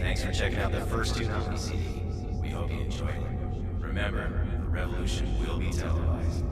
thanks for checking out the first Toonami CD. We hope you enjoyed it. Remember, the revolution will be televised.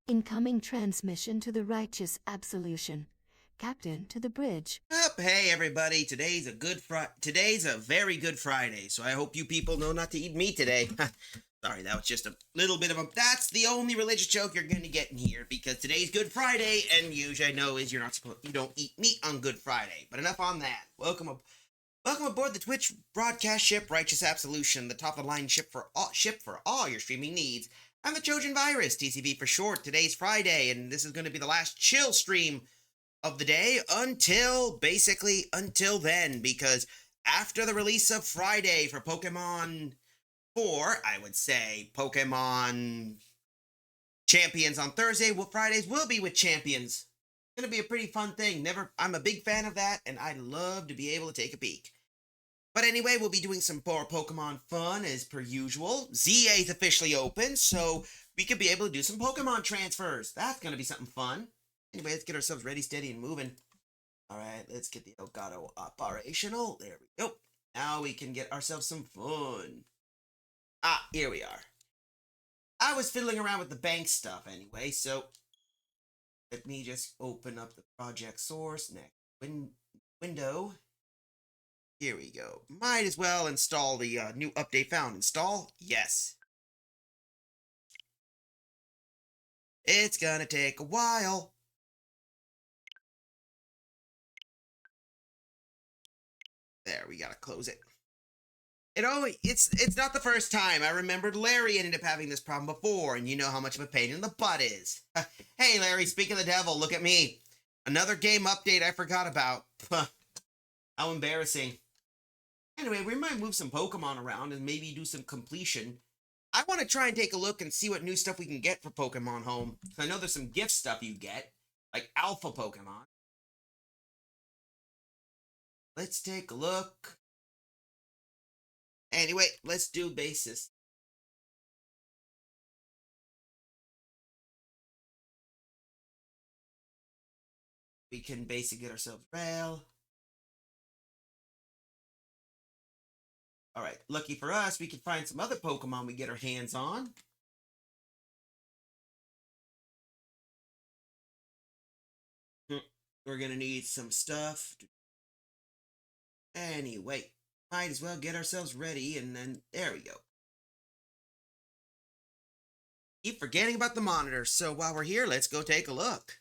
Incoming transmission to the righteous absolution. Captain to the bridge. Hey everybody, today's a very good Friday, so I hope you people know not to eat meat today. Sorry, that was just a little bit of a... That's the only religious joke you're gonna get in here, because today's Good Friday, and usually I know is you don't eat meat on Good Friday. But enough on that. Welcome aboard the Twitch broadcast ship Righteous Absolution, the top-of-the-line ship for all your streaming needs. I'm the Trojan Virus, TCV for short. Today's Friday, and this is going to be the last chill stream of the day until then, because after the release of Friday for Pokemon 4, I would say Pokemon Champions on Thursday, well, Fridays will be with Champions. It's going to be a pretty fun thing. I'm a big fan of that, and I'd love to be able to take a peek. But anyway, we'll be doing some more Pokemon fun as per usual. ZA is officially open, so we could be able to do some Pokemon transfers. That's going to be something fun. Anyway, let's get ourselves ready, steady, and moving. Alright, let's get the Elgato operational. There we go. Now we can get ourselves some fun. Ah, here we are. I was fiddling around with the bank stuff anyway, so let me just open up the project source next window. Here we go. Might as well install the new update found. Install? Yes. It's gonna take a while. There, we gotta close it. It's not the first time. I remembered Larry ended up having this problem before, and you know how much of a pain in the butt is. Hey Larry, speaking of the devil, look at me. Another game update I forgot about. How embarrassing. Anyway, we might move some Pokemon around and maybe do some completion. I want to try and take a look and see what new stuff we can get for Pokemon Home. I know there's some gift stuff you get, like Alpha Pokemon. Let's take a look. Anyway, let's do basis. We can basically get ourselves rail. Alright, lucky for us, we can find some other Pokemon we get our hands on. We're gonna need some stuff. Anyway, might as well get ourselves ready, and then, there we go. Keep forgetting about the monitor, so while we're here, let's go take a look.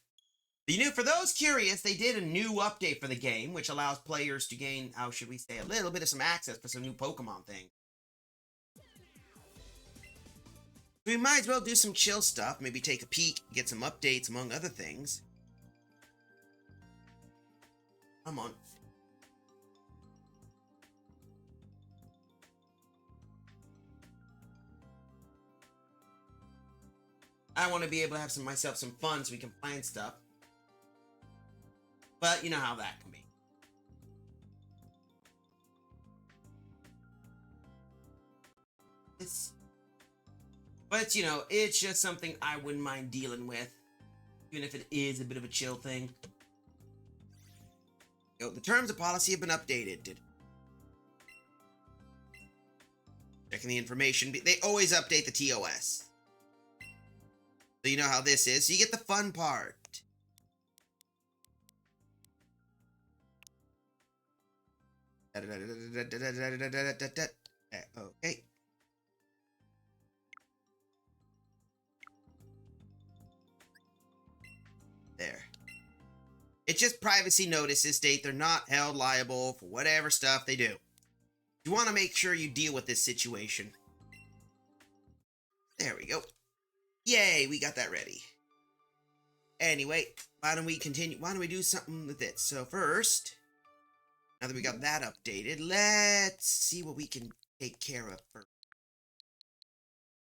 For those curious, they did a new update for the game, which allows players to gain, how should we say, a little bit of some access for some new Pokemon things. We might as well do some chill stuff, maybe take a peek, get some updates, among other things. Come on. I want to be able to have myself some fun so we can plan stuff. But you know how that can be. But you know, it's just something I wouldn't mind dealing with. Even if it is a bit of a chill thing. You know, the terms of policy have been updated. Checking the information. They always update the TOS. So you know how this is. So you get the fun part. Okay. There. It's just privacy notices state they're not held liable for whatever stuff they do. You want to make sure you deal with this situation. There we go. Yay, we got that ready. Anyway, why don't we continue? Why don't we do something with it? So first, now that we got that updated, let's see what we can take care of first.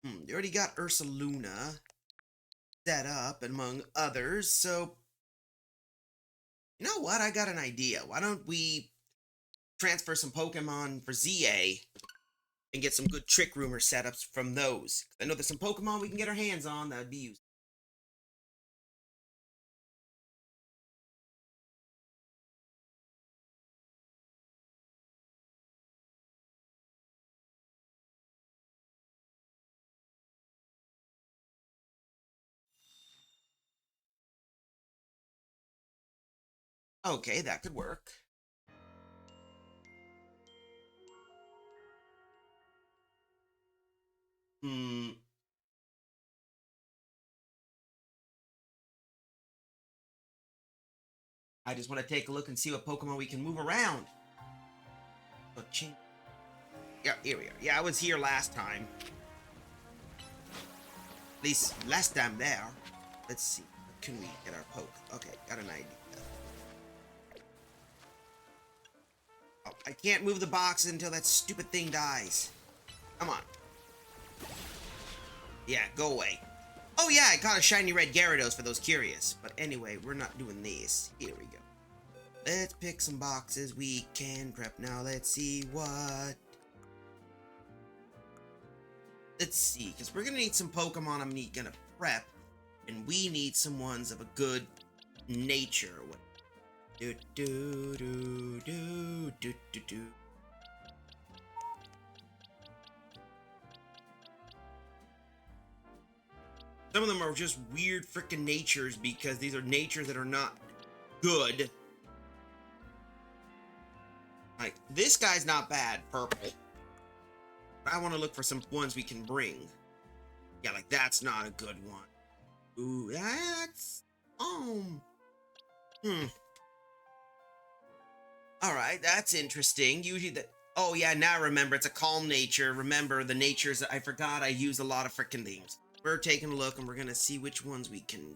They already got Ursa Luna set up, among others, so you know what? I got an idea. Why don't we transfer some Pokemon for ZA and get some good Trick Rumor setups from those? I know there's some Pokemon we can get our hands on that would be useful. Okay, that could work. I just want to take a look and see what Pokemon we can move around. Yeah, here we are. Yeah, I was here last time. At least last time there. Let's see. What can we get our poke? Okay, got an idea. Oh, I can't move the boxes until that stupid thing dies. Come on. Yeah, go away. Oh yeah, I caught a shiny red Gyarados for those curious. But anyway, we're not doing this. Here we go. Let's pick some boxes we can prep now. Let's see what... Let's see, because we're going to need some Pokemon I'm going to prep. And we need some ones of a good nature. Do do do do do do do. Some of them are just weird freaking natures because these are natures that are not good. Like, this guy's not bad, purple. But I want to look for some ones we can bring. Yeah, like, that's not a good one. Ooh, that's... Alright, that's interesting. Usually the... Oh, yeah, now I remember. It's a calm nature. Remember, the natures... I forgot I use a lot of freaking things. We're taking a look, and we're gonna see which ones we can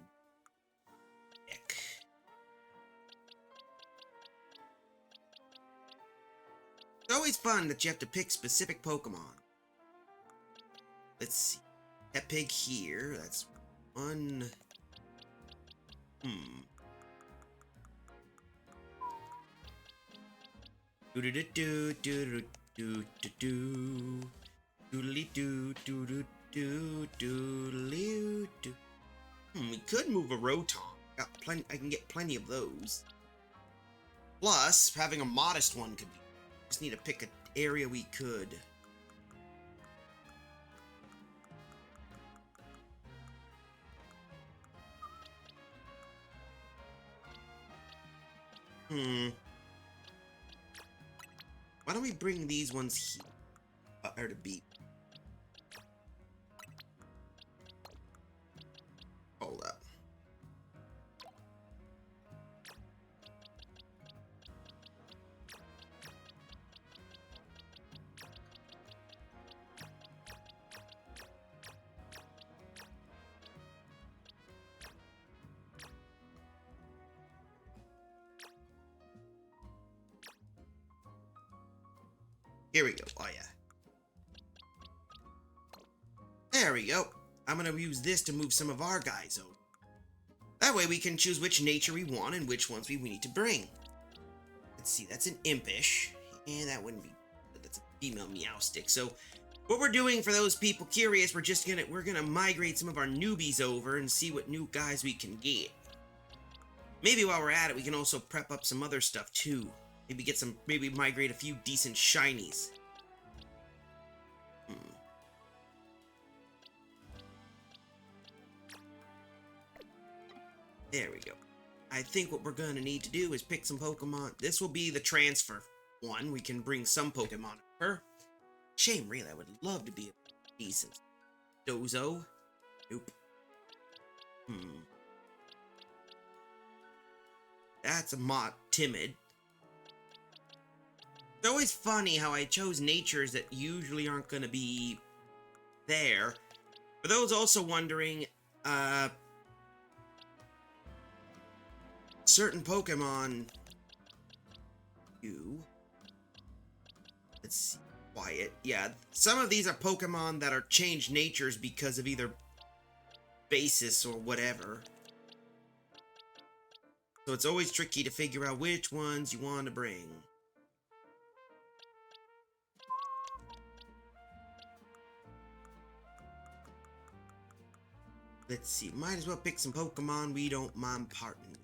pick. It's always fun that you have to pick specific Pokemon. Let's see. That pig here. That's one. Do do do do do do do do doodly do do do do doodly do. We could move a Rotom. Got plenty. I can get plenty of those. Plus, having a modest one could be. Just need to pick an area we could. Why don't we bring these ones here? Or to be. Hold up. Here we go. Oh, yeah. There we go. I'm going to use this to move some of our guys over. That way we can choose which nature we want and which ones we need to bring. Let's see, that's an impish. And that wouldn't be... That's a female meow stick. So what we're doing, for those people curious, we're gonna migrate some of our newbies over and see what new guys we can get. Maybe while we're at it, we can also prep up some other stuff too. Maybe migrate a few decent shinies. There we go. I think what we're gonna need to do is pick some Pokemon. This will be the transfer one. We can bring some Pokemon over. Shame, really. I would love to be a decent Dozo. Nope. That's a timid. It's always funny how I chose natures that usually aren't gonna be there. For those also wondering, certain Pokemon, let's see, quiet. Yeah, some of these are Pokemon that are changed natures because of either basis or whatever. So it's always tricky to figure out which ones you want to bring. Let's see, might as well pick some Pokemon we don't mind parting with.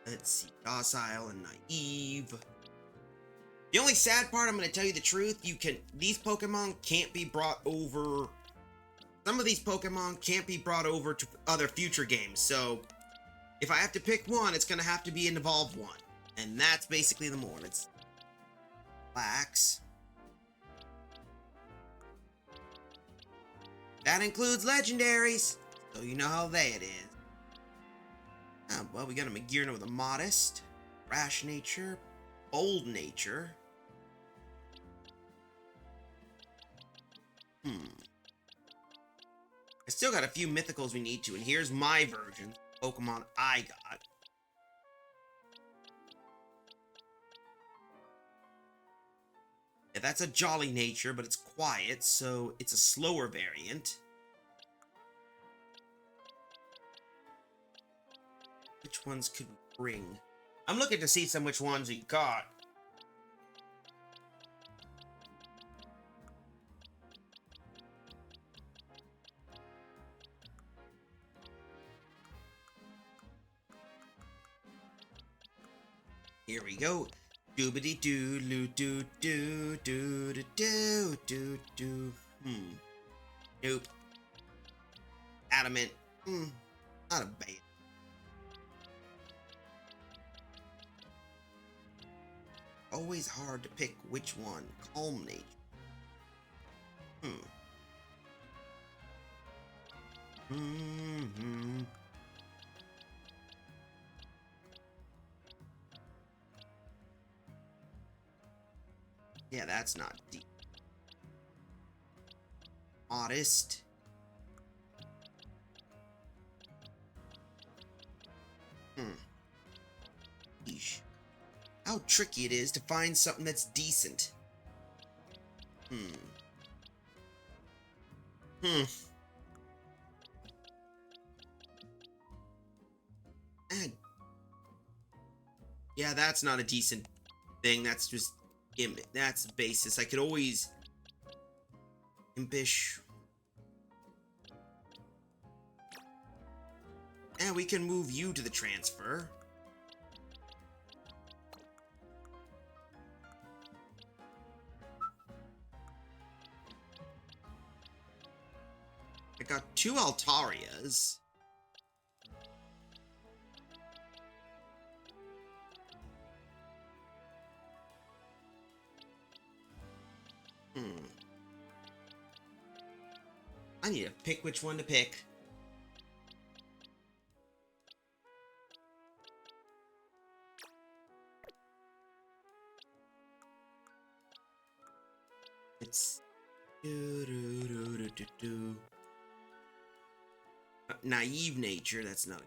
Let's see, docile and naive. The only sad part, I'm going to tell you the truth, these Pokemon can't be brought over. Some of these Pokemon can't be brought over to other future games, so if I have to pick one, it's going to have to be an evolved one. And that's basically the more. Let's relax. That includes legendaries, so you know how it is. Well, we got a Magearna with a modest, rash nature, bold nature. I still got a few mythicals we need to, and here's my version of Pokemon I got. Yeah, that's a jolly nature, but it's quiet, so it's a slower variant. Which ones could we bring? I'm looking to see which ones we got. Here we go. Doobity doo doo doo doo doo doo doo doo. Nope. Adamant. Not a bad. Always hard to pick which one. Calm nature. Yeah, that's not deep. Modest. Yeesh. How tricky it is to find something that's decent. Yeah, that's not a decent thing. That's just that's basis. I could always impish. And we can move you to the transfer. I got 2 Altarias. I need to pick which one to pick. It's naive nature. That's not.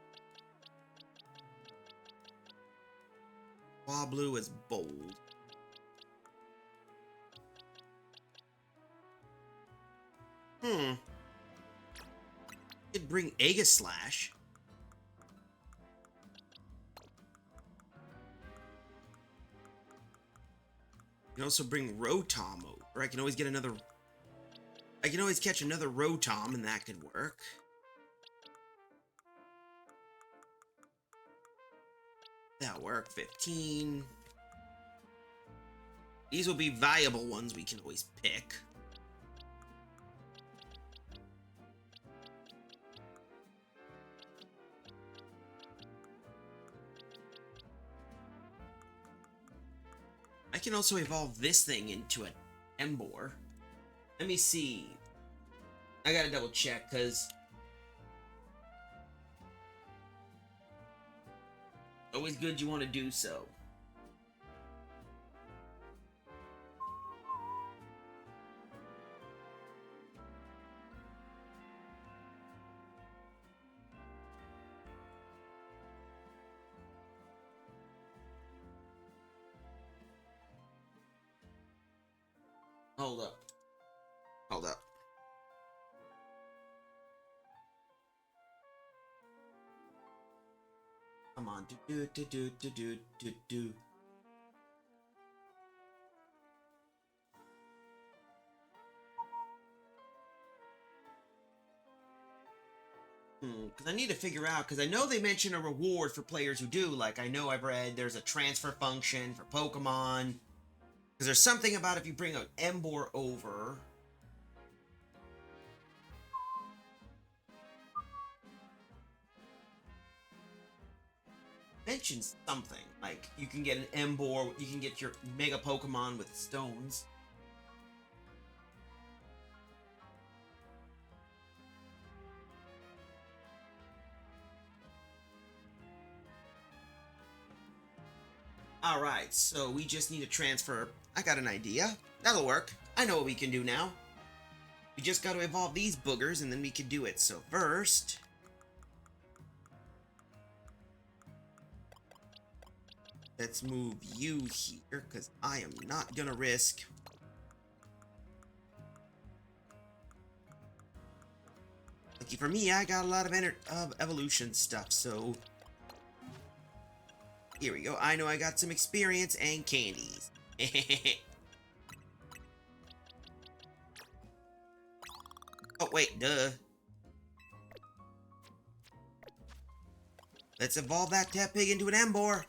Wablu is bold. Could bring Aegislash. You can also bring Rotom over. I can always get another... I can always catch another Rotom, and that could work. That'll work. 15. These will be valuable ones we can always pick. I can also evolve this thing into an Embor. Let me see. I gotta double check, because... always good you want to do so. Hold up. Hold up. Come on. Do. Because I need to figure out, because I know they mention a reward for players who do. Like, I know I've read there's a transfer function for Pokemon. Because there's something about if you bring an Embor over... mentions something. Like, you can get an Embor, you can get your Mega Pokemon with stones. Alright, so we just need to transfer. I got an idea. That'll work. I know what we can do now. We just got to evolve these boogers and then we can do it. So first... let's move you here, because I am not gonna risk... lucky for me, I got a lot of evolution stuff, so... here we go. I know I got some experience and candies. Oh, wait, duh. Let's evolve that Tepig into an Embor.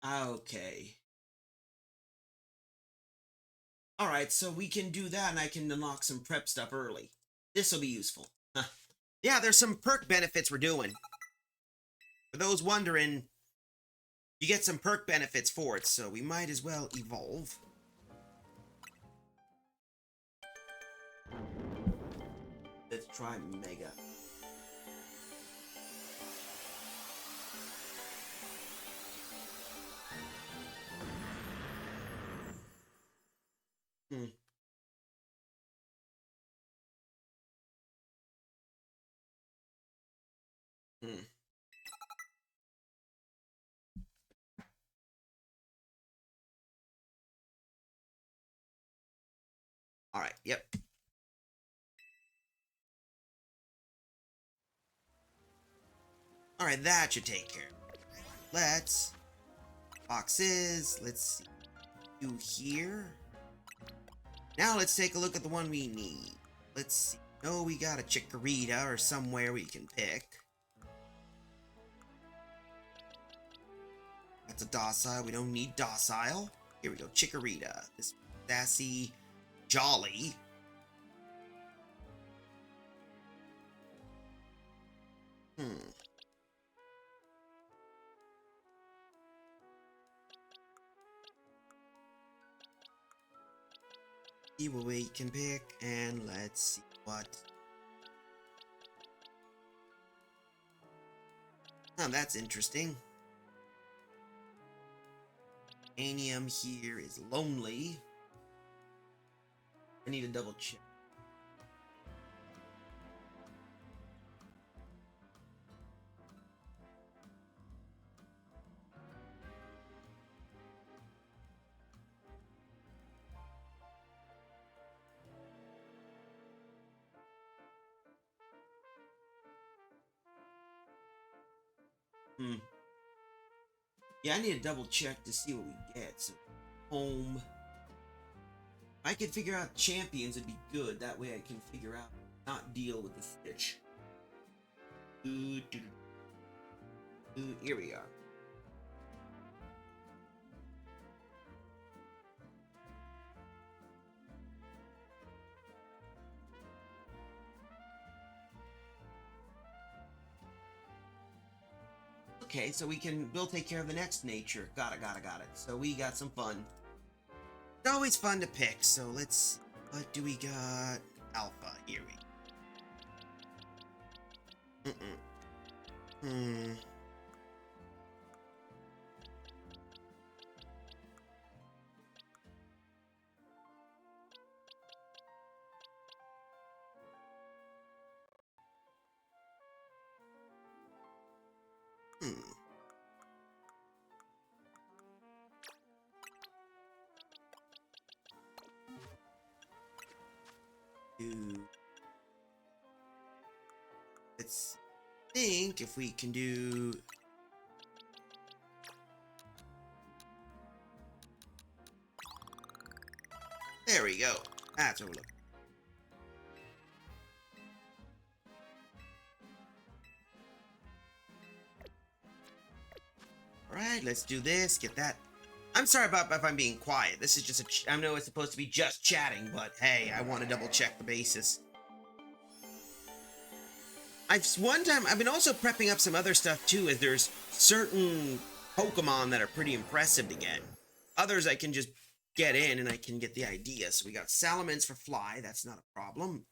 Okay. Alright, so we can do that and I can unlock some prep stuff early. This'll be useful. Huh. Yeah, there's some perk benefits we're doing. For those wondering, you get some perk benefits for it, so we might as well evolve. Let's try Mega. Alright, yep. Alright, that should take care of it. Let's... boxes, let's see. You here. Now let's take a look at the one we need. Let's see. Oh, we got a Chikorita or somewhere we can pick. That's a docile. We don't need docile. Here we go. Chikorita. This sassy, jolly. See what we can pick, and let's see what... oh, that's interesting. Anium here is lonely. I need to double check. Yeah, I need to double check to see what we get. So, home. If I could figure out champions, it'd be good. That way I can figure out, not deal with the Stitch. Here we are. Okay, so we'll take care of the next nature. Got it. So we got some fun. It's always fun to pick, so what do we got? Alpha, here we Let's think if we can do... There we go. That's what we're looking. Alright, let's do this. Get that. I'm sorry about if I'm being quiet. This is just I know it's supposed to be just chatting, but hey, I want to double check the basis. I've been also prepping up some other stuff too, as there's certain Pokemon that are pretty impressive to get. Others I can just get in and I can get the idea. So we got Salamence for Fly, that's not a problem.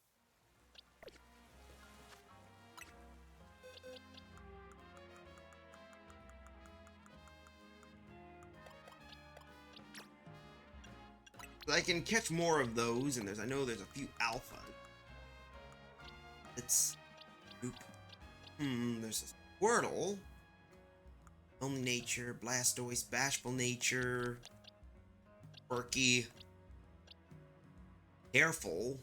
I can catch more of those, and I know there's a few alpha. Let's... there's a Squirtle. Only Nature, Blastoise, Bashful Nature, Quirky, Careful.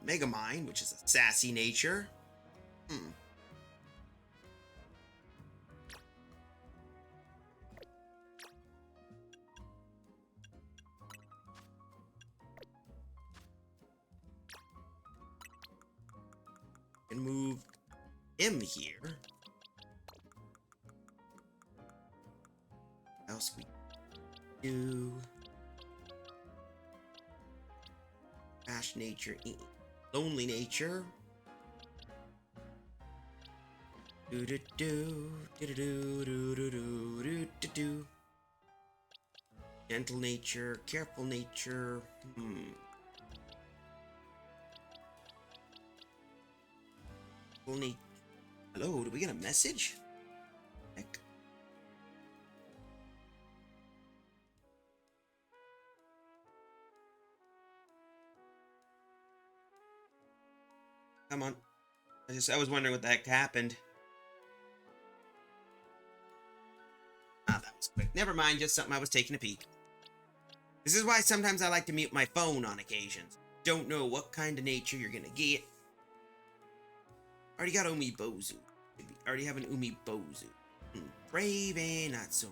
Megamind, which is a Sassy Nature. And move him here. What else we do? Ash Nature, Lonely Nature. Do do do do do do do do do do. Gentle Nature, Careful Nature. Hello, did we get a message? Heck. Come on. I was wondering what the heck happened. Ah, that was quick. Never mind, just something I was taking a peek. This is why sometimes I like to mute my phone on occasions. Don't know what kind of nature you're gonna get. Already got Umibozu. Already have an Umibozu. Brave and not so.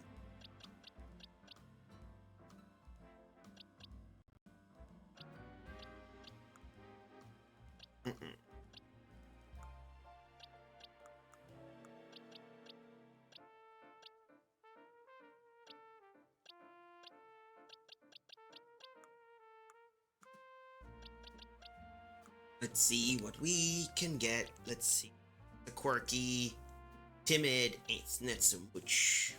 Let's see what we can get. Let's see. The Quirky, Timid, it's not so much.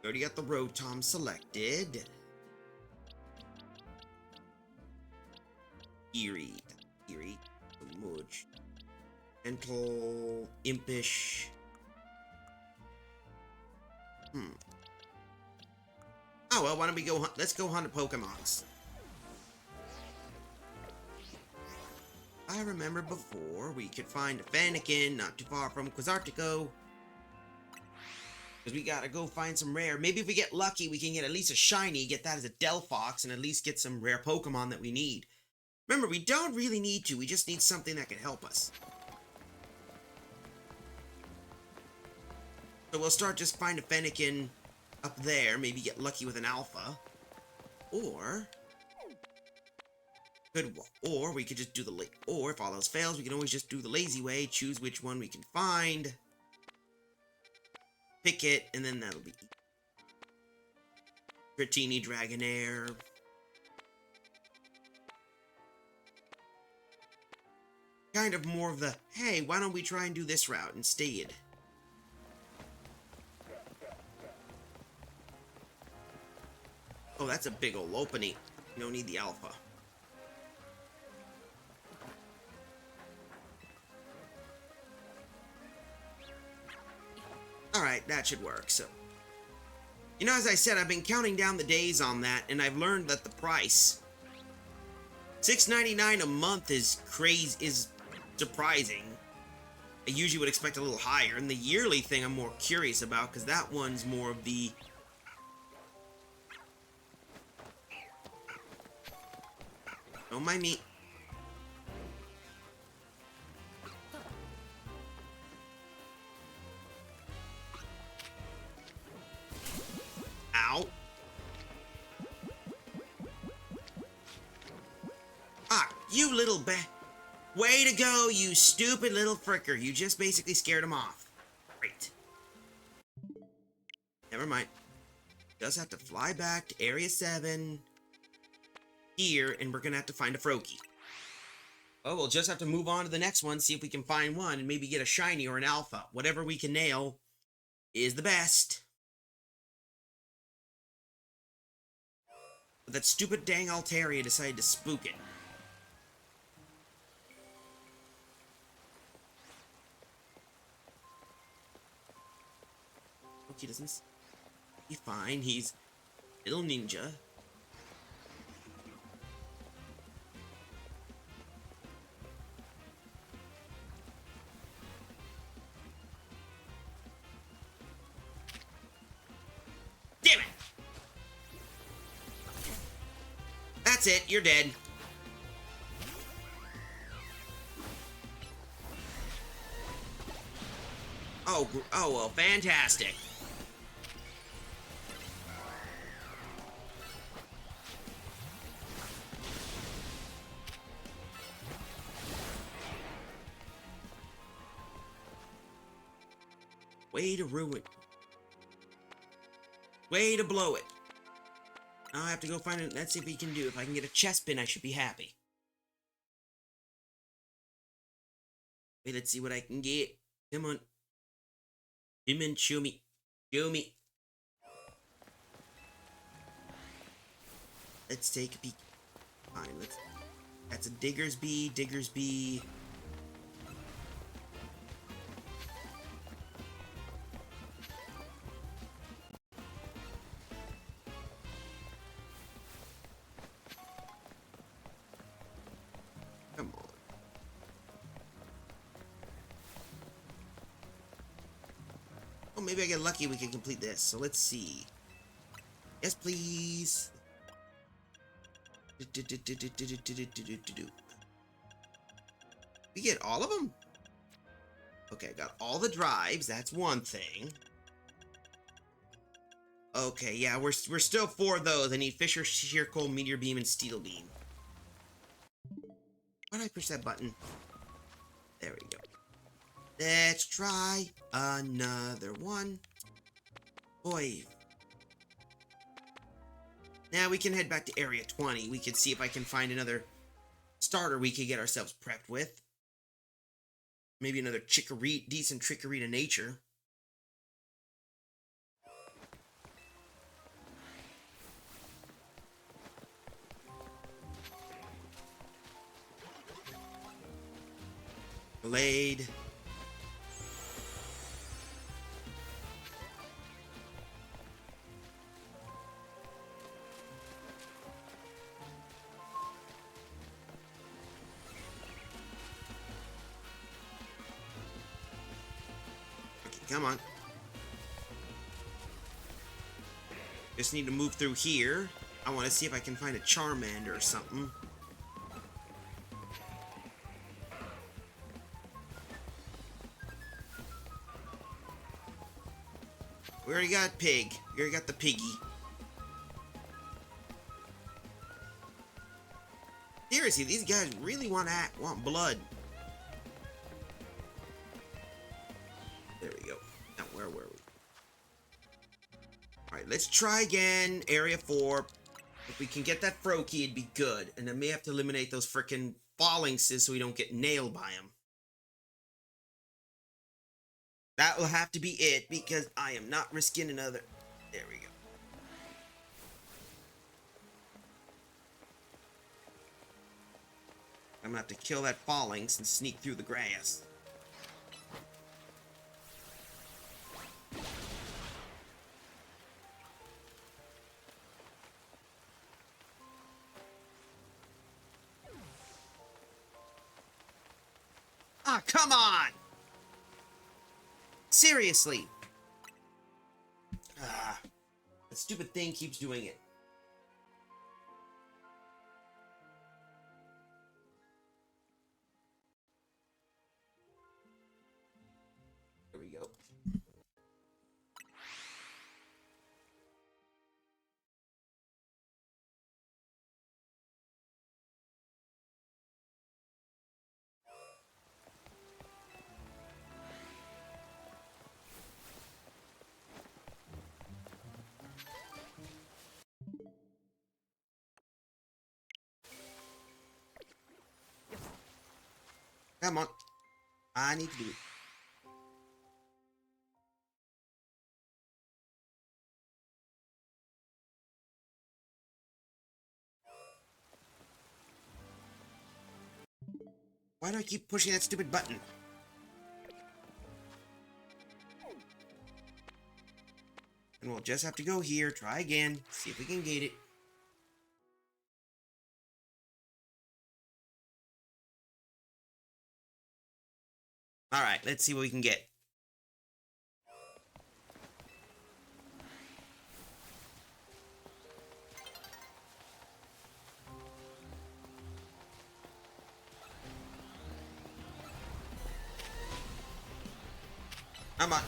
We already got the Rotom selected. Eerie. Eerie. Much. Gentle. Impish. Oh, well, why don't we go hunt? Let's go hunt Pokemons. I remember before we could find a Fennekin not too far from Quasartico. Because we gotta go find some rare. Maybe if we get lucky, we can get at least a shiny, get that as a Delphox, and at least get some rare Pokemon that we need. Remember, we don't really need to. We just need something that can help us. So we'll start just find a Fennekin up there. Maybe get lucky with an Alpha. Or we could just do the or if all else fails, we can always just do the lazy way. Choose which one we can find. Pick it, and then that'll be Dratini, Dragonair. Kind of more of the, hey, why don't we try and do this route instead? Oh, that's a big ol' opening. You don't need the Alpha. Alright, that should work, so. You know, as I said, I've been counting down the days on that, and I've learned that the price, $6.99 a month is surprising. I usually would expect a little higher, and the yearly thing I'm more curious about, because that one's more of the... Don't mind me. Ow. Ah, you little way to go, you stupid little fricker. You just basically scared him off. Great. Never mind. Just have to fly back to Area 7 here, and we're gonna have to find a Froakie. Oh, we'll just have to move on to the next one, see if we can find one, and maybe get a shiny or an alpha. Whatever we can nail is the best. But that stupid dang Altaria decided to spook it. He doesn't... He's fine. He's a little ninja. Damn it! That's it. You're dead. Oh, well, fantastic. Way to ruin. Way to blow it. Now I have to go find it. Let's see if we can do. If I can get a chest pin, I should be happy. Wait, let's see what I can get. Come on. Come on, show me. Show me. Let's take a peek. Fine, let's... That's a Diggersby, Diggersby. Come on. Oh, maybe I get lucky we can complete this. So let's see. Yes, please. We get all of them? Okay, I got all the drives. That's one thing. Okay, yeah, we're still 4 of those. I need Fisher, Sheer Coal, Meteor Beam, and Steel Beam. Why did I push that button? There we go. Let's try another one. Boy. Now we can head back to Area 20. We can see if I can find another starter we could get ourselves prepped with. Maybe another decent Chikorita nature. Blade. Okay, come on. Just need to move through here. I want to see if I can find a Charmander or something. We already got Pig. We already got the piggy. Seriously, these guys really want blood. There we go. Now, where were we? Alright, let's try again. Area 4. If we can get that Froakie, it'd be good. And I may have to eliminate those frickin' Ballingses so we don't get nailed by them. That will have to be it, because I am not risking another... There we go. I'm gonna have to kill that Ballings and sneak through the grass. Ah, come on! Seriously! Ah, that stupid thing keeps doing it. There we go. Come on. I need to do it. Why do I keep pushing that stupid button? And we'll just have to go here, try again, see if we can get it. Alright, let's see what we can get. Come on.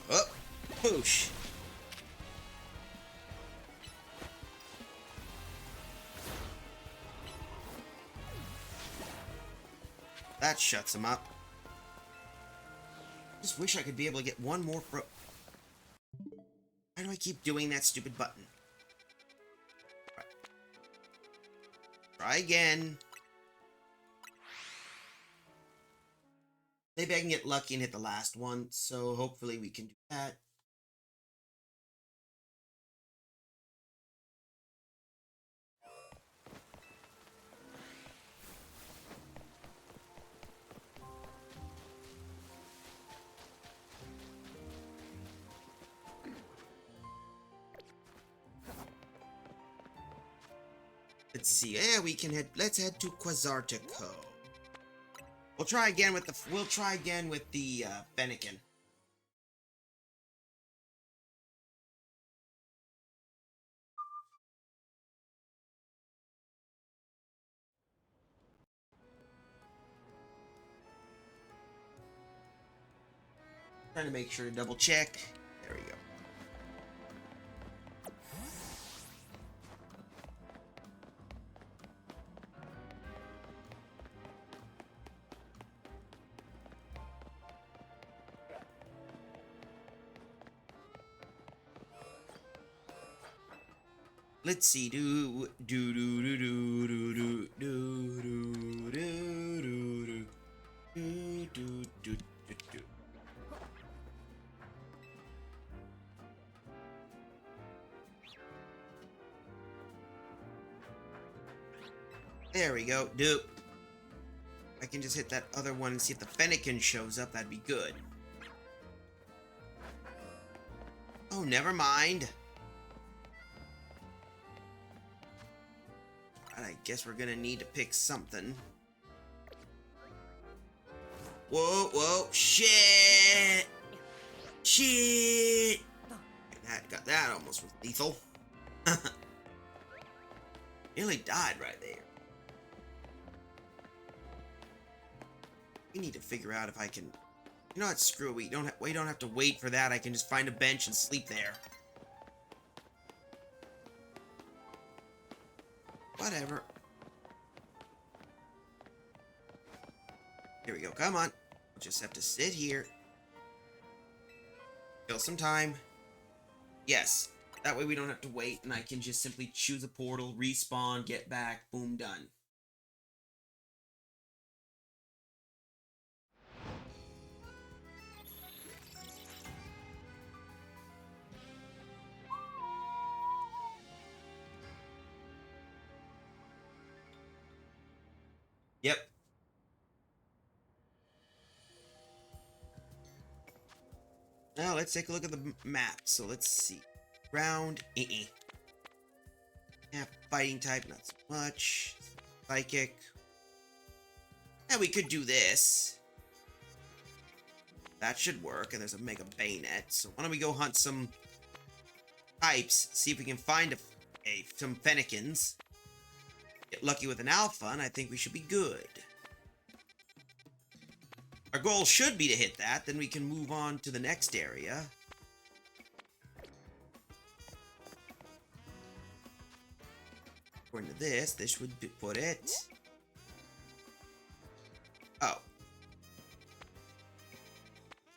Oh, whoosh. That shuts him up. Just wish I could be able to get one more pro... Why do I keep doing that stupid button? Right. Try again. Maybe I can get lucky and hit the last one, so hopefully we can do that. Let's see. Yeah, we can head. Let's head to Quasartico. We'll try again with the. Fennekin. Trying to make sure to double check. There we go. Let's see. Do do do do do do do do do do do do do do. There we go. Dude. I can just hit that other one and see if the Fennekin shows up. That'd be good. Oh, never mind. I guess we're gonna need to pick something. Whoa, whoa, shit! Shit! That almost was lethal. Nearly died right there. We need to figure out if I can... You know what? Screw it. We don't have to wait for that. I can just find a bench and sleep there. Whatever. Here we go. Come on. We'll just have to sit here. Kill some time. Yes. That way we don't have to wait, and I can just simply choose a portal, respawn, get back, boom, done. Yep. Now let's take a look at the map. So let's see. Ground, Yeah, fighting type, not so much. Psychic. Yeah, we could do this. That should work, and there's a Mega Bayonet. So why don't we go hunt some types, see if we can find some Fennekins. Get lucky with an Alpha, and I think we should be good. Our goal should be to hit that, then we can move on to the next area. According to this would put it... Oh.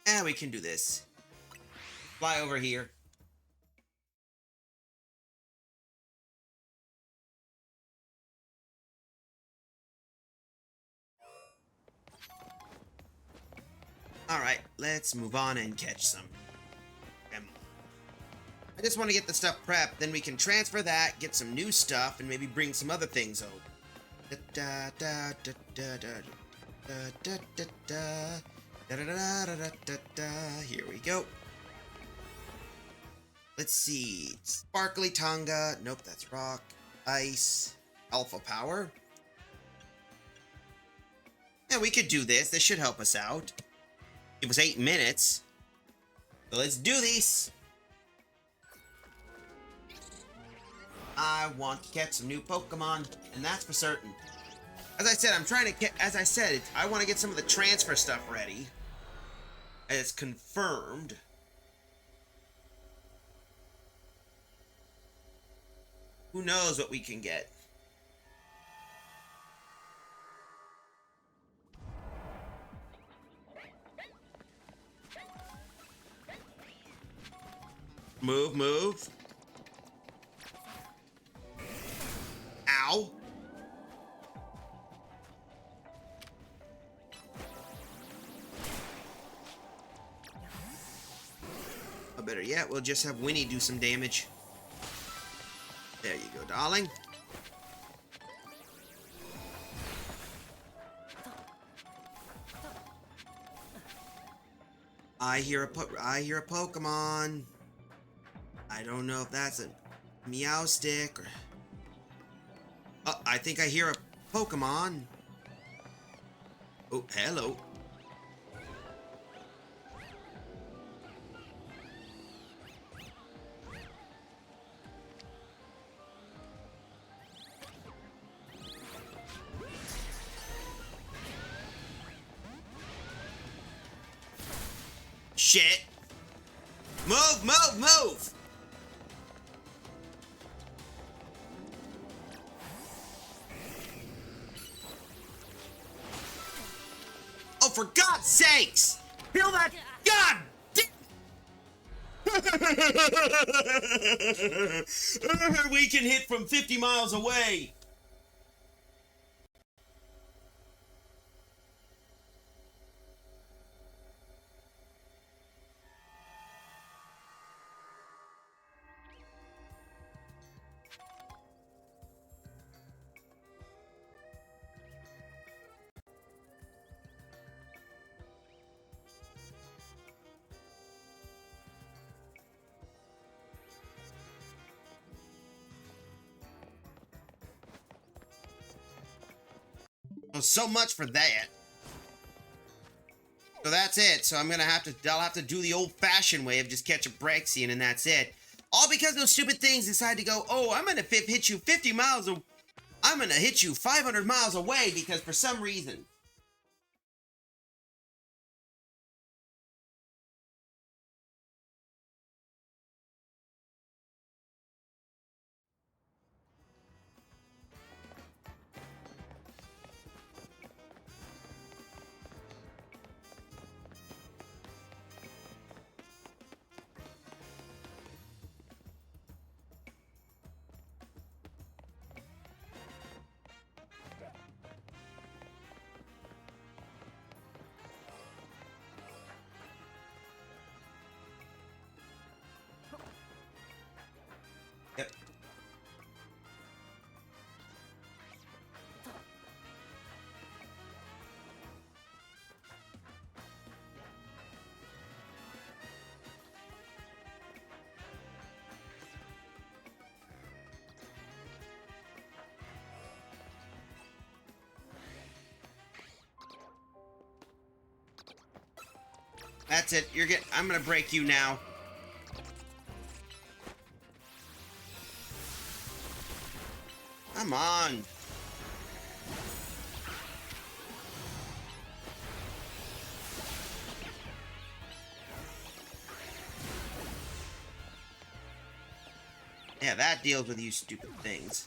And we can do this. Fly over here. Alright, let's move on and catch some ammo. I just want to get the stuff prepped, then we can transfer that, get some new stuff, and maybe bring some other things over. Here we go. Let's see. Sparkly Tonga. Nope, that's rock. Ice. Alpha power. Yeah, we could do this. This should help us out. It was 8 minutes. So let's do this. I want to catch some new Pokemon, and that's for certain. As I said, I want to get some of the transfer stuff ready. It's confirmed. Who knows what we can get? Move, move. Ow. Or better yet, we'll just have Winnie do some damage. There you go, darling. I hear a Pokemon. I don't know if that's a Meowstic or... Oh, I think I hear a Pokemon. Oh, hello. Shit. Move, move, move! Oh, for God's sakes! Feel that? God damn! We can hit from 50 miles away! Well, so much for that. So that's it. So I'll have to do the old-fashioned way of just catch a Braxian and that's it. All because those stupid things decide to go, oh, I'm gonna hit you 50 miles. I'm gonna hit you 500 miles away because for some reason. Yep. That's it. I'm gonna break you now. Come on. Yeah, that deals with you stupid things.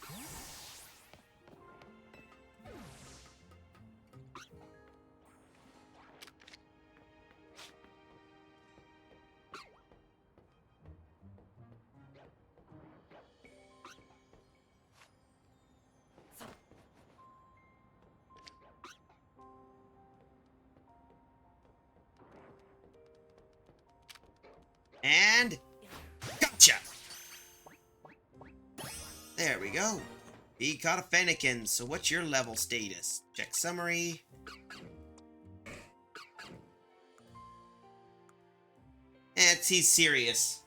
And gotcha. There we go. He caught a Fennekin. So what's your level status? Check summary. He's serious.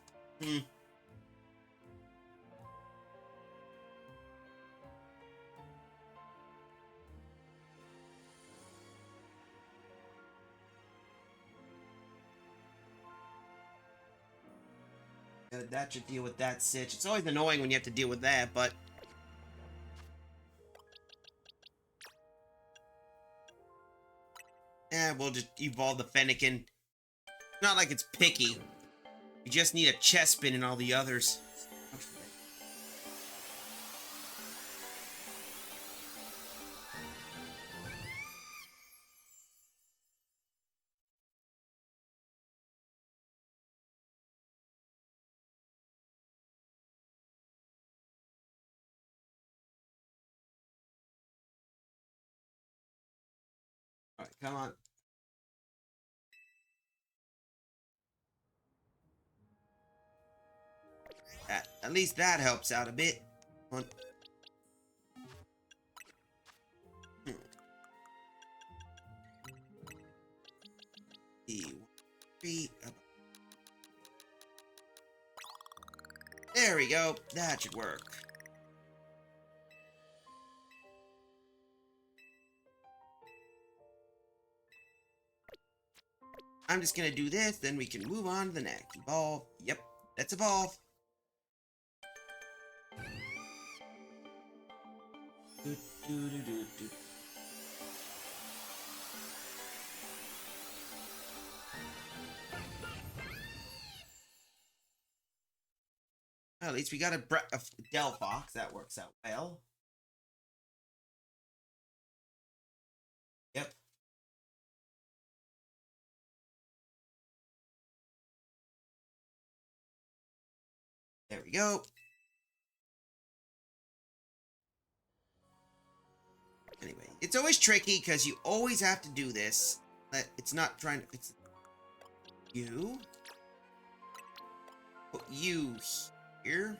That should deal with that sitch. It's always annoying when you have to deal with that, but... we'll just evolve the Fennekin. Not like it's picky. You just need a Chespin and all the others. Alright, come on. At least that helps out a bit. One. Three. There we go. That should work. I'm just gonna do this, then we can move on to the next. Evolve. Yep, let's evolve. Well, at least we got a Delphox. That works out well. Yep. There we go. Anyway, it's always tricky because you always have to do this. It's not trying to... It's you. Put you here.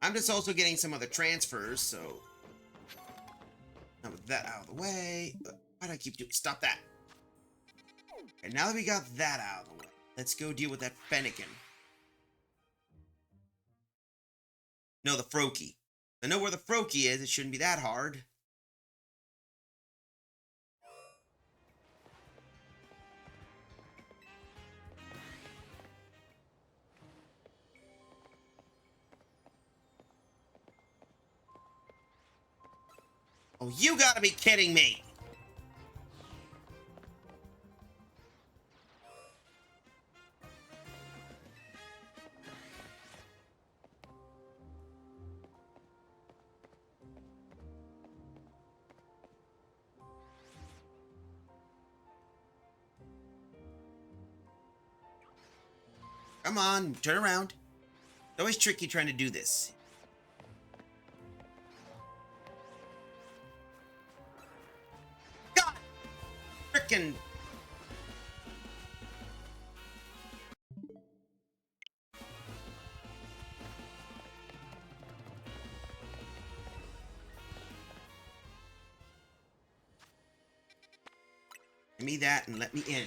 I'm just also getting some other transfers, so... Now with that out of the way... Why do I keep doing... Stop that! And now that we got that out of the way, let's go deal with that Fennekin. No, the Froakie. I know where the Froakie is. It shouldn't be that hard. Oh, you gotta be kidding me! Come on, turn around. It's always tricky trying to do this. God! Frickin'... Give me that and let me in.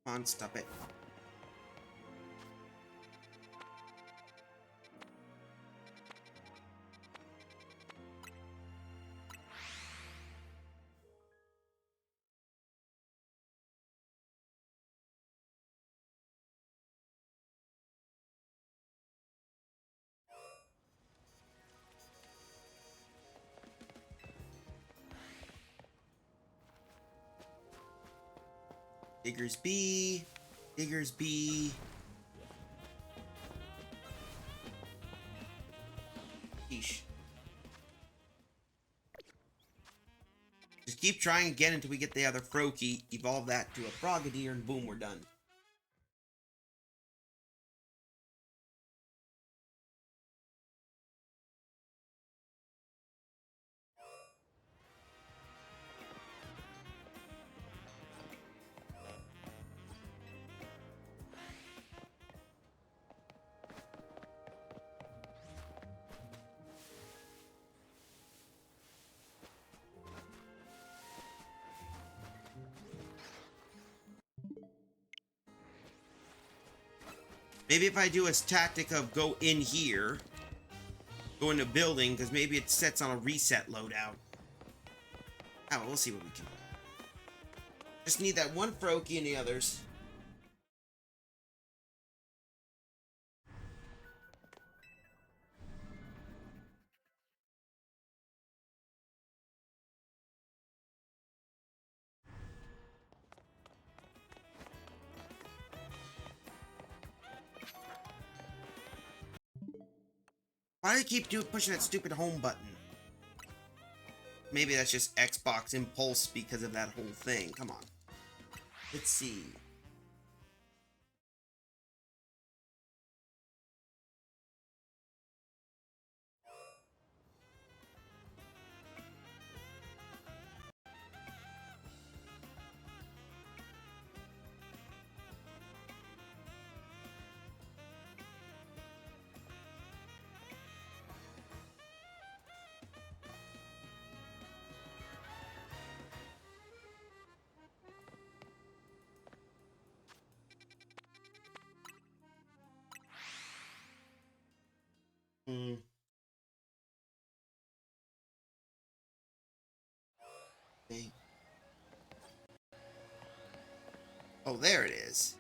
Come on, stop it. Diggers B. Diggers B. Yeesh. Just keep trying again until we get the other Froakie, evolve that to a Frogadier, and boom, we're done. Maybe if I do a tactic of go in here, go in the building, because maybe it sets on a reset loadout. Oh, we'll see what we can do. Just need that one Froakie and the others. Why do I keep pushing that stupid home button? Maybe that's just Xbox impulse because of that whole thing. Come on. Let's see. Hmm. Okay. Oh, there it is.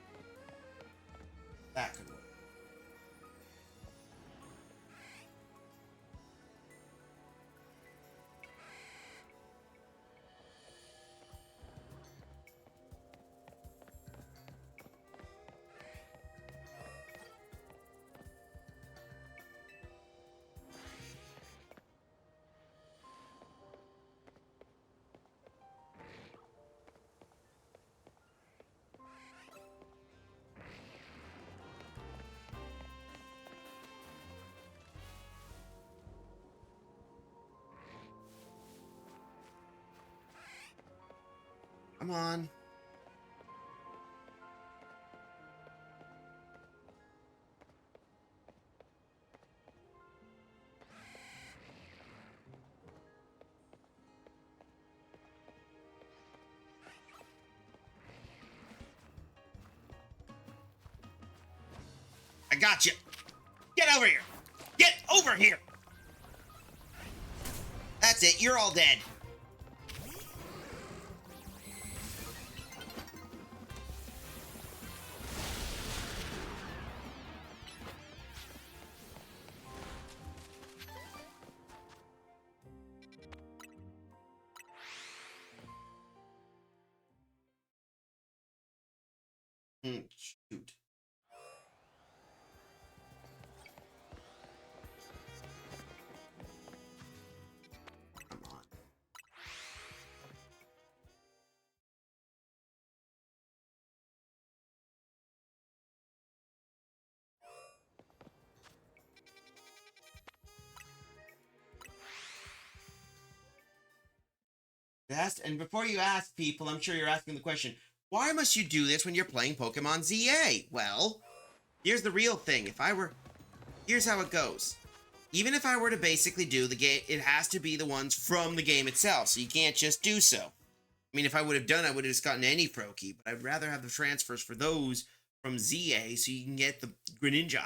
That could work. Come on. I got you. Get over here. Get over here. That's it. You're all dead. Shoot. Come on. And before you ask people, I'm sure you're asking the question, why must you do this when you're playing Pokemon ZA? Well, here's the real thing. Here's how it goes. Even if I were to basically do the game, it has to be the ones from the game itself, so you can't just do so. I mean, if I would have done it, I would have just gotten any Pro Key, but I'd rather have the transfers for those from ZA so you can get the Greninja.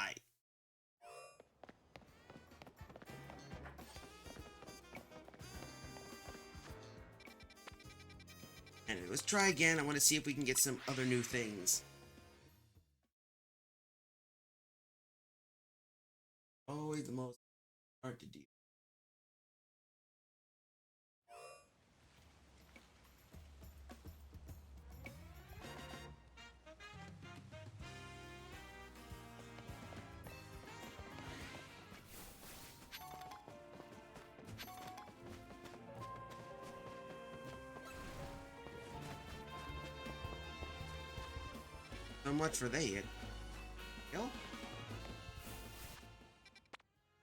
Anyway, let's try again. I want to see if we can get some other new things. Always the most hard to do. So much for they. Yo.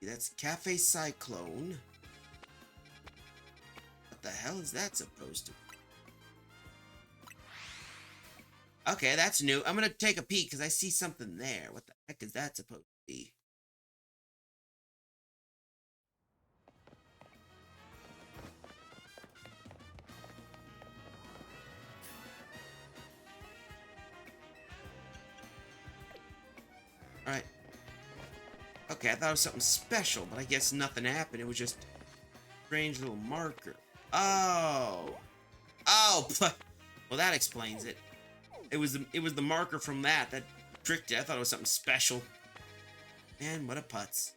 That's Cafe Cyclone. What the hell is that supposed to be? Okay, that's new. I'm gonna take a peek because I see something there. What the heck is that supposed to be? Alright. Okay, I thought it was something special, but I guess nothing happened. It was just a strange little marker. Oh. Oh, well that explains it. It was the marker from that tricked it. I thought it was something special. Man, what a putz.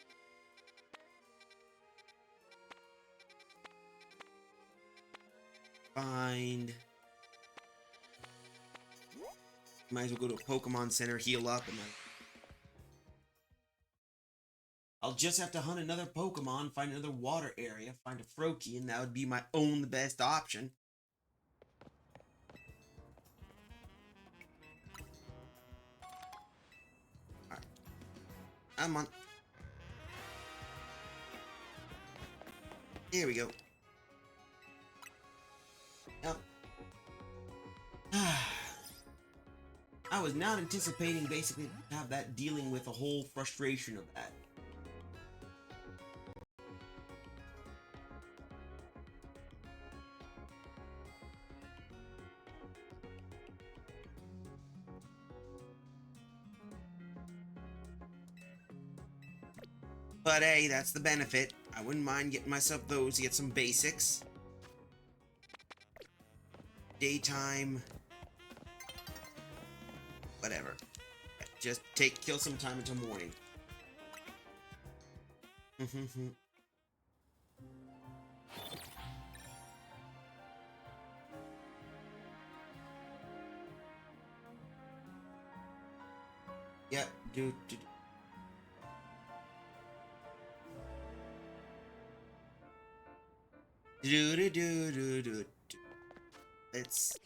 Find. Might as well go to a Pokemon Center, heal up, and I'll just have to hunt another Pokemon, find another water area, find a Froakie, and that would be my own best option. Alright. I'm on. Here we go. Yep. I was not anticipating basically to have that dealing with the whole frustration of that. But hey, that's the benefit. I wouldn't mind getting myself those to get some basics. Daytime. Whatever. Just kill some time until morning. Yep, do. Do. Let's.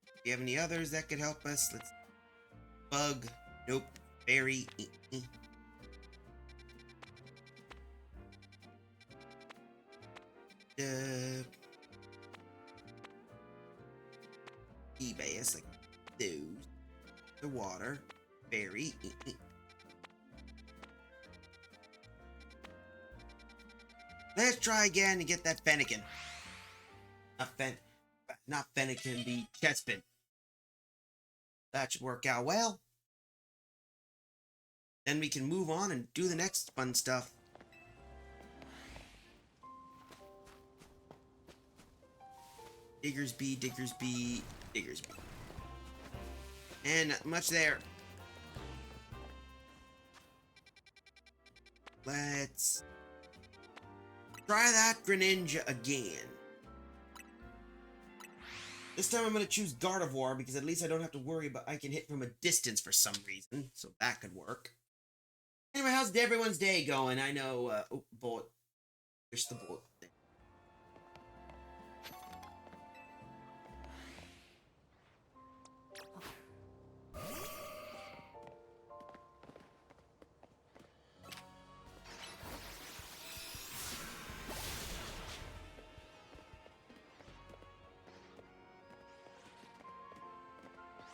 Do you have any others that could help us? Let's. Bug. Nope. Berry. eBay is like those. The water. Berry. Let's try again and get that Fennekin. Not Fennekin, the Chespin. That should work out well. Then we can move on and do the next fun stuff. Diggersby, Diggersby, Diggersby. And not much there. Let's try that Greninja again. This time I'm going to choose Gardevoir because at least I don't have to worry about I can hit from a distance for some reason. So that could work. Anyway, how's everyone's day going? I know, oh, bullet. There's the bullet thing.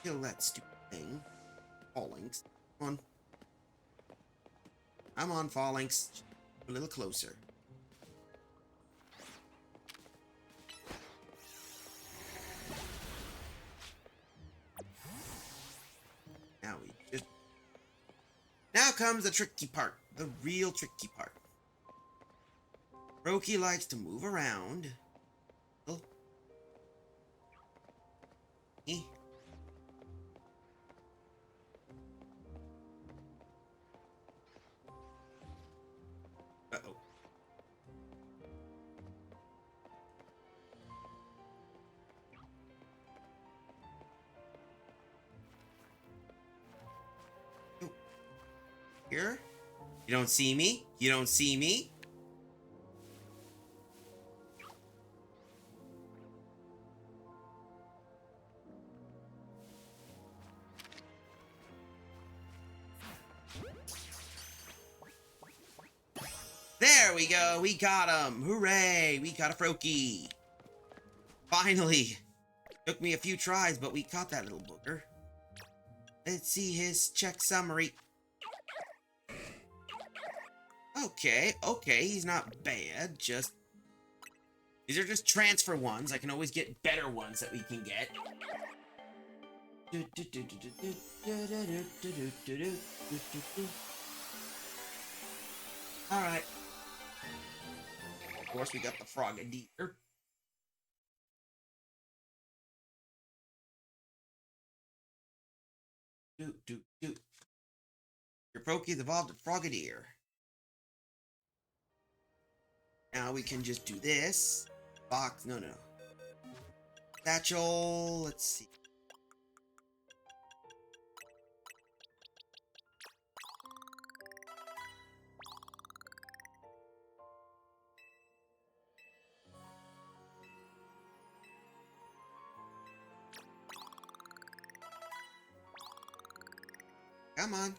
Kill that stupid thing. Fallinks. Come on. I'm on Fallinks. A little closer. Now comes the tricky part. The real tricky part. Roki likes to move around. Oh. Eh. Uh-oh. Oh. Here? You don't see me? You don't see me? There we go. We got him. Hooray. We got a Froakie. Finally. Took me a few tries, but we caught that little booger. Let's see his check summary. Okay, he's not bad. These are just transfer ones. I can always get better ones that we can get. Alright. Of course, we got the Frogadier. Your Froakie's evolved a Frogadier. Now we can just do this. Box, no. Satchel, let's see. Come on.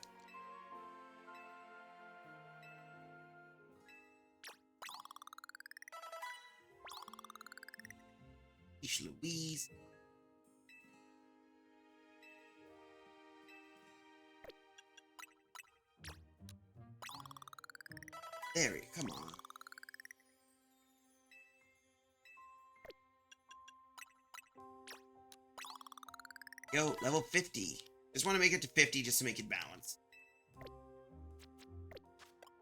Yeesh Louise. There we come on. Yo, level 50. Just want to make it to 50 just to make it balanced.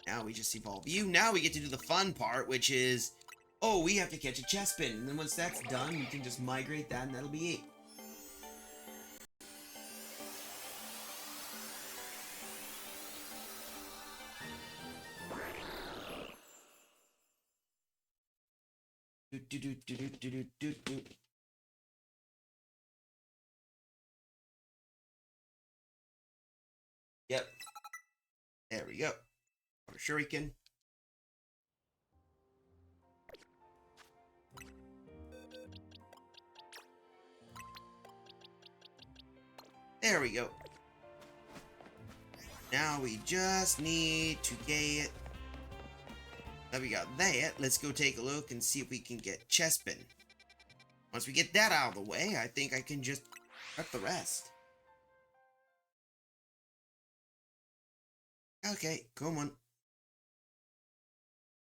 Now we just evolve you. Now we get to do the fun part, which is, oh, we have to catch a Chespin. And then once that's done, we can just migrate that and that'll be it. Yep. There we go. Shuriken. There we go. Now we just need to get... Now we got that. Let's go take a look and see if we can get Chespin. Once we get that out of the way, I think I can just prep the rest. Okay, come on.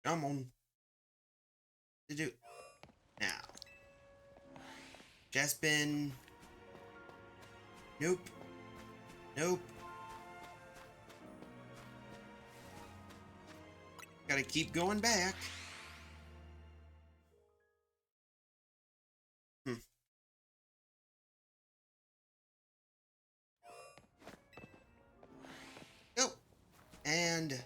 Come on. To do. Now. Chespin. Nope. Nope. Gotta keep going back. and...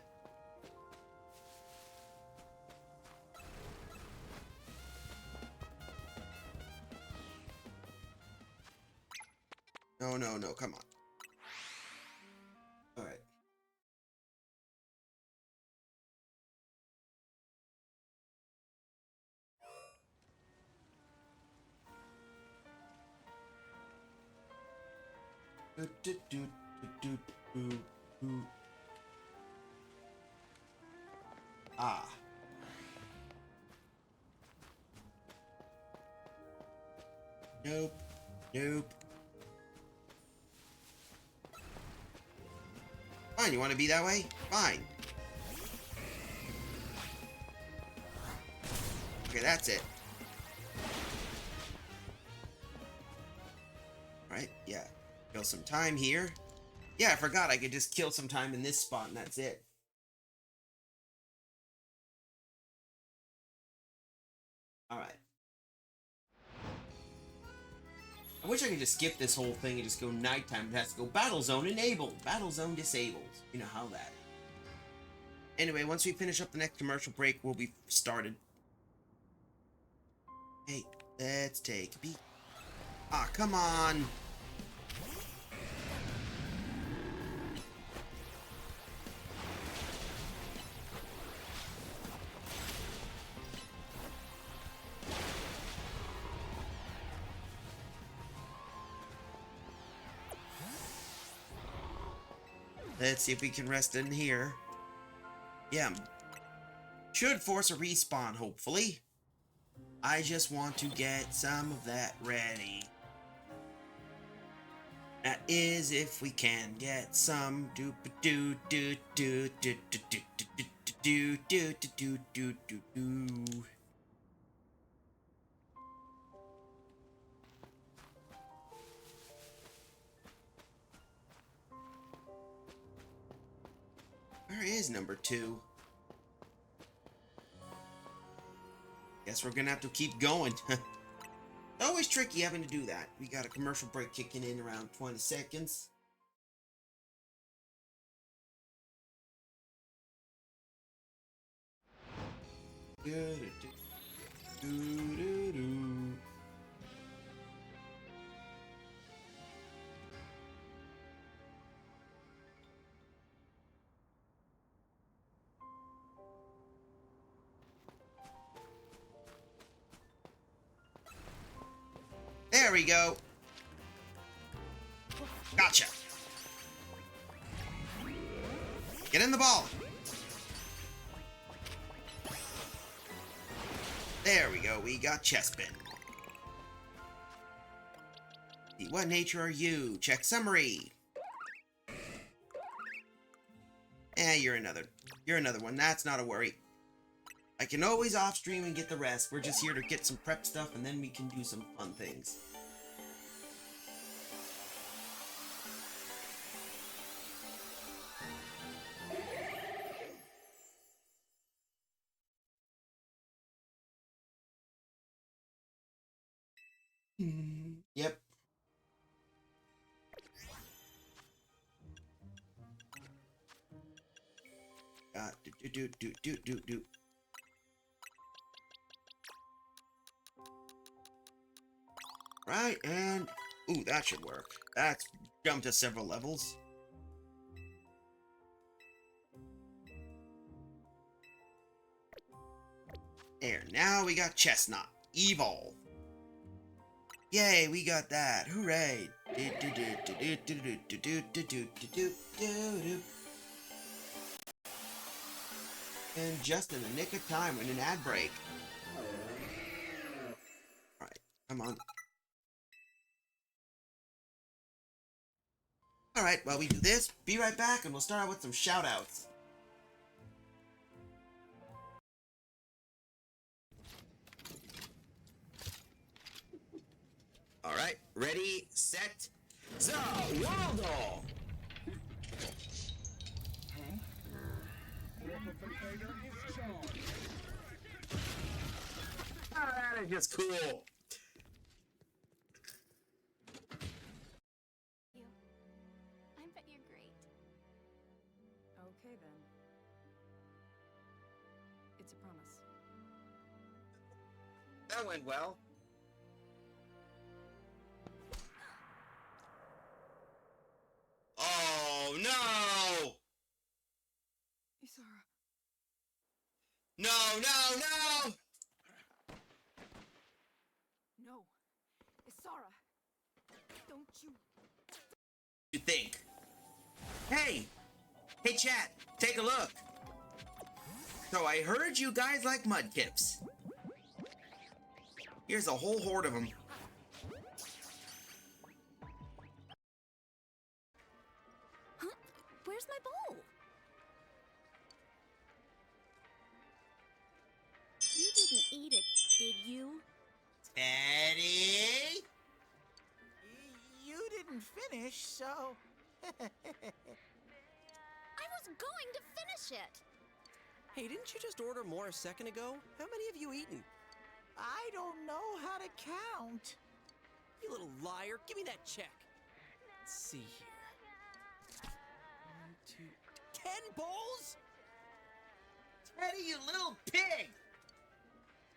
No, no, no, come on. Alright. Ah. Nope. Nope. Fine, you want to be that way? Fine. Okay, that's it. Right, yeah. Kill some time here. Yeah, I forgot I could just kill some time in this spot and that's it. Alright. I wish I could just skip this whole thing and just go nighttime. It has to go battle zone enabled, battle zone disabled. You know how that. Anyway, once we finish up the next commercial break, we'll be started. Hey, let's take a peek. Ah, come on. Let's see if we can rest in here. Yeah. Should force a respawn, hopefully. I just want to get some of that ready. That is if we can get some do do do do do do do do do do do do do. Where is number 2? Guess we're gonna have to keep going. Always tricky having to do that. We got a commercial break kicking in around 20 seconds. There we go. Gotcha. Get in the ball. There we go. We got Chespin. What nature are you? Check summary. You're another one. That's not a worry. I can always off stream and get the rest. We're just here to get some prep stuff and then we can do some fun things. Yep. Do. Right, and... Ooh, that should work. That's jumped to several levels. There, now we got Chestnut. Evolve. Yay, we got that. Hooray. And just in the nick of time in an ad break. Alright, come on. Alright, while we do this, be right back and we'll start out with some shoutouts. Alright, ready, set, so, Waldo! Ah, that is just cool. I bet you're great. Okay then. It's a promise. That went well. Oh no! Isara. No, no, no! No. Isara. Don't you... You think? Hey! Hey chat, take a look. So I heard you guys like mudkips. Here's a whole horde of them. Huh? Where's my bowl? You didn't eat it, did you? Teddy? You didn't finish, so... I was going to finish it. Hey, didn't you just order more a second ago? How many have you eaten? I don't know how to count. You little liar. Give me that check. Let's see here. 1, 2, 10 bowls? Teddy, you little pig!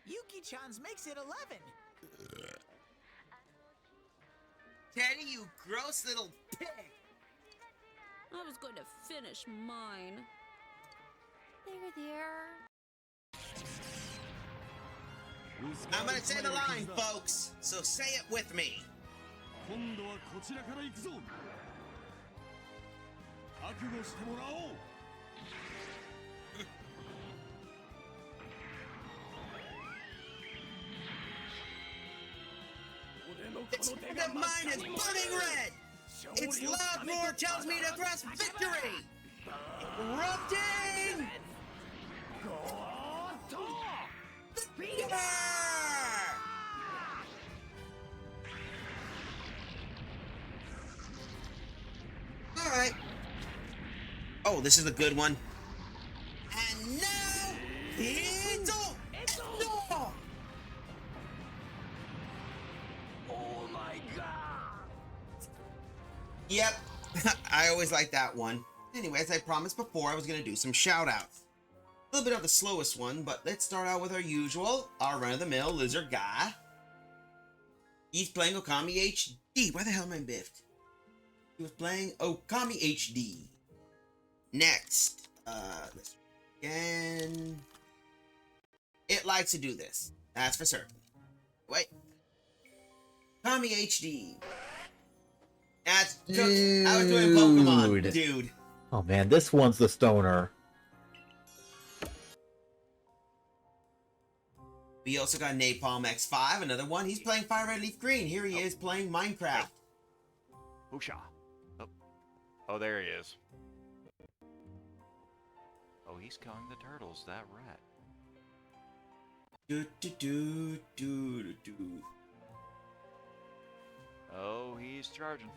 Yuki-chan's makes it 11. Teddy, you gross little pig! I was going to finish mine. There. I'm gonna say the line, folks, so say it with me. 今度はこちらから行くぞ。覚悟してもらおう。The mine is burning red! Its loud roar tells me to thrust victory! Erupting! Alright. Oh, this is a good one. And now, it's all! Oh my god! Yep, I always like that one. Anyway, as I promised before, I was going to do some shout-outs. A little bit of the slowest one, but let's start out with our usual, our run-of-the-mill lizard guy. He's playing Okami HD. Why the hell am I biffed? He was playing Okami HD. Next, let's again. It likes to do this. That's for certain. Wait. Okami HD. That's I was doing Pokemon, dude. Oh man, this one's the stoner. We also got Napalm X5, another one. He's playing Fire Red Leaf Green. Here he is playing Minecraft. Oosha. Oh, there he is. Oh, he's killing the turtles, that rat. Do do do do do do. Oh, he's charging.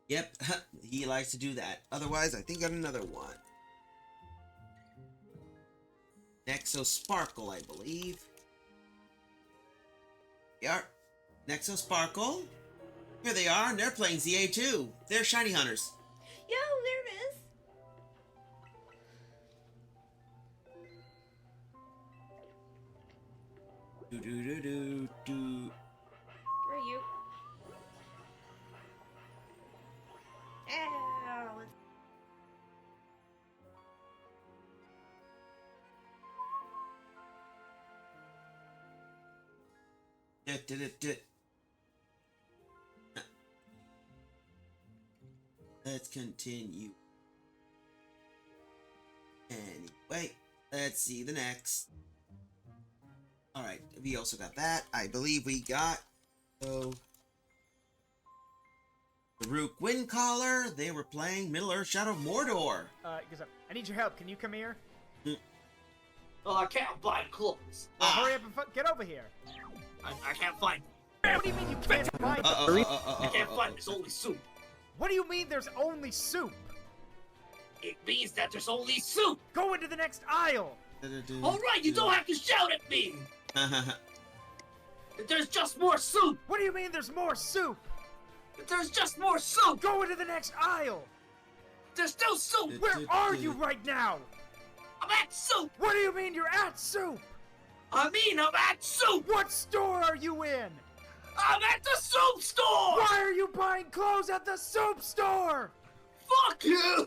Yep, he likes to do that. Otherwise, I think I got another one. Nexo Sparkle, I believe. Yeah, Nexo Sparkle. Here they are, and they're playing ZA2. They're Shiny Hunters. Yo, there it is. Do do do do do. Where are you? Ow. Let's continue. Anyway, let's see the next. Alright, we also got that. I believe we got... So... The Rook Windcaller, they were playing Middle Earth Shadow of Mordor. I need your help. Can you come here? Oh, I can't find clothes. Well, hurry up and get over here. I can't find. What do you mean you can't find? I can't find. There's only soup. What do you mean there's only soup? It means that there's only soup. Go into the next aisle. All right, you don't have to shout at me. There's just more soup. What do you mean there's more soup? There's just more soup. Go into the next aisle. There's still soup. Where are you right now? I'm at soup. What do you mean you're at soup? I mean I'm at soup. What store are you in? I'm at the soup store. Why are you buying clothes at the soup store? Fuck you.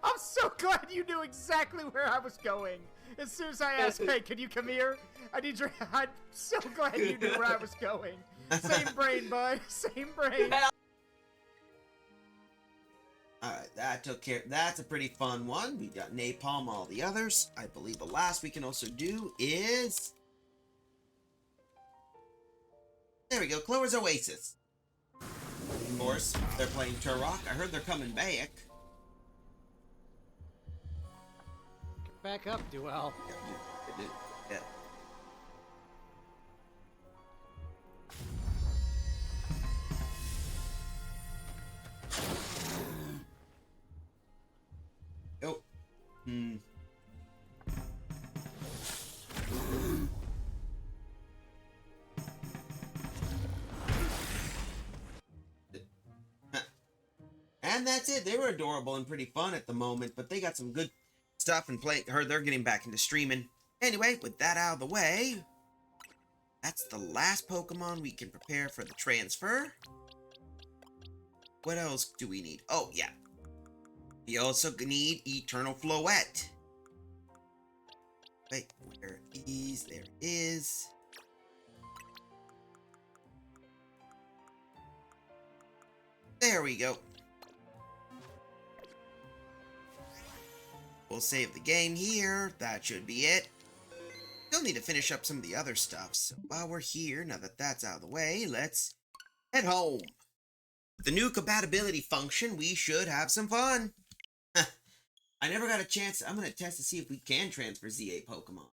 I'm so glad you knew exactly where I was going. As soon as I asked, hey, can you come here? I'm so glad you knew where I was going. Same brain, bud. Same brain. Alright, that took care. That's a pretty fun one. We got napalm, all the others. I believe the last we can also do is... There we go, Clover's Oasis. Of course, they're playing Turok. I heard they're coming back. Get back up, Duel. Yeah. Oh. And that's it. They were adorable and pretty fun at the moment, but they got some good stuff and play. Heard they're getting back into streaming. Anyway, with that out of the way, that's the last Pokemon we can prepare for the transfer. What else do we need? Oh, yeah. We also need Eternal Floette. Wait, where is? There it is. There we go. We'll save the game here. That should be it. Still need to finish up some of the other stuff. So while we're here, now that that's out of the way, let's head home. With the new compatibility function, we should have some fun. I never got a chance. I'm going to test to see if we can transfer Z8 Pokemon.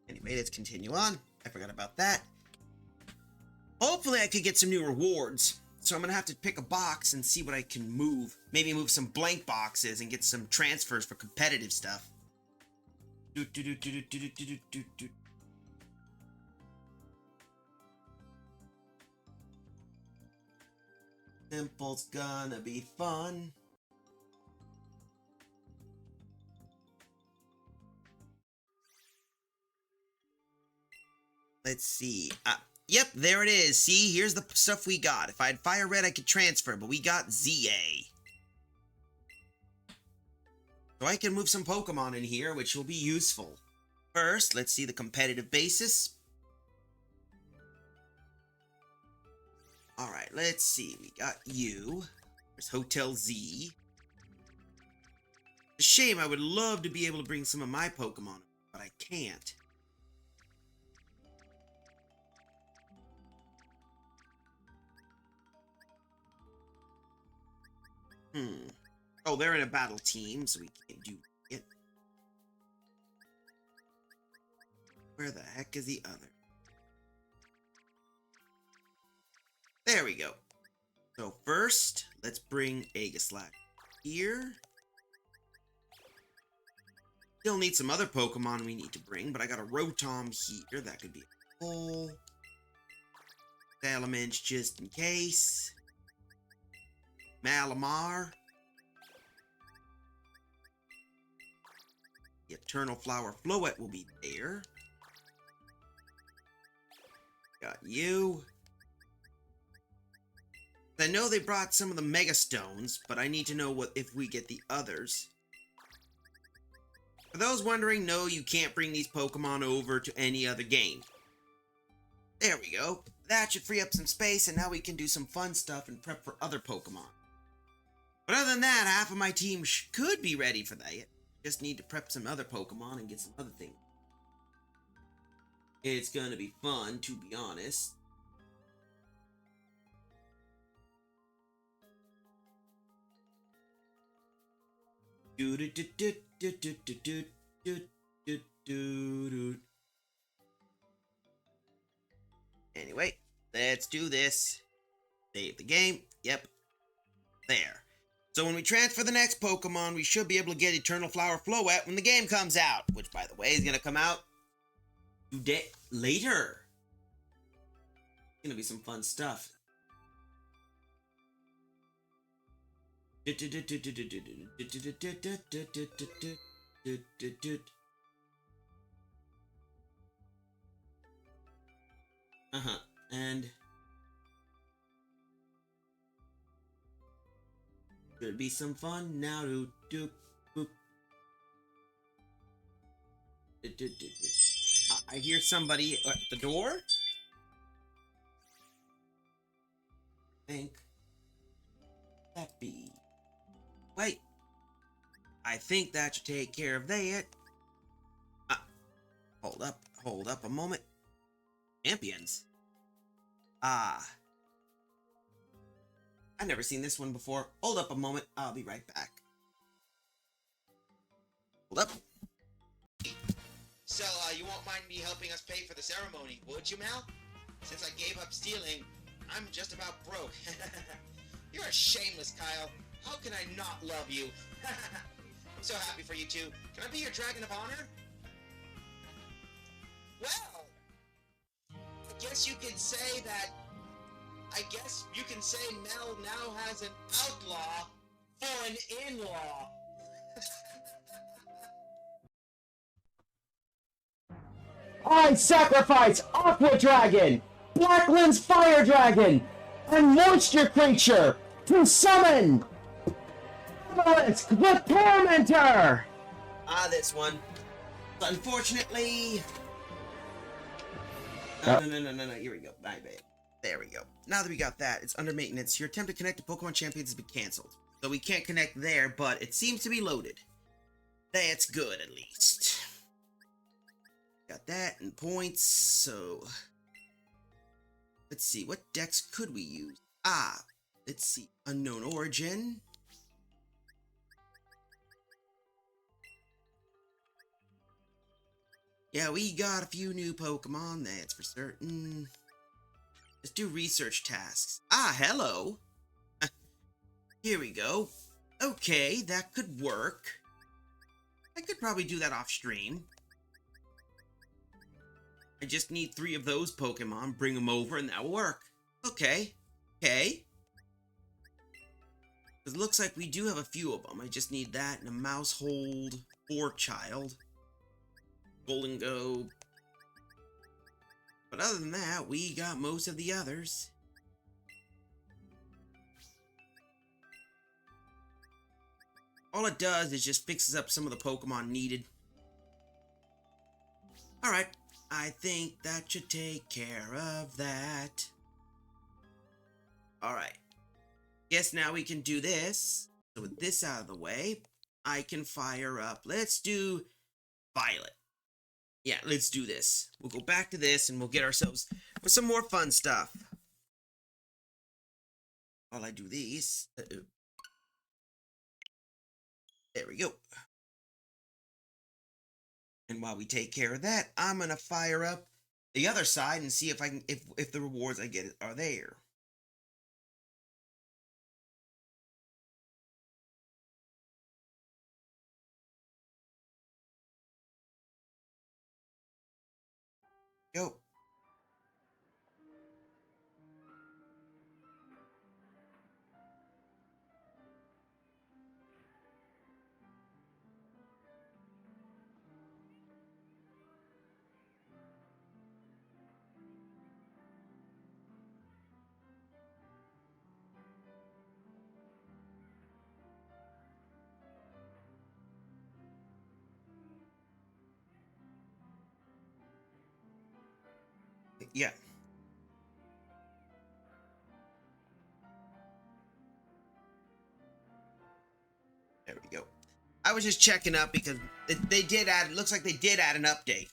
Anyway, let's continue on. I forgot about that. Hopefully I could get some new rewards. So I'm going to have to pick a box and see what I can move. Maybe move some blank boxes and get some transfers for competitive stuff. Simple's gonna be fun. Let's see. Yep, there it is. See, here's the stuff we got. If I had Fire Red, I could transfer, but we got ZA. So I can move some Pokemon in here, which will be useful. First, let's see the competitive basis. Alright, let's see. We got you. There's Hotel Z. It's a shame, I would love to be able to bring some of my Pokemon, but I can't. Oh, they're in a battle team, so we can't do it. Where the heck is the other? There we go. So first, let's bring Aegislash here. Still need some other Pokemon we need to bring, but I got a Rotom here. That could be a pull. Salamence just in case. Malamar. The Eternal Flower Floette will be there. Got you. I know they brought some of the Mega Stones, but I need to know if we get the others. For those wondering, no, you can't bring these Pokemon over to any other game. There we go. That should free up some space, and now we can do some fun stuff and prep for other Pokemon. But other than that, half of my team could be ready for that. Just need to prep some other Pokemon and get some other things. It's gonna be fun, to be honest. Anyway, let's do this. Save the game. Yep. There. So when we transfer the next Pokemon, we should be able to get Eternal Flower Floette when the game comes out. Which, by the way, is going to come out later. It's going to be some fun stuff. And could be some fun now. I hear somebody at the door. Think that be. Wait. I think that should take care of that. Hold up a moment. Champions. I've never seen this one before. Hold up a moment. I'll be right back. Hold up. So, you won't mind me helping us pay for the ceremony, would you, Mel? Since I gave up stealing, I'm just about broke. You're a shameless, Kyle. How can I not love you? I'm so happy for you two. Can I be your dragon of honor? Well, I guess you could say that... Mel now has an outlaw for an in-law. I sacrifice Aqua Dragon, Blackland's Fire Dragon, and Moisture Creature to summon Obelisk the Tormentor! This one. Unfortunately... No, here we go. Bye, babe. There we go. Now that we got that, it's under maintenance. Your attempt to connect to Pokemon Champions has been cancelled. So we can't connect there, but it seems to be loaded. That's good, at least. Got that and points, so... Let's see, what decks could we use? Let's see. Unknown Origin. Yeah, we got a few new Pokemon, that's for certain. Let's do research tasks. Hello! Here we go. Okay, that could work. I could probably do that off stream. I just need 3 of those Pokemon, bring them over, and that will work. Okay. It looks like we do have a few of them. I just need that and a Mousehold or Child. Golden Go. But other than that, we got most of the others. All it does is just fixes up some of the Pokemon needed. Alright, I think that should take care of that. Alright. Guess now we can do this. So with this out of the way, I can fire up. Let's do Violet. Yeah, let's do this. We'll go back to this and we'll get ourselves with some more fun stuff. While I do these. There we go. And while we take care of that, I'm gonna fire up the other side and see if I can if the rewards I get are there. Go. Yeah. There we go. I was just checking up because they did add, it looks like they did add an update.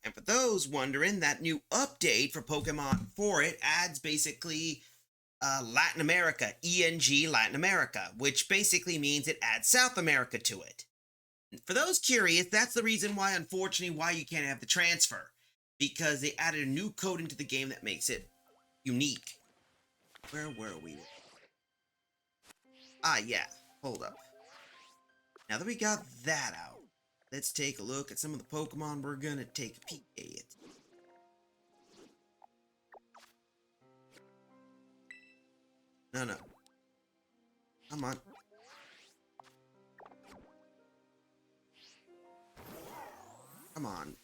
And for those wondering, that new update for Pokemon for it adds basically Latin America, ENG Latin America, which basically means it adds South America to it. For those curious, that's the reason why, unfortunately, why you can't have the transfer. Because they added a new code into the game that makes it unique. Where were we? Ah, yeah. Hold up. Now that we got that out, let's take a look at some of the Pokemon we're gonna take a peek at. No. Come on. Come on.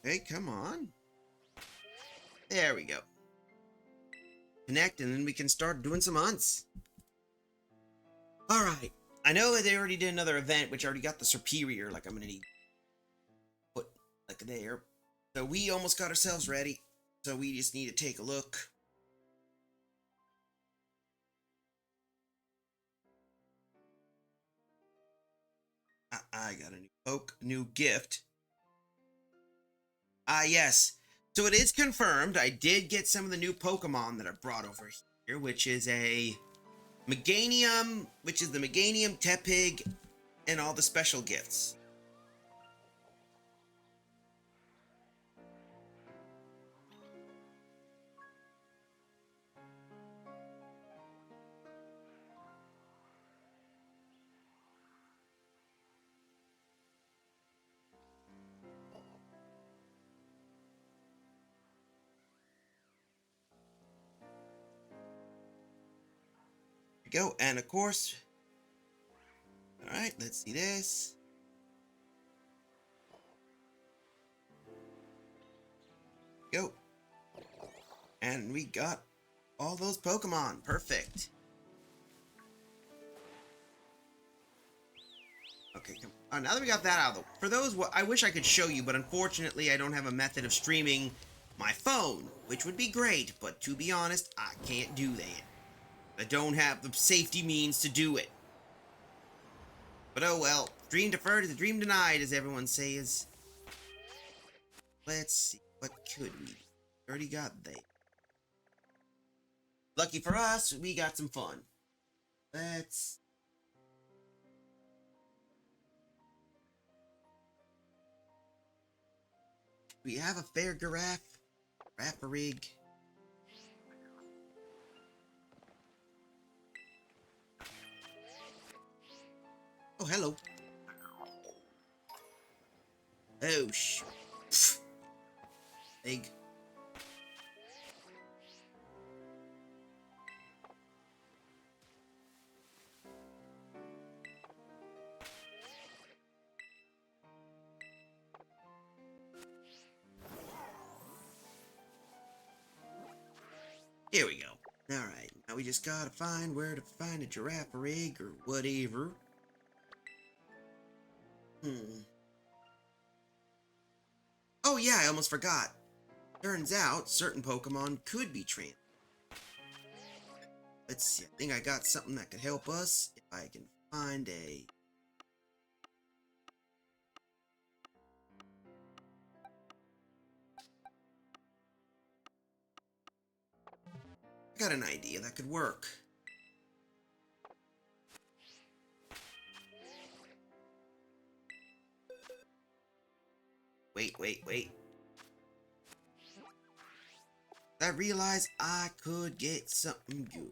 Hey, come on. There we go. Connect, and then we can start doing some hunts. Alright. I know that they already did another event, which already got the Superior, like I'm gonna need put like there. So we almost got ourselves ready. So we just need to take a look. I got a new gift. Yes. So it is confirmed. I did get some of the new Pokemon that I brought over here, which is a Meganium, which is the Meganium, Tepig, and all the special gifts. Go, and of course, all right, let's see this. Go, and we got all those Pokemon. Perfect. Okay, come on. Now that we got that out of the way, for those, I wish I could show you, but unfortunately, I don't have a method of streaming my phone, which would be great, but to be honest, I can't do that. I don't have the safety means to do it. But oh well, dream deferred is a dream denied, as everyone says. Let's see, what could we? Already got that. Lucky for us, we got some fun. Let's... We have a fair giraffe, Rapparig. Oh, hello. Oh, egg. Here we go. Alright, now we just gotta find where to find a giraffe rig or whatever. Oh yeah, I almost forgot. Turns out, certain Pokemon could be trained. Let's see, I think I got something that could help us. If I can find a... I got an idea that could work. Wait. I realized I could get something good.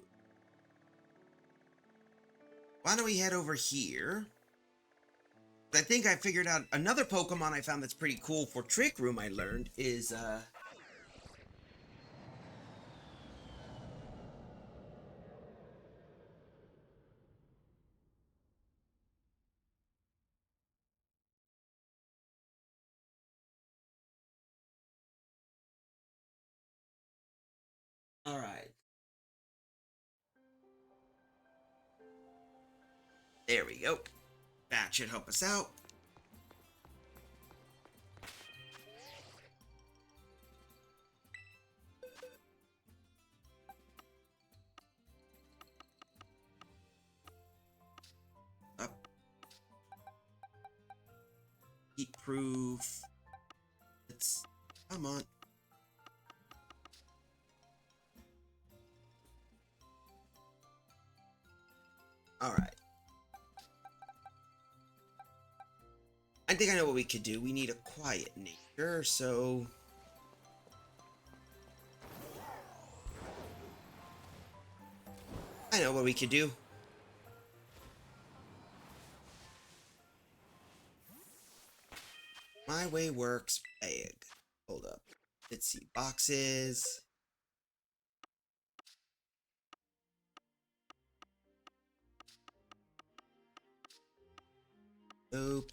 Why don't we head over here? I think I figured out another Pokemon I found that's pretty cool for Trick Room I learned is, Alright. There we go. That should help us out. Up. Heat proof. Let's come on. All right. I think I know what we could do. We need a quiet nature, so I know what we could do. My way works. Bag. Hold up. Let's see. Boxes. Nope.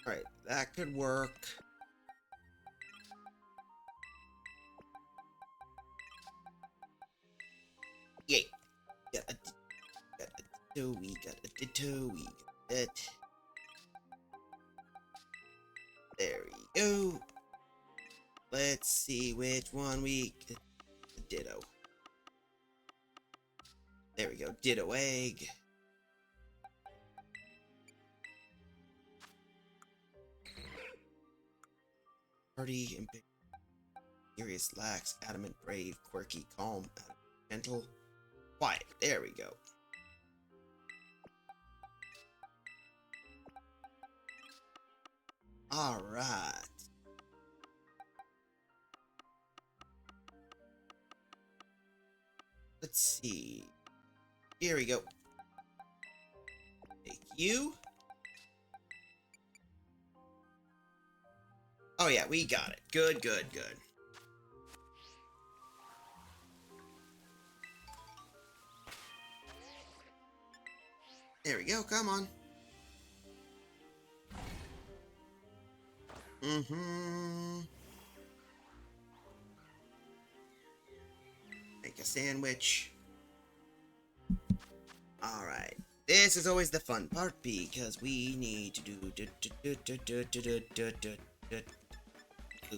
Alright, that could work. Yay. Got a ditto, we got a ditto, we got it. There we go. Let's see which one we get. Ditto. There we go. Ditto egg. Party and big. Curious, lax, adamant, brave, quirky, calm, gentle, quiet. There we go. All right. Let's see. Here we go. Take you. Oh yeah, we got it. Good, good, good. There we go, come on. Make a sandwich. Alright. This is always the fun part because we need to do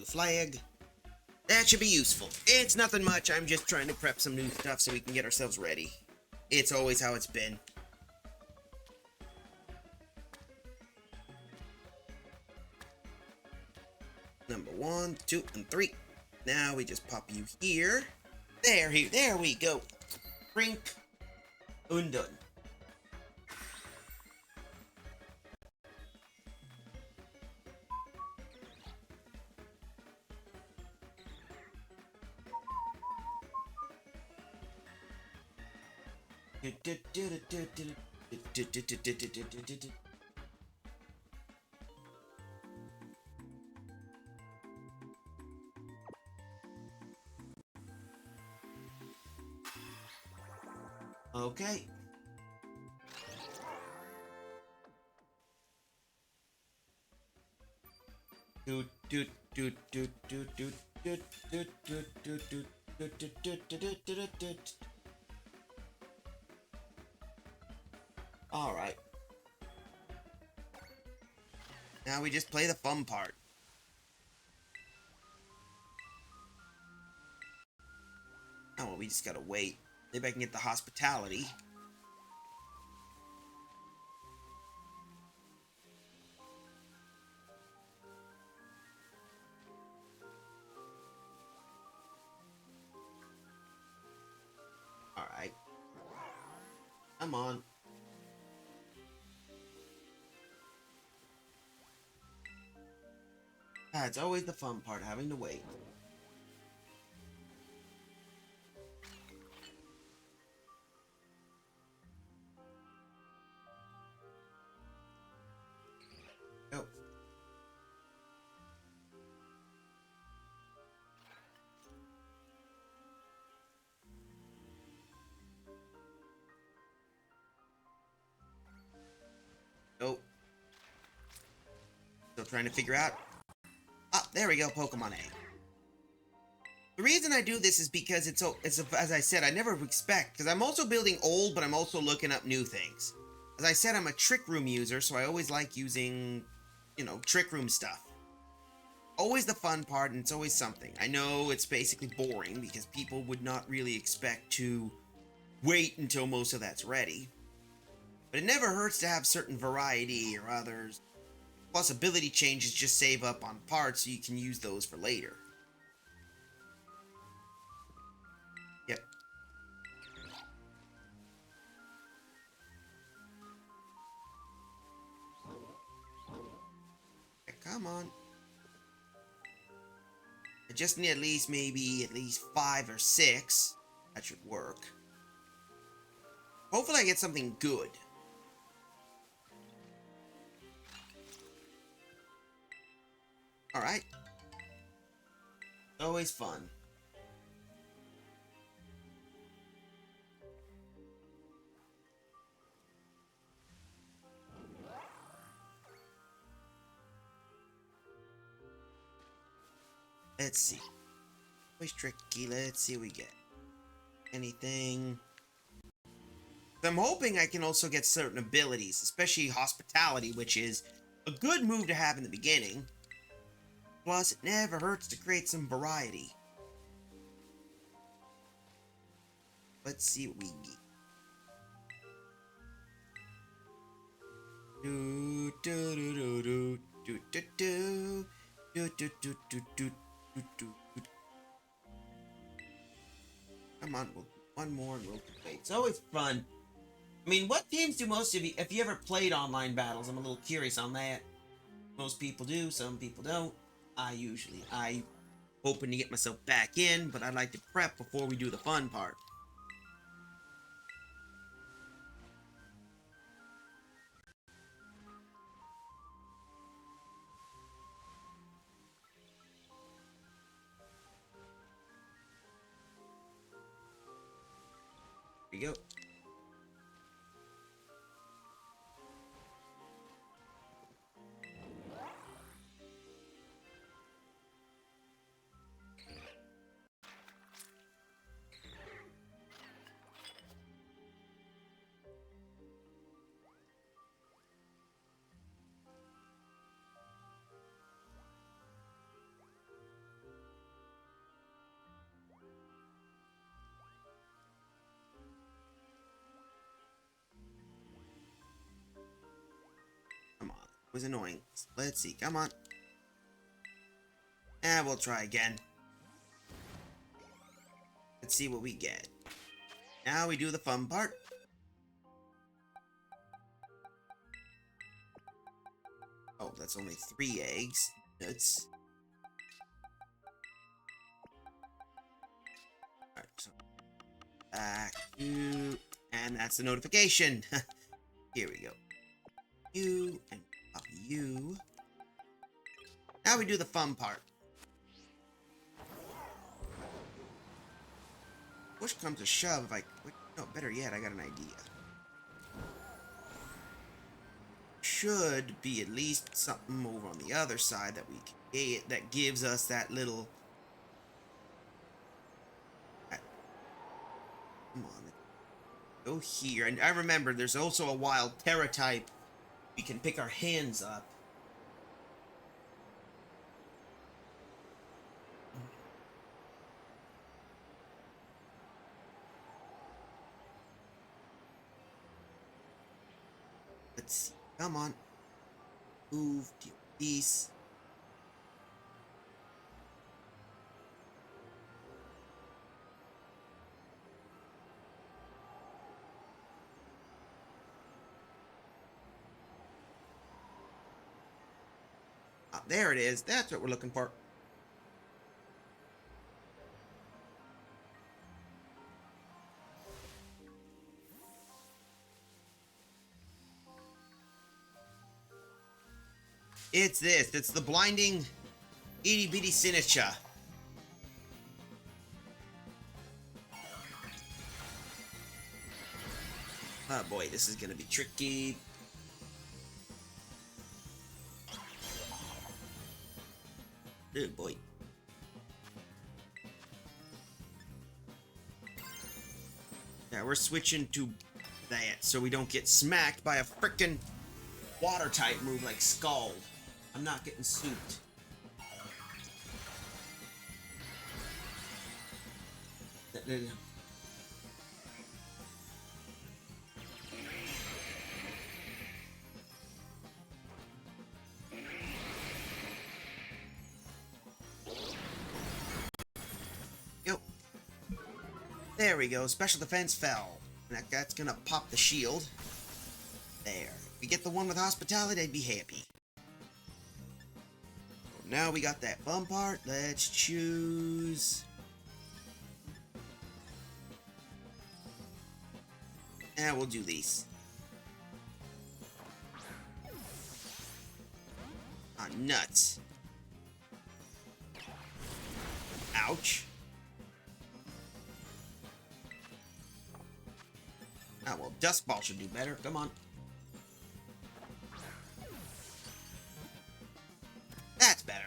flag. That should be useful. It's nothing much. I'm just trying to prep some new stuff so we can get ourselves ready. It's always how it's been. Number 1, 2, and 3. Now we just pop you here. There we go. Brink. Undone. Okay. All right. Now we just play the fun part. Oh, well, we just gotta wait. Maybe I can get the hospitality. Alright. Come on. Ah, it's always the fun part, having to wait. Go. Go. Still trying to figure out. Ah, there we go, Pokemon egg. The reason I do this is because as I said, I never expect, because I'm also building old, but I'm also looking up new things. As I said, I'm a trick room user, so I always like using, trick room stuff. Always the fun part, and it's always something. I know it's basically boring, because people would not really expect to wait until most of that's ready. But it never hurts to have certain variety or others. Plus, ability changes just save up on parts, so you can use those for later. Yep. Okay, come on. I just need at least 5 or 6. That should work. Hopefully I get something good. Alright. Always fun. Let's see. Always tricky. Let's see what we get. Anything. I'm hoping I can also get certain abilities, especially hospitality, which is a good move to have in the beginning. Plus, it never hurts to create some variety. Let's see what we get. Do do do do do do do do do do do do do do. Come on, we'll do one more and we'll play. It's always fun. I mean, what teams do most of you, if you ever played online battles, I'm a little curious on that. Most people do, some people don't. I hoping to get myself back in, but I like to prep before we do the fun part. Here we go. It was annoying. Let's see. Come on. And we'll try again. Let's see what we get. Now we do the fun part. Oh, that's only 3 eggs. Nuts. Alright, so back to, and that's the notification. Here we go. You and you. Now we do the fun part. Push comes to shove, no, better yet, I got an idea. Should be at least something over on the other side that we can get, that gives us that little. Come on. Go here. And I remember there's also a wild Terra type. We can pick our hands up. Let's see. Come on. Move. Deal peace. Ah, there it is. That's what we're looking for. It's this. It's the blinding itty bitty Sinicha. Oh boy, this is gonna be tricky. Oh boy. Yeah, we're switching to that so we don't get smacked by a frickin' water type move like Scald. I'm not getting souped. Yo. There we go. Special defense fell. That's gonna pop the shield. There. If we get the one with hospitality, I'd be happy. Now we got that bum part. Let's choose. And we'll do these. Ah, nuts. Ouch. Ah, well, Dust Ball should do better. Come on. That's better.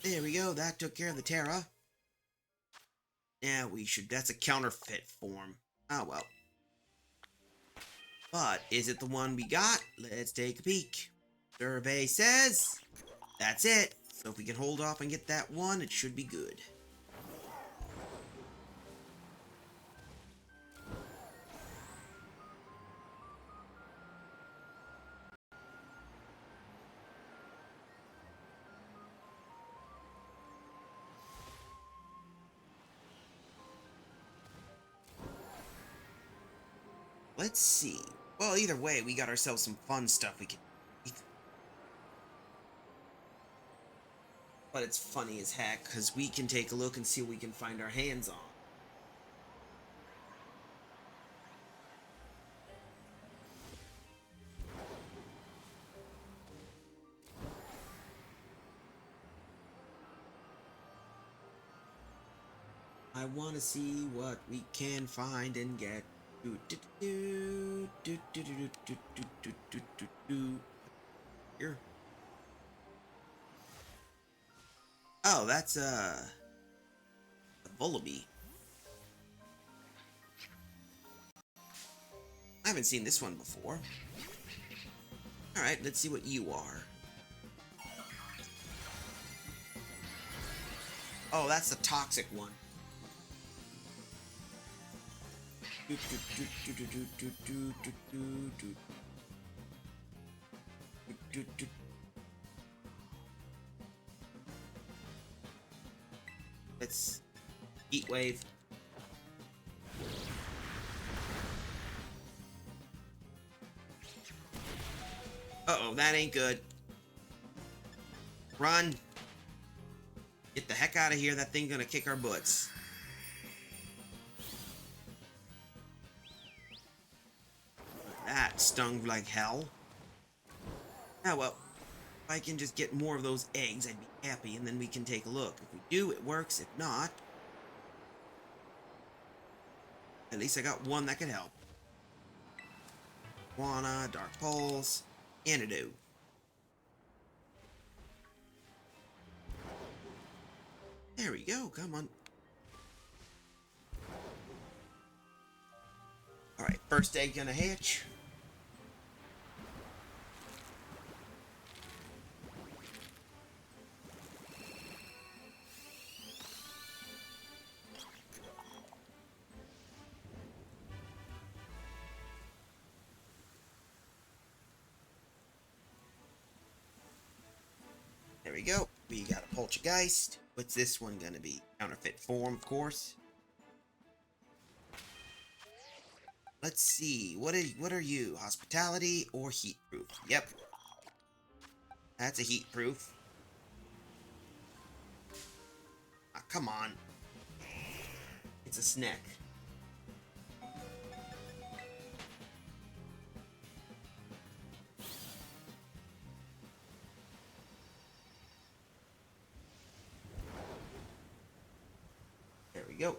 There we go. That took care of the Terra. Yeah, we should. That's a counterfeit form. Oh, well. But is it the one we got? Let's take a peek. Survey says that's it. So if we can hold off and get that one, it should be good. Let's see. Well, either way, we got ourselves some fun stuff we can... But it's funny as heck, because we can take a look and see what we can find our hands on. I want to see what we can find and get. Here. Oh, that's a Vullaby. I haven't seen this one before. Alright, let's see what you are. Oh, that's the toxic one. Let's Heat Wave. Uh-oh, that ain't good. Run. Get the heck out of here. That thing's gonna kick our butts. That stung like hell. Ah, well. If I can just get more of those eggs, I'd be happy, and then we can take a look. If we do, it works. If not, at least I got one that can help. Iguana, Dark Pulse, Antidote. There we go, come on. Alright, first egg gonna hatch. There we go. We got a Poltergeist. What's this one gonna be? Counterfeit form, of course. Let's see. What are you? Hospitality or heat proof? Yep. That's a heat proof. Ah, come on. It's a snack. There we go.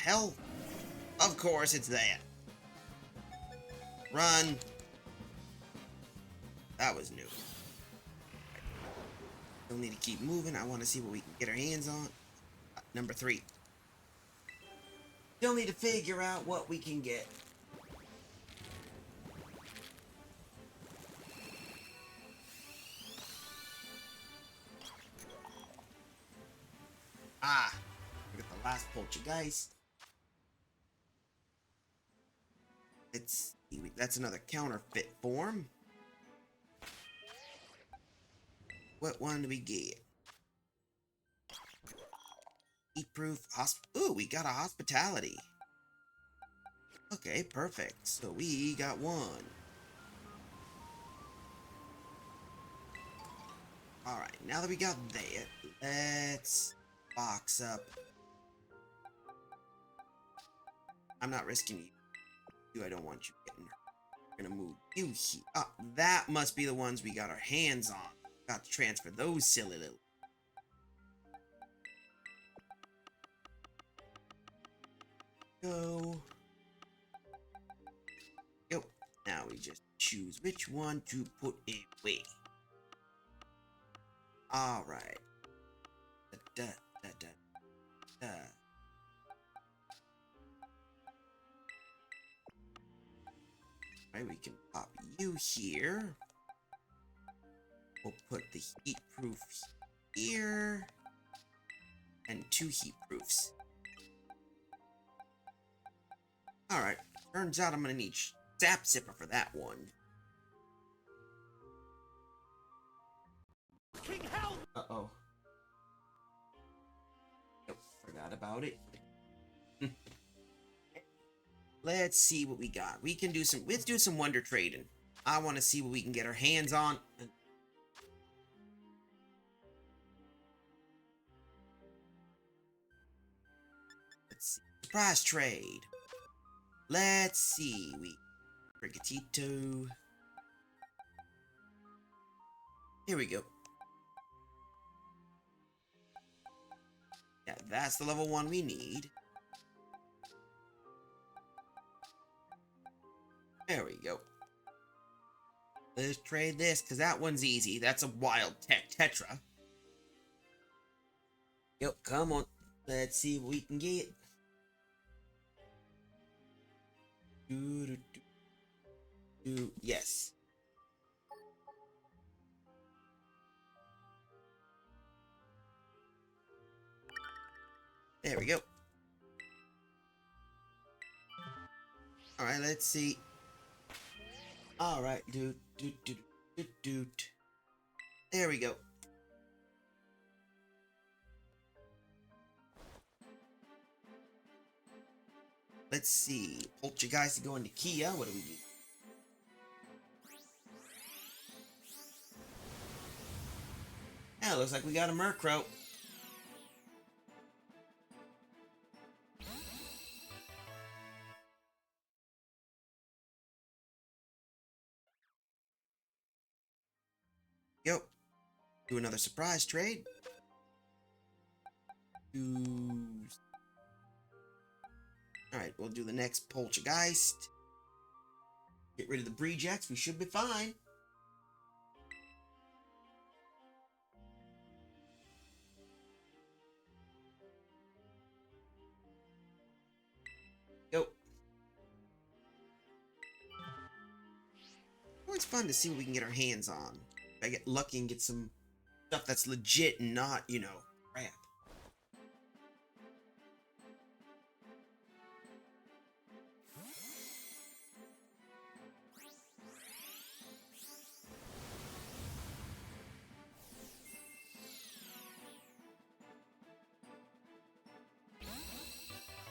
hell? Of course it's that. Run. That was new. Still need to keep moving. I want to see what we can get our hands on. Number 3. Still need to figure out what we can get. Ah, look at the last poltergeist. Let's see, that's another counterfeit form. What one do we get? Heat-proof ooh, we got a hospitality. Okay, perfect. So we got one. Alright, now that we got that, let's box up. I'm not risking you. I don't want you getting hurt. We're gonna move you here. Ah, that must be the ones we got our hands on. Got to transfer those silly little. Go. Yep. Now we just choose which one to put away. Alright. Da, da, da, da. Right, we can pop you here. We'll put the heat proof here. And 2 heat proofs. Alright, turns out I'm gonna need Sap Zipper for that one. King Hell! Uh-oh. Yep, forgot about it. Let's see what we got. Let's do some wonder trading. I want to see what we can get our hands on. Let's see. Surprise trade. Let's see. Brigatito. Here we go. Yeah, that's the level 1 we need. There we go. Let's trade this, because that one's easy. That's a wild Tetra. Yep, come on. Let's see what we can get. Yes. There we go. Alright, let's see. Alright, there we go. Let's see. Poltergeist to go into Kia. What do we do? Yeah, looks like we got a Murkrow. Yo. Do another surprise trade. Alright, we'll do the next Poltergeist. Get rid of the Breejex. We should be fine. Go. Always fun to see what we can get our hands on. If I get lucky and get some stuff that's legit and not, you know, crap.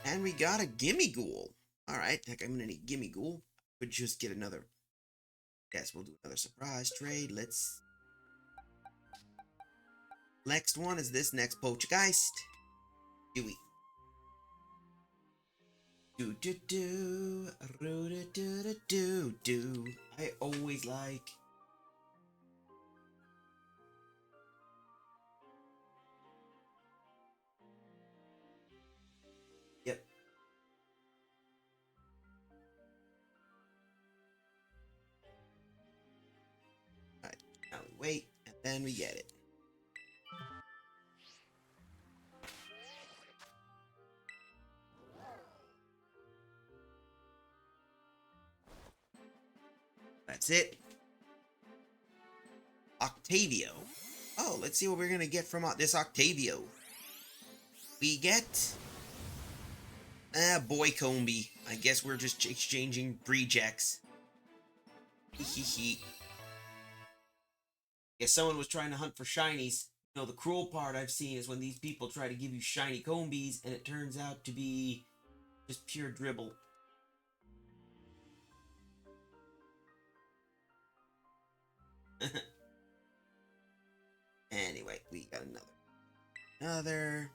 And we got a Gimme Ghoul. Alright, heck, I'm gonna need Gimme Ghoul. Could just get another. Yes, we'll do another surprise trade. Let's. Next one is this next Poltergeist. Dewey. Do. I always like. Yep. wait, and then we get it. That's it. Octavio. Oh, let's see what we're gonna get from this Octavio. We get... Boy Combi. I guess we're just exchanging rejects. Hehehe. Guess someone was trying to hunt for shinies. You know, the cruel part I've seen is when these people try to give you shiny Combis and it turns out to be just pure dribble. Anyway, we got another.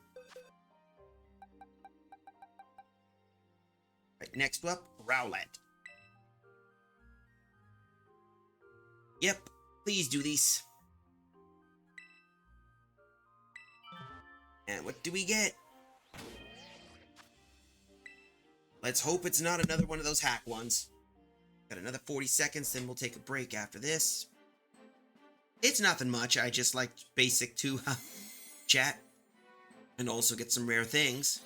Right, next up, Rowlet. Yep, please do these. And what do we get? Let's hope it's not another one of those hack ones. Got another 40 seconds, then we'll take a break after this. It's nothing much, I just like basic to chat. And also get some rare things.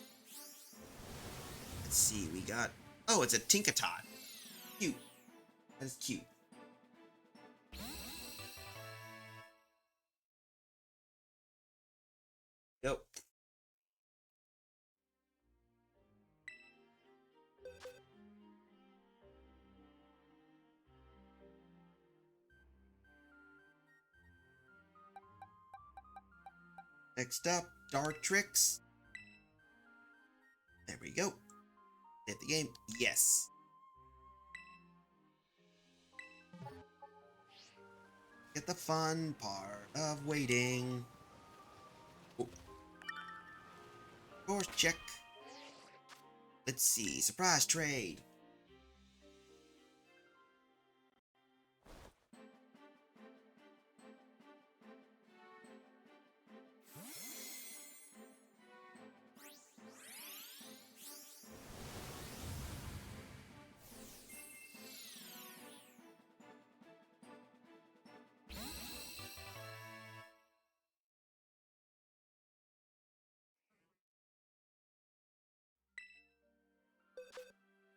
Let's see, we got... Oh, it's a Tinkatot. Cute. That's cute. Go. Next up, Dark Tricks. There we go. Hit the game. Yes. Get the fun part of waiting. Oh. Course check. Let's see. Surprise trade.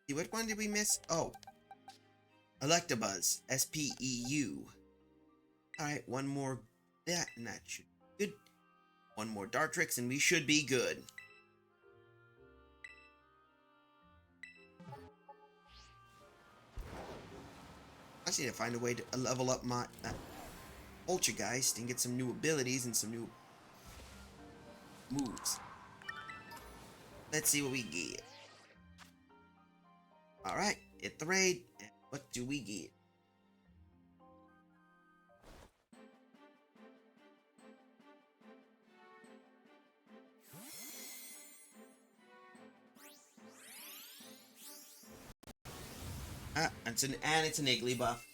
See, what one did we miss? Oh. Electabuzz. S-P-E-U. Alright, one more. That, and that should be good. One more Dartrix, and we should be good. I just need to find a way to level up my Poltergeist and get some new abilities and some new moves. Let's see what we get. Alright, hit the raid. And what do we get? It's an Iggly buff.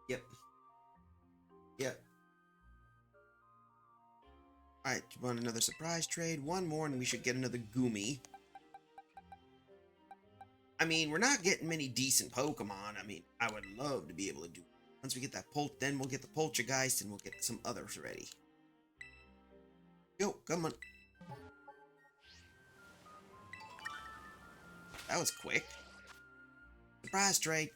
Yep. Yep. Alright, you want another surprise trade? One more and we should get another Goomy. I mean, we're not getting many decent Pokemon. I mean, I would love to be able to do... Once we get that then we'll get the Poltergeist and we'll get some others ready. Yo, come on. That was quick. Surprise trade.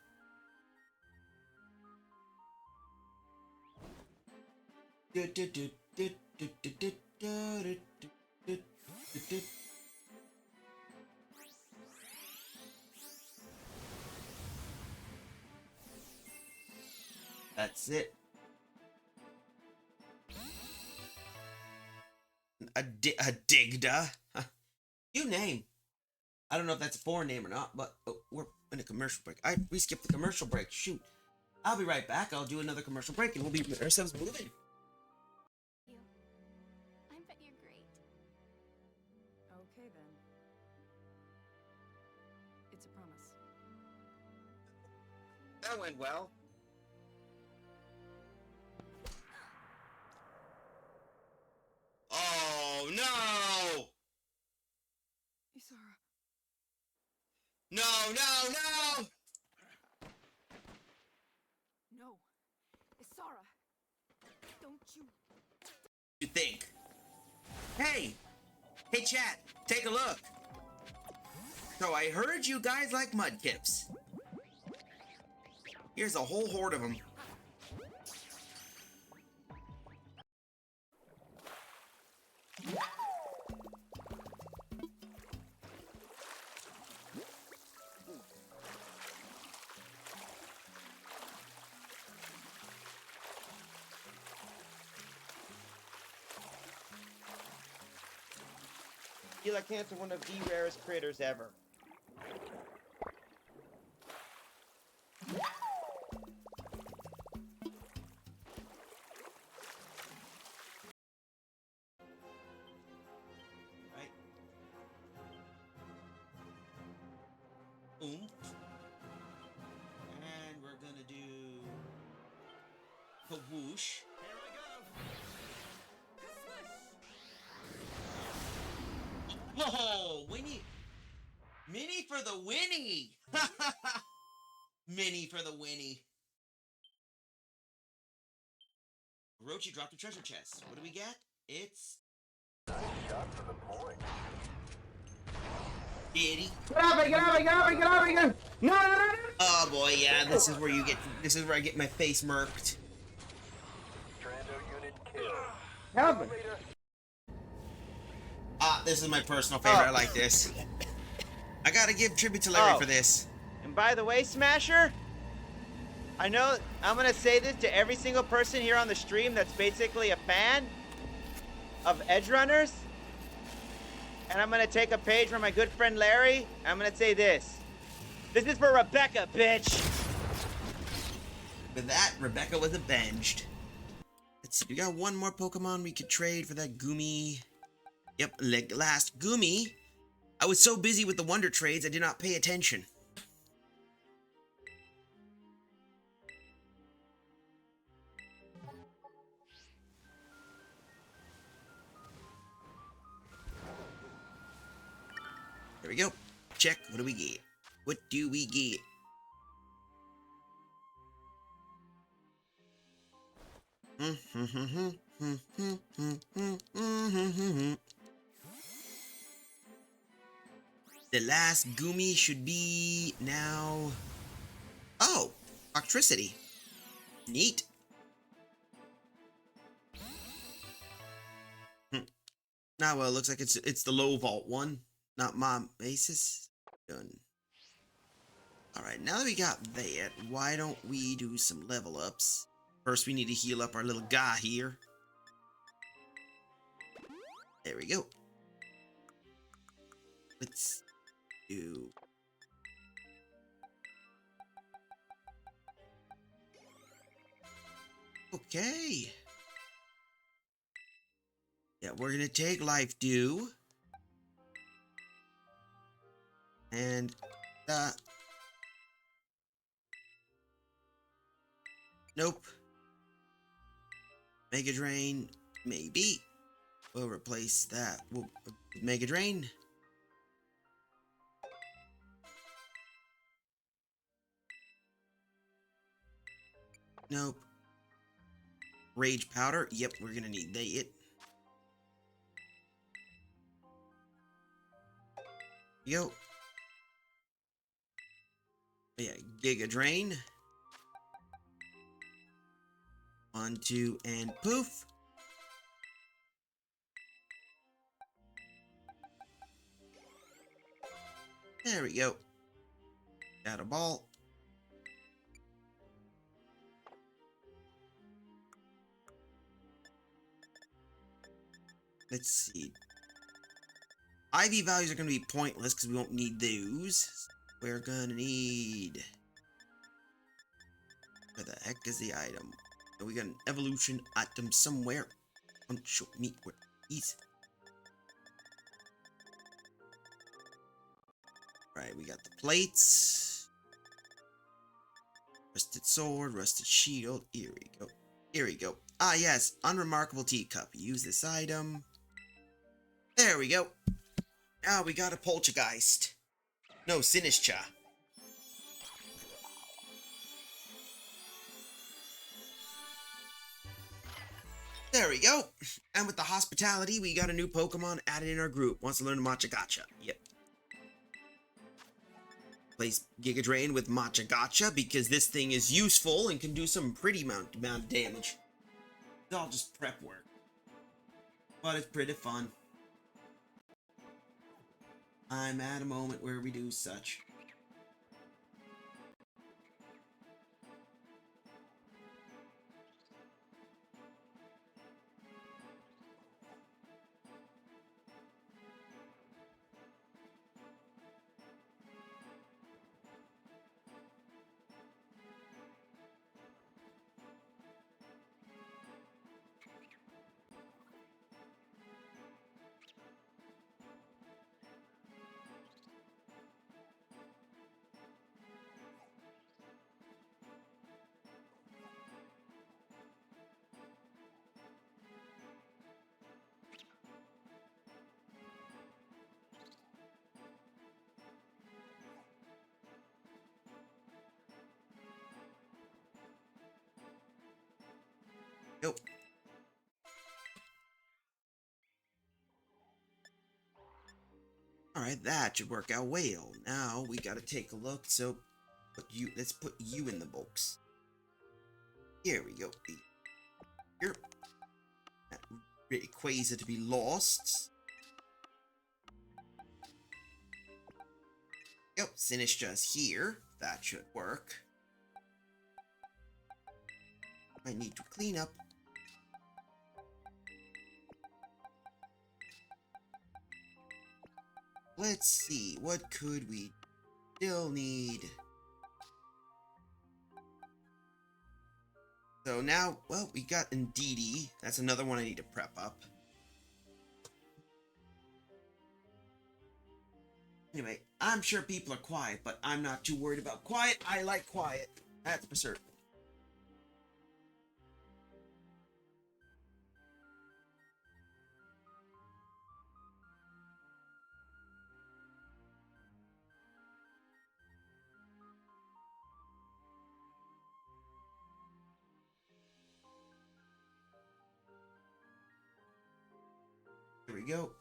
That's it. A Digda. New name. I don't know if that's a foreign name or not, but we're in a commercial break. We skipped the commercial break. Shoot. I'll be right back. I'll do another commercial break and we'll be ourselves moving. I bet you're great. Okay then. It's a promise. That went well. No, no, no! No. Isara. Don't you... You think? Hey! Hey, chat, take a look. So I heard you guys like mudkips. Here's a whole horde of them. Feel like cancer one of the rarest critters ever. Right? Oomph. And we're gonna do a whoosh. Oh, Winnie! Mini for the Winnie! Mini for the Winnie. Orochi dropped a treasure chest. What do we get? It's... Shot for the point. Diddy. Get off me, get off me, get off me, get off me, get off me! No, no, no, no! Oh boy, yeah, this is where you get... This is where I get my face murked. Help me! Ah, this is my personal favorite. I like this. I gotta give tribute to Larry for this. And by the way, Smasher, I know I'm gonna say this to every single person here on the stream that's basically a fan of Edge Runners. And I'm gonna take a page from my good friend Larry. I'm gonna say this. This is for Rebecca, bitch! With that, Rebecca was avenged. Let's see, we got one more Pokemon we could trade for that Goomy. Yep, last Goomy. I was so busy with the Wonder Trades, I did not pay attention. There we go. Check. What do we get? What do we get? The last Goomy should be now... Oh! Electricity. Neat. Nah, well, it looks like it's the low vault one. Not my basis. Done. Alright, now that we got that, why don't we do some level ups? First, we need to heal up our little guy here. There we go. Let's do... Okay. Yeah, we're gonna take Life Dew. And, nope. Mega Drain, maybe. We'll replace that with Mega Drain. Nope. Rage Powder, yep, we're gonna need that. Yo. Yeah, Giga Drain. 1, 2, and poof. There we go. Got a ball. Let's see. IV values are going to be pointless because we won't need those. We're going to need... Where the heck is the item? We got an evolution item somewhere. Don't show me where it is. Right, we got the plates. Rusted sword, rusted shield. Here we go. Here we go. Ah, yes. Unremarkable teacup. Use this item. There we go. Now we got a poltergeist. No, Sinistcha. There we go. And with the hospitality, we got a new Pokemon added in our group. Wants to learn Matcha Gotcha. Yep. Place Giga Drain with Matcha Gotcha because this thing is useful and can do some pretty amount of damage. It's all just prep work. But it's pretty fun. I'm at a moment where we do such. Nope. Alright, that should work out well. Now we gotta take a look, so let's put you in the box. Here we go. Here. That Rayquaza to be lost. Yep, Sinistcha's here. That should work. I need to clean up. Let's see, what could we still need? So now, well, we got Indeedee. That's another one I need to prep up. Anyway, I'm sure people are quiet, but I'm not too worried about quiet. I like quiet. That's for certain. Here we go.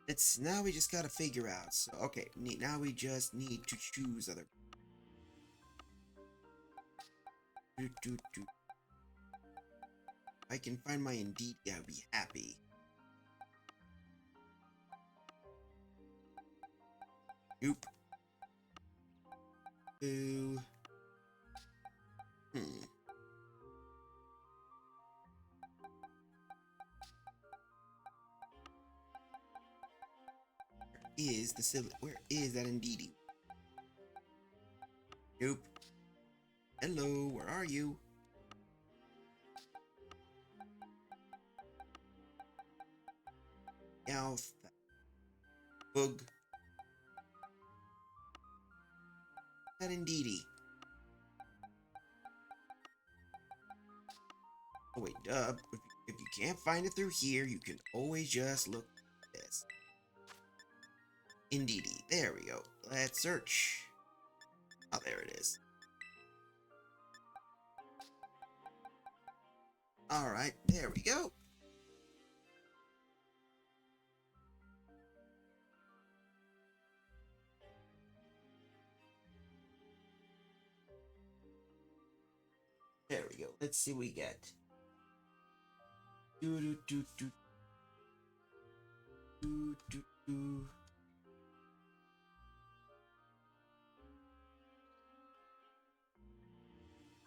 It's now we just gotta figure out. So okay, now we just need to choose other. If I can find my Indeedee, I'll be happy. Nope. Ooh. Where is that Indeedee? Nope. Hello, where are you? Alpha. Bug. That Indeedee. Oh wait, duh. If you can't find it through here, you can always just look at this. Indeedee. There we go. Let's search. Oh, there it is. Alright, there we go. There we go. Let's see what we get. Do do do do do do do.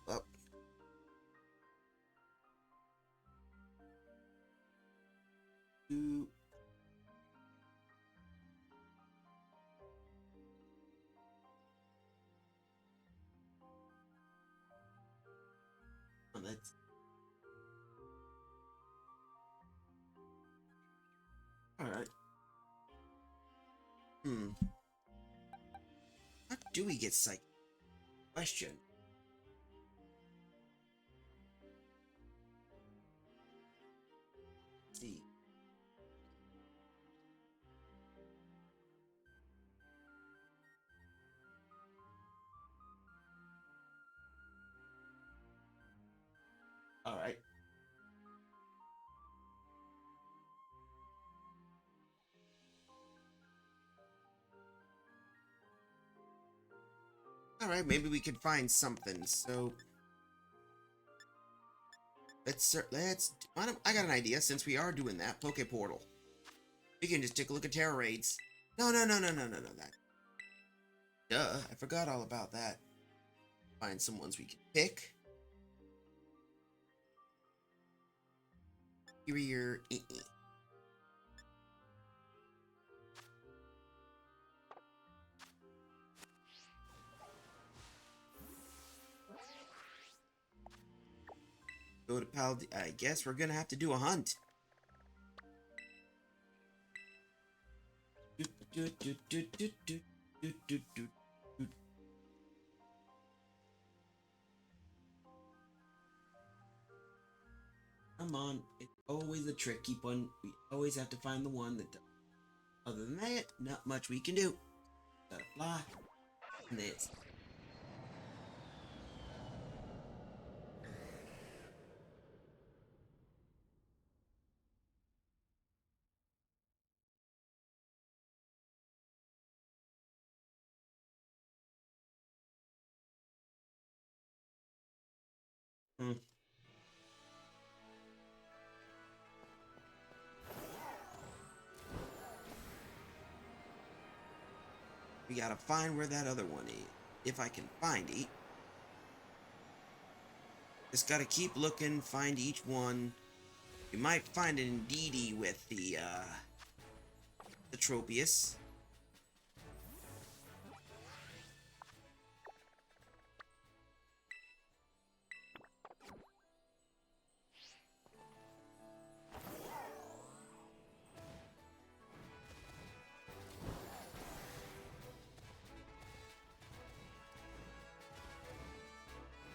Up. Do. Alright. How do we get psychic? Question. Let's see. Alright. Alright, maybe we could find something. So I got an idea. Since we are doing that, Poke Portal. We can just take a look at Terror Raids. No, that. Duh, I forgot all about that. Find some ones we can pick. Superior. Go to Paladin. I guess we're gonna have to do a hunt. Come on, it's always a tricky one. We always have to find the one that does. Other than that, not much we can do. Gotta fly. And this. We gotta find where that other one is. If I can find it. Just gotta keep looking, find each one. You might find an Indeedee with the Tropius.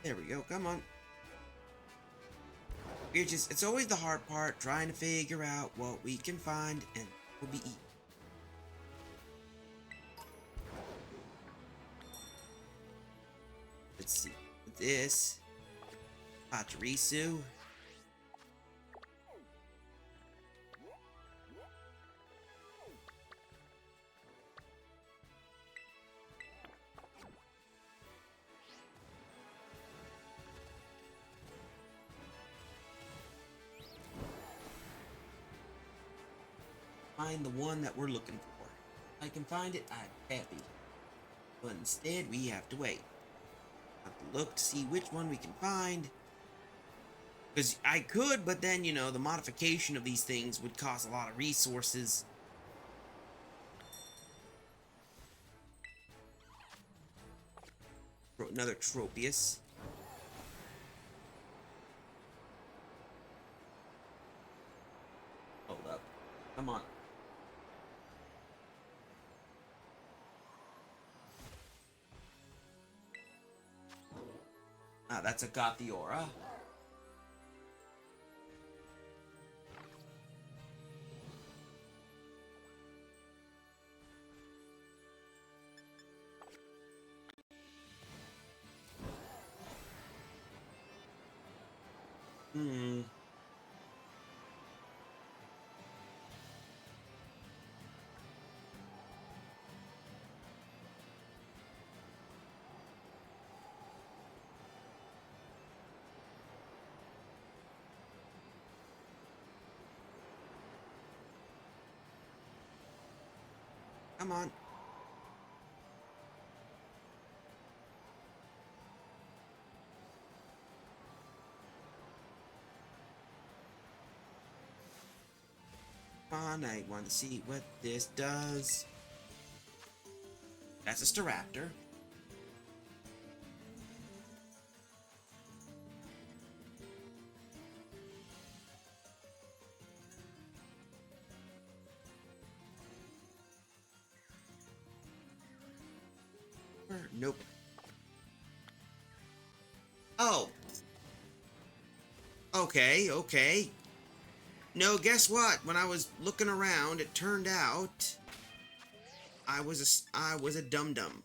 There we go, come on. It's always the hard part, trying to figure out what we can find and we'll be eaten. Let's see. This. Pachirisu. Find the one that we're looking for. If I can find it, I'm happy. But instead, we have to wait. Have to look to see which one we can find. Because I could, but then, you know, the modification of these things would cost a lot of resources. Another Tropius. Hold up. Come on. Ah, that's a Gothiora. Come on. Come on, I want to see what this does. That's a Staraptor. Nope. Oh. Okay, okay. No, guess what? When I was looking around, it turned out I was a dum-dum.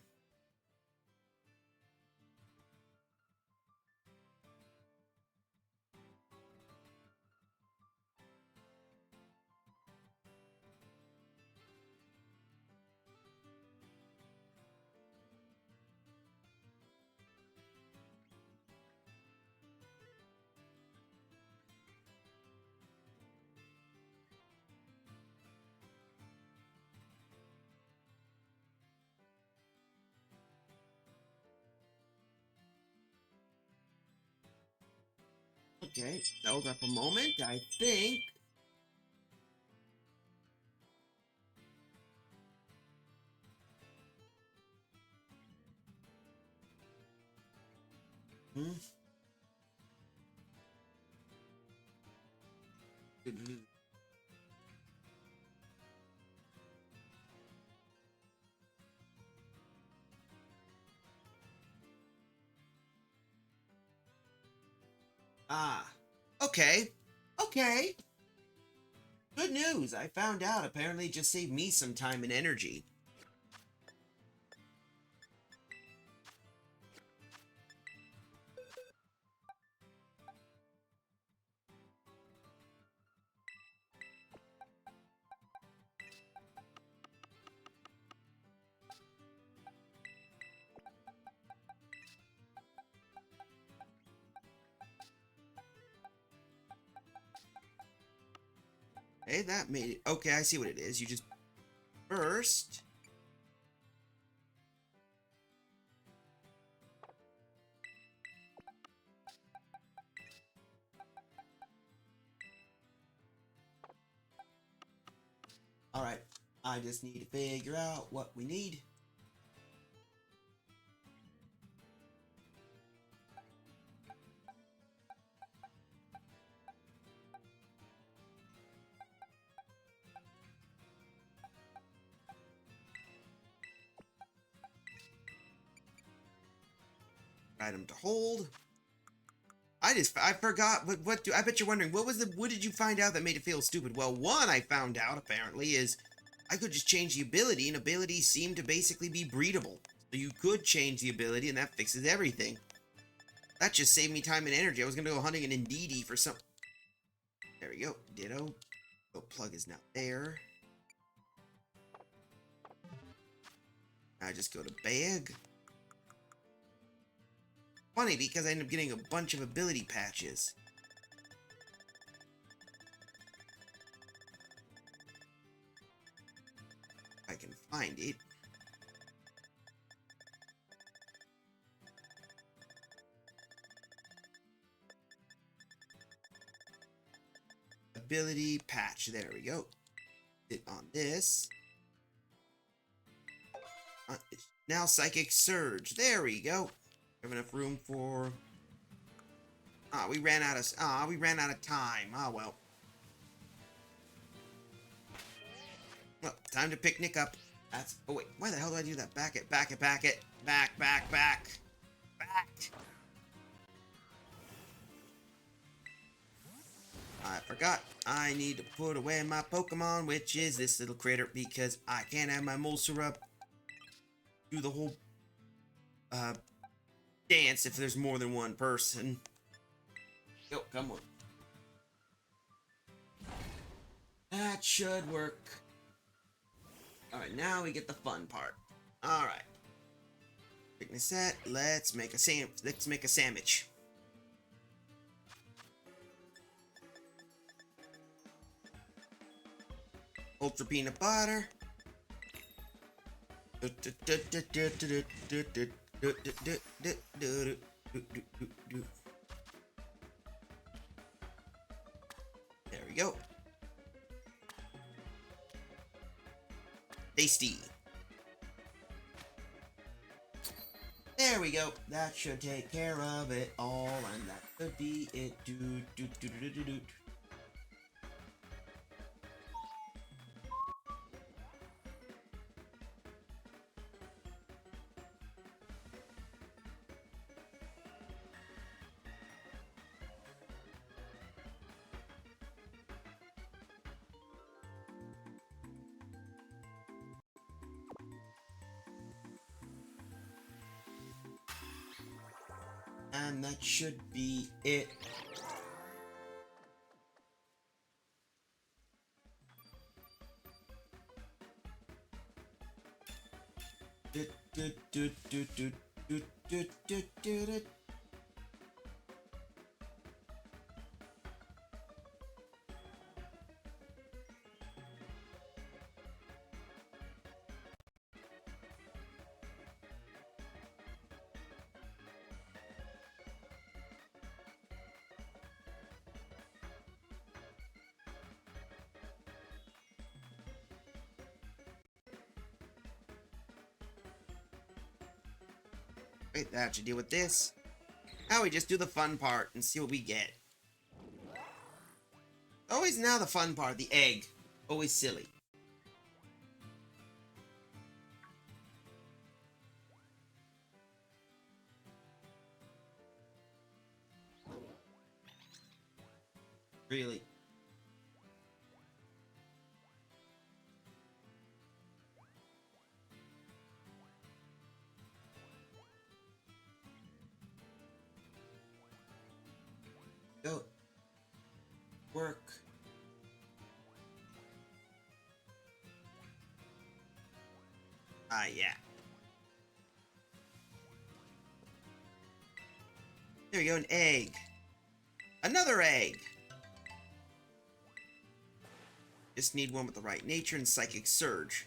Okay, hold up a moment. I think. Hmm. Ah. Okay. Okay. Good news. I found out. Apparently, it just saved me some time and energy. Hey, that made it. Okay, I see what it is. You just burst. Alright, I just need to figure out what we need. Item to hold. I forgot I bet you're wondering what did you find out that made it feel stupid? Well, one I found out apparently is I could just change the ability, and abilities seem to basically be breedable. So you could change the ability and that fixes everything. That just saved me time and energy. I was gonna go hunting an Indeedee for some. There we go. Ditto. Oh, plug is now there. I just go to bag. Funny because I end up getting a bunch of ability patches. I can find it. Ability patch. There we go. Hit on this. Now Psychic Surge. There we go. Have enough room for. We ran out of time. Ah, well. Well, time to picnic up. That's. Oh wait, why the hell do I do that? Back it. Back. I forgot. I need to put away my Pokemon, which is this little critter, because I can't have my Molsura do the whole dance if there's more than one person. Yo, come on. That should work. Alright, now we get the fun part. Alright. Picnic set. Let's make a sandwich. Ultra peanut butter. There we go. Tasty. There we go. That should take care of it all, and that should be it. And that should be it. Wait, that should deal with this. Now we just do the fun part and see what we get. Always now the fun part, the egg. Always silly. Really? Go. Work. Yeah. There we go, an egg. Another egg! Just need one with the right nature and psychic surge.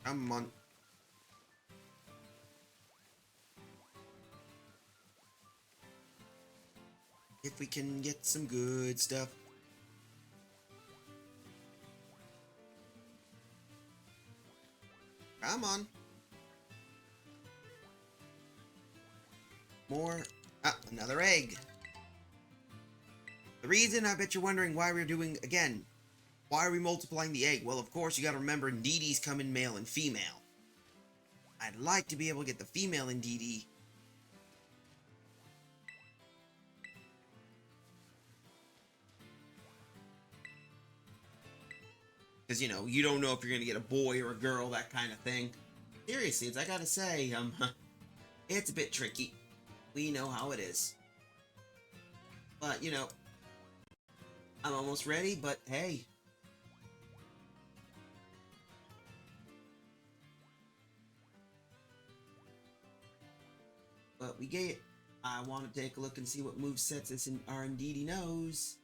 Come on. If we can get some good stuff. Come on. More. Another egg. The reason, I bet you're wondering why we're doing, again, why are we multiplying the egg? Well, of course, you gotta remember, Indeedis come in male and female. I'd like to be able to get the female Indeedee. Because, you know, you don't know if you're gonna get a boy or a girl, that kind of thing. Seriously, I gotta say, it's a bit tricky. We know how it is. But, you know, I'm almost ready, but hey. But we get it. I want to take a look and see what movesets this in our Indeedee knows.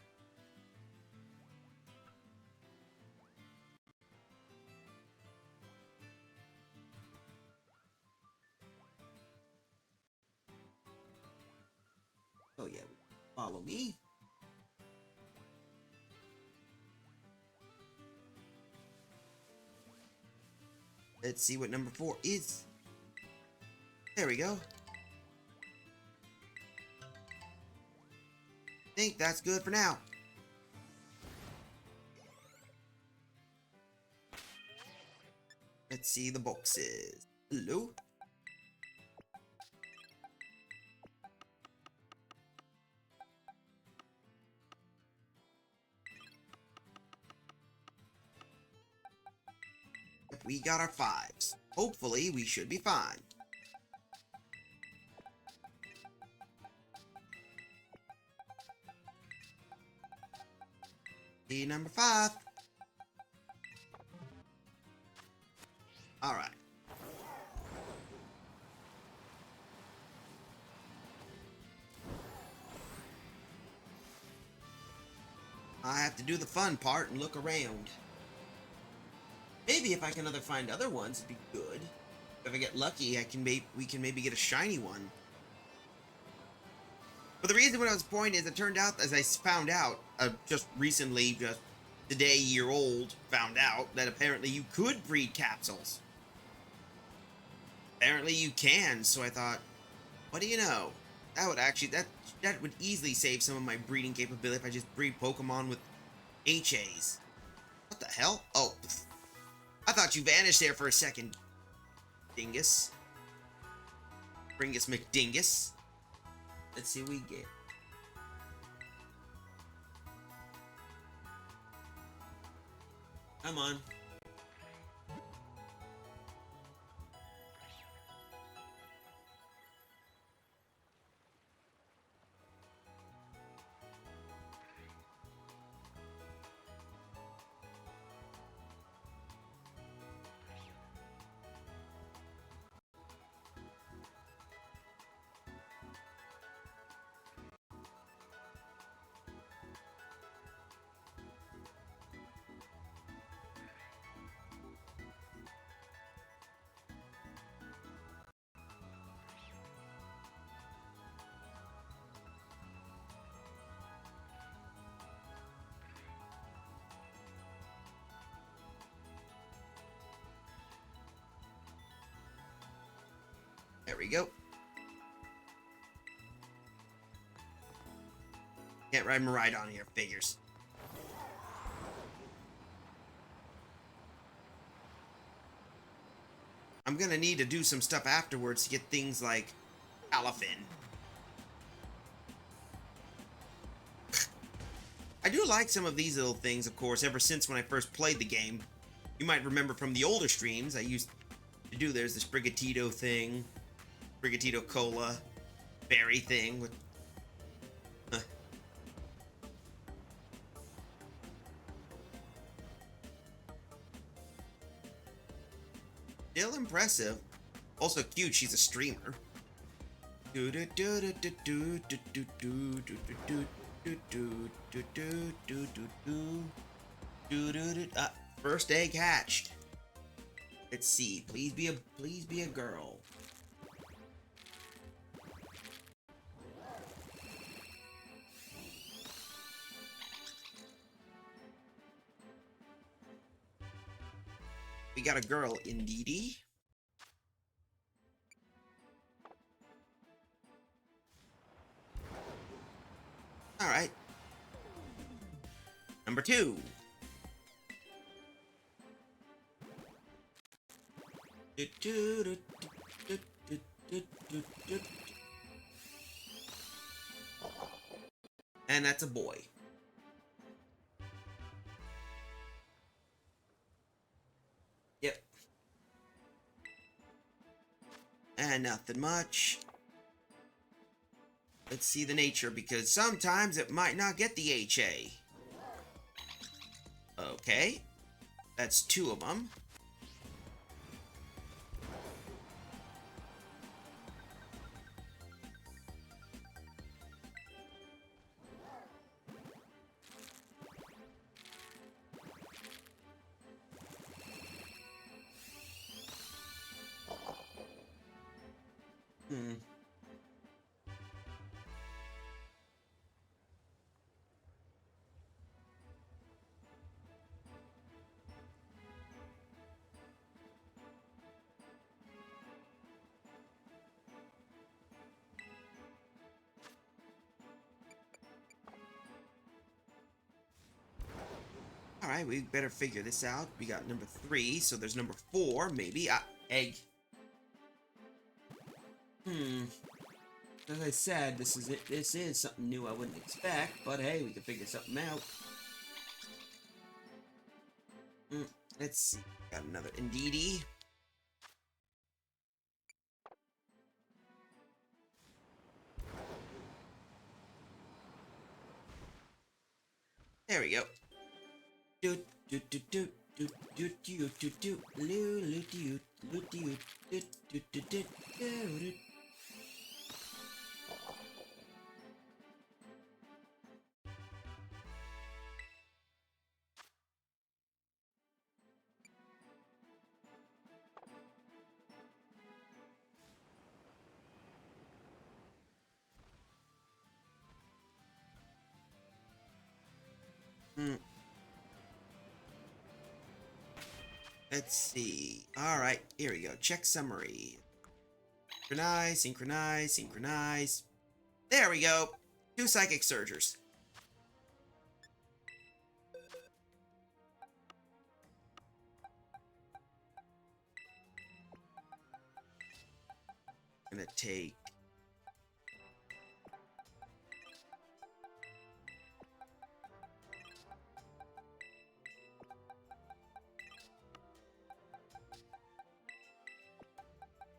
Oh yeah, follow me. Let's see what number 4 is. There we go. Think that's good for now. Let's see the boxes. Hello? We got our 5s. Hopefully, we should be fine. The number 5. Alright. I have to do the fun part and look around. Maybe if I can find other ones, it'd be good. If I get lucky, we can maybe get a shiny one. But the reason what I was pointing is it turned out, as I found out, just recently, just today, year old, found out that apparently you could breed capsules. Apparently you can, so I thought, what do you know? That would actually, that would easily save some of my breeding capability if I just breed Pokemon with HAs. What the hell? Oh, I thought you vanished there for a second. Dingus. Bringus McDingus. Let's see what we get. Come on. we go. Can't ride Maridon here, figures. I'm gonna need to do some stuff afterwards to get things like Alaphin. I do like some of these little things, of course, ever since when I first played the game. You might remember from the older streams I used to do. There's this Brigatito thing, Brigatito Cola, berry thing with. Still impressive. Also cute, she's a streamer. First egg hatched. Let's see. Please be a girl. We got a girl, indeedy. All right. Number 2. And that's a boy. Yep. And nothing much. Let's see the nature, because sometimes it might not get the HA. Okay. That's 2 of them. Alright, we better figure this out. We got number 3, so there's number 4, maybe. Egg. As I said, this is something new I wouldn't expect, but hey, we can figure something out. Let's see. Got another Indeedee. There we go. Do do do do do do do do do do do do do do do do do. Let's see. Alright, here we go. Check summary. Synchronize, synchronize, synchronize. There we go. 2 psychic surgers. Gonna take.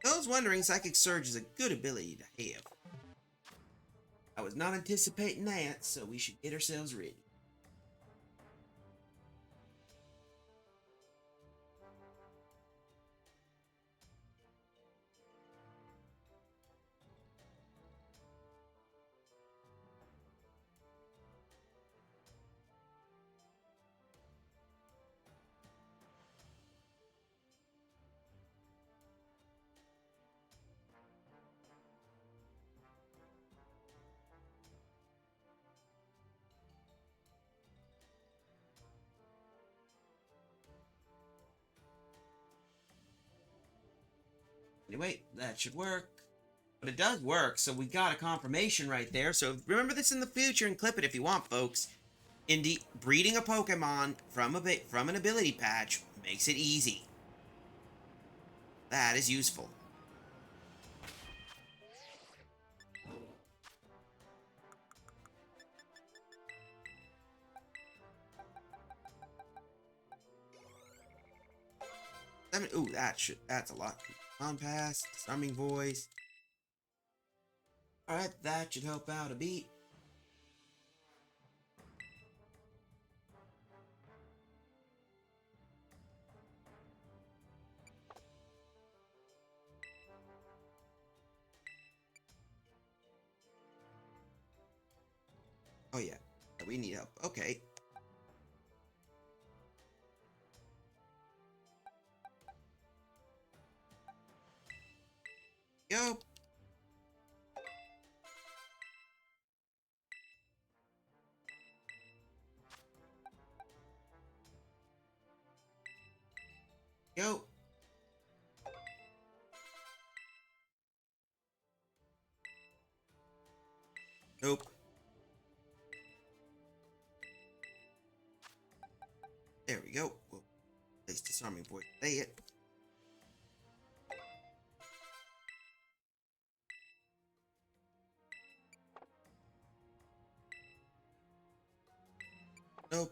Those wondering, Psychic Surge is a good ability to have. I was not anticipating that, so we should get ourselves ready. Anyway, that should work. But it does work, so we got a confirmation right there. So remember this in the future and clip it if you want, folks. Indeed, breeding a Pokemon from an ability patch makes it easy. That is useful. Ooh, that's a lot. On pass, disarming voice. Alright, that should help out a beat. Oh yeah, we need help. Okay. Go. Go. Nope. There we go. We'll place disarming voice. Say it. Nope.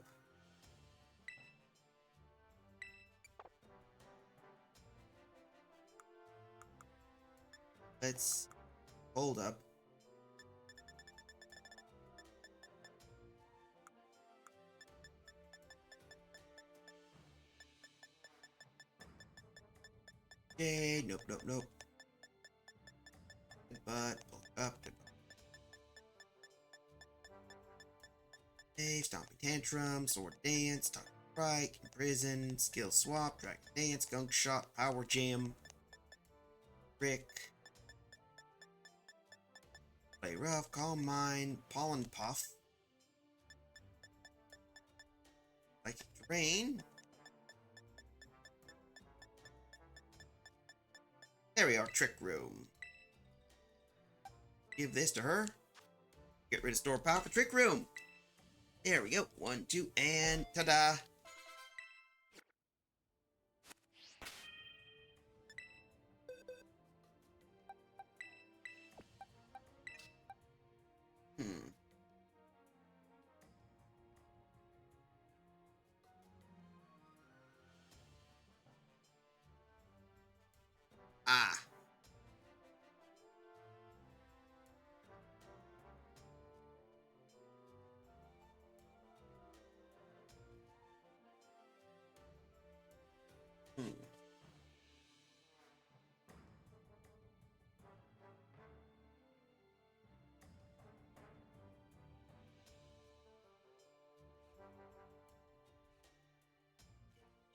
Let's hold up. Okay, nope. But pull up. Okay, stomping tantrum, sword dance, talk strike, imprison, skill swap, dragon dance, gunk shot, power jam, trick, play rough, calm mind, pollen puff, like terrain. There we are, trick room. Give this to her. Get rid of store power for trick room. There we go. 1, 2, and ta-da. Ah.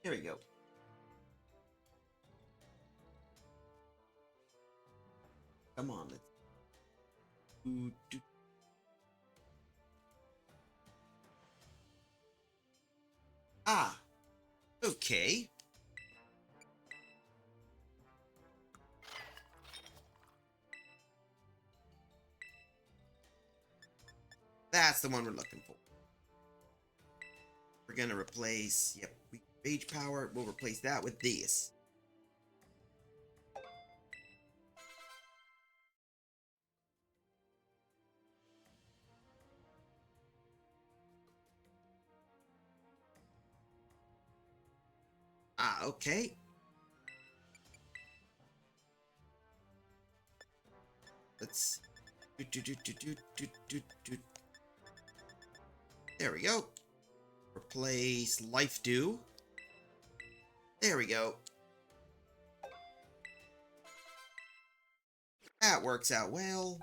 Here we go. Come on, let's do. Ah. Okay. That's the one we're looking for. We're gonna replace, yep, rage power. We'll replace that with this. Ah, okay. Let's There we go. Replace life dew. There we go. That works out well.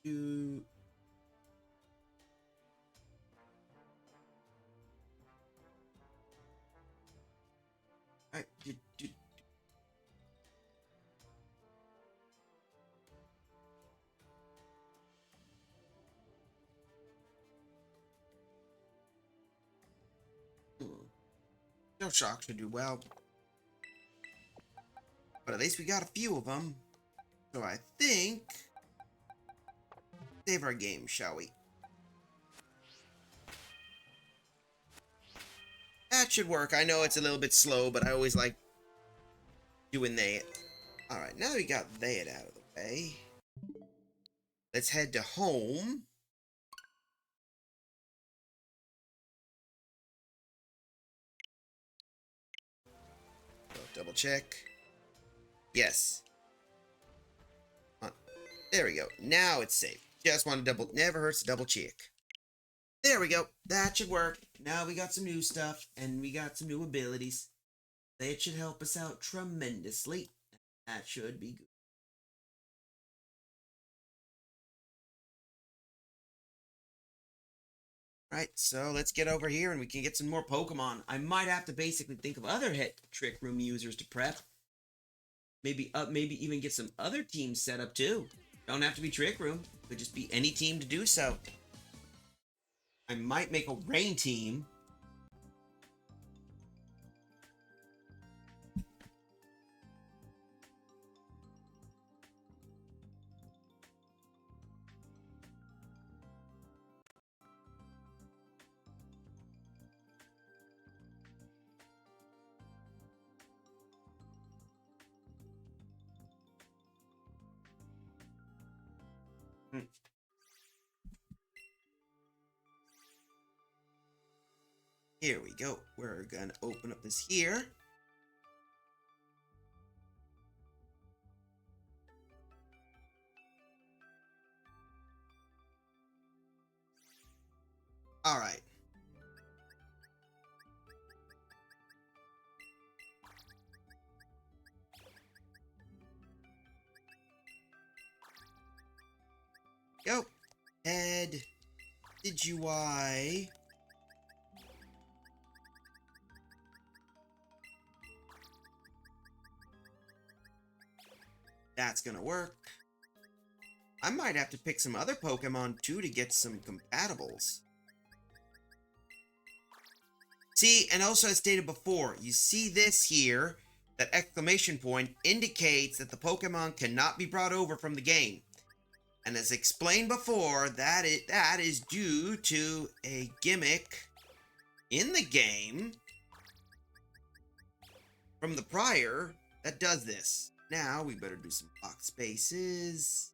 Do No shock should do well. But at least we got a few of them. So I think... save our game, shall we? That should work. I know it's a little bit slow, but I always like doing that. Alright, now we got that out of the way. Let's head to home. Double check. Yes. There we go. Now it's safe. Just want to double... never hurts to double check. There we go. That should work. Now we got some new stuff, and we got some new abilities. That should help us out tremendously. That should be good. Right, so let's get over here and we can get some more Pokemon. I might have to basically think of other hit Trick Room users to prep. Maybe even get some other teams set up too. Don't have to be Trick Room. Could just be any team to do so. I might make a rain team. Here we go. We're gonna open up this here. All right. Go. Head. Did you I? That's gonna work. I might have to pick some other Pokemon too to get some compatibles. See, and also as stated before, you see this here, that exclamation point indicates that the Pokemon cannot be brought over from the game. And as explained before, that is due to a gimmick in the game from the prior that does this. Now, we better do some block spaces.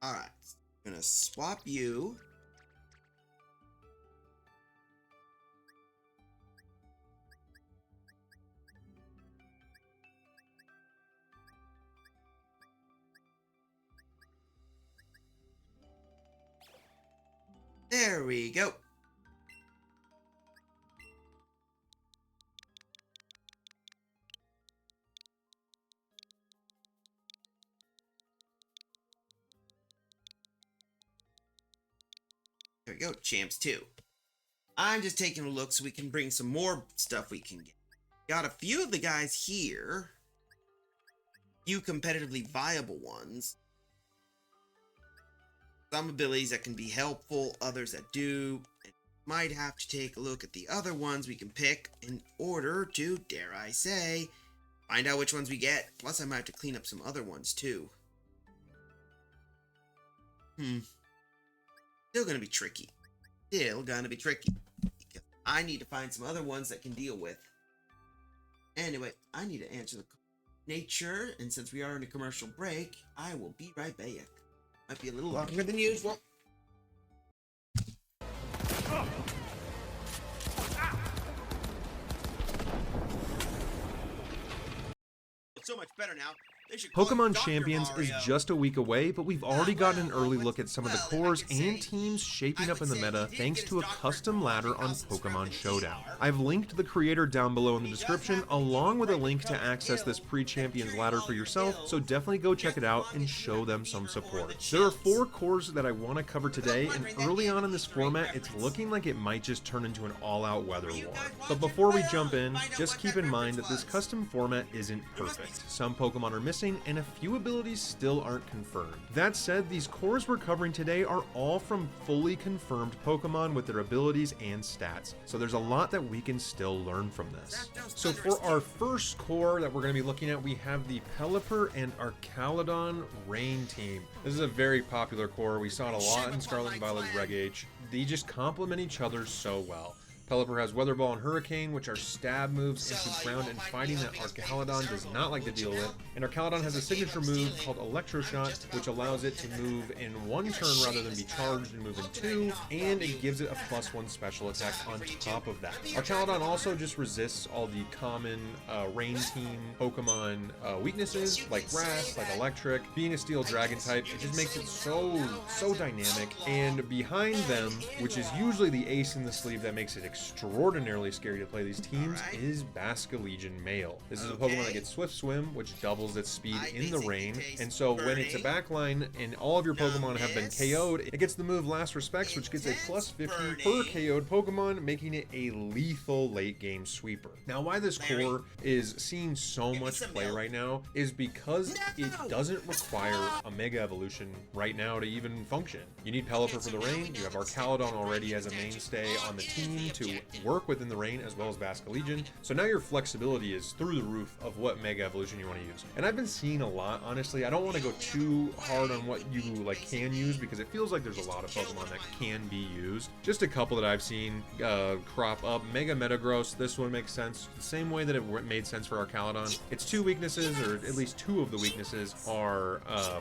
Alright, I'm gonna swap you. There we go. There we go, Champs 2. I'm just taking a look so we can bring some more stuff we can get. Got a few of the guys here. Few competitively viable ones. Some abilities that can be helpful, others that do. And might have to take a look at the other ones we can pick in order to, dare I say, find out which ones we get. Plus, I might have to clean up some other ones too. Still gonna be tricky. Still gonna be tricky. Because I need to find some other ones that can deal with. Anyway, I need to answer the nature, and since we are in a commercial break, I will be right back. Might be a little longer than usual. It's so much better now. Pokemon Champions is just a week away, but we've already gotten an early look at some of the cores and teams shaping up in the meta thanks to a custom ladder on Pokemon Showdown. I've linked the creator down below in the description, along with a link to access this pre-Champions ladder for yourself, so definitely go check it out and show them some support. There are 4 cores that I want to cover today, and early on in this format, it's looking like it might just turn into an all-out weather war. But before we jump in, just keep in mind that this custom format isn't perfect. Some Pokemon are missing, and a few abilities still aren't confirmed. That said, these cores we're covering today are all from fully confirmed Pokemon with their abilities and stats, so there's a lot that we can still learn from this. So for our first core that we're going to be looking at, we have the Pelipper and Archaludon Rain team. This is a very popular core. We saw it a lot in Scarlet and Violet Reg H. They just complement each other so well. Pelipper has Weather Ball and Hurricane, which are stab moves into ground and fighting that Archaludon does not like to deal with. And Archaludon has a signature move called Electro Shot, which allows it to move in 1 turn rather than be charged and move in 2, and it gives it a +1 special attack on top of that. Archaludon also just resists all the common Rain Team Pokemon weaknesses, like Grass, like Electric. Being a Steel Dragon type, it just makes it so dynamic. And behind them, which is usually the ace in the sleeve that makes it extraordinarily scary to play these teams, is Basculegion Male. This is a Pokemon that gets Swift Swim, which doubles its speed in the rain, and so when it's a backline and all of your Pokemon have been KO'd, it gets the move Last Respects, which gets a +50 per KO'd Pokemon, making it a lethal late game sweeper. Now, why this core is seeing so much play right now is because it doesn't require a Mega Evolution right now to even function. You need Pelipper for the rain, you have Archaludon already as a mainstay on the team to work within the rain, as well as Basculegion, so now your flexibility is through the roof of what Mega Evolution you want to use. And I've been seeing a lot, honestly. I don't want to go too hard on what you can use, because it feels like there's a lot of Pokemon that can be used. Just a couple that I've seen crop up. Mega Metagross, this one makes sense the same way that it made sense for Archaludon. Its 2 weaknesses, or at least 2 of the weaknesses, are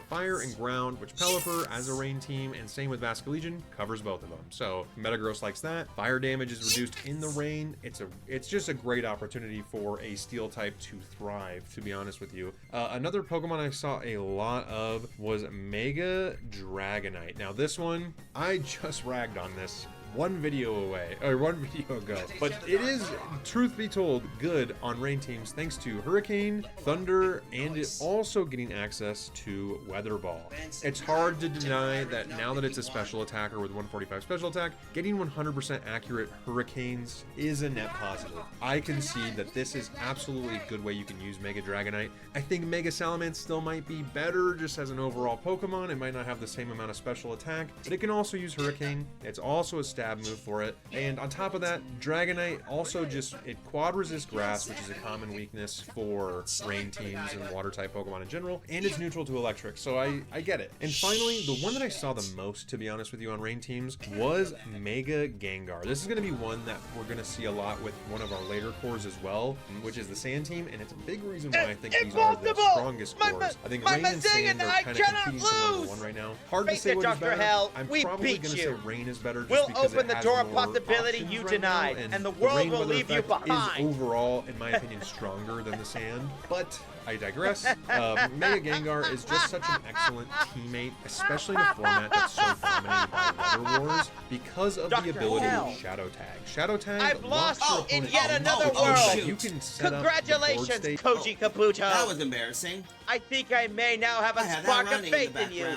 Fire and Ground, which Pelipper, as a rain team, and same with Basculegion, covers both of them. So Metagross likes that. Fire damage is reduced in the rain. It's just a great opportunity for a Steel type to thrive, to be honest with you. Another Pokemon I saw a lot of was Mega Dragonite. Now this one, I just ragged on this one video ago, but it is, truth be told, good on rain teams thanks to Hurricane, Thunder, and it also getting access to Weather Ball. It's hard to deny that now that it's a special attacker with 145 special attack, getting 100% accurate Hurricanes is a net positive. I concede that this is absolutely a good way you can use Mega Dragonite. I think Mega Salamence still might be better just as an overall Pokemon. It might not have the same amount of special attack, but it can also use Hurricane. It's also a stab move for it, and on top of that, Dragonite also it quad resists grass, which is a common weakness for rain teams and water type Pokemon in general, and it's neutral to electric, so I get it. And finally, the one that I saw the most, to be honest with you, on rain teams was Mega Gengar. This is going to be one that we're going to see a lot with one of our later cores as well, which is the Sand team, and it's a big reason why I think these are the strongest cores. I think rain and sand are kind of competing for number 1 right now. Hard to say what is better. I'm probably going to say rain is better just because open the door of possibility you denied, and the world will leave you behind. Is overall, in my opinion, stronger than the sand, but I digress. Mega Gengar is just such an excellent teammate, especially in a format that's so dominated by Weather Wars, because of the ability of Shadow Tag. Shadow Tag, I've lost in yet another world. You can set Congratulations, up the Koji Kabuto. That was embarrassing. I think I may now have a spark of faith in you,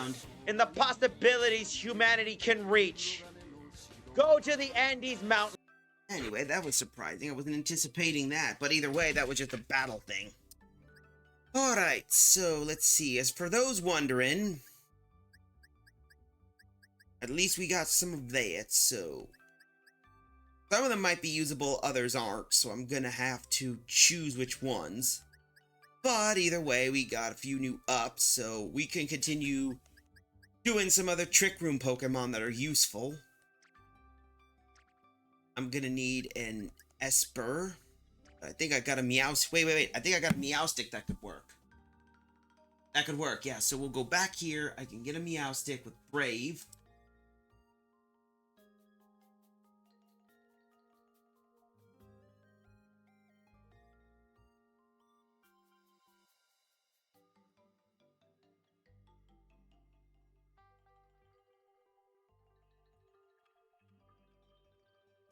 in the possibilities humanity can reach. Go to the Andes Mountain. Anyway, that was surprising. I wasn't anticipating that, but either way, that was just a battle thing. Alright, so let's see. As for those wondering, at least we got some of that, so some of them might be usable, others aren't, so I'm gonna have to choose which ones. But either way, we got a few new ups, so we can continue doing some other Trick Room Pokemon that are useful. I'm gonna need an Esper. I think I got a wait. I think I got a Meowstic that could work. That could work, yeah. So we'll go back here. I can get a Meowstic with Brave.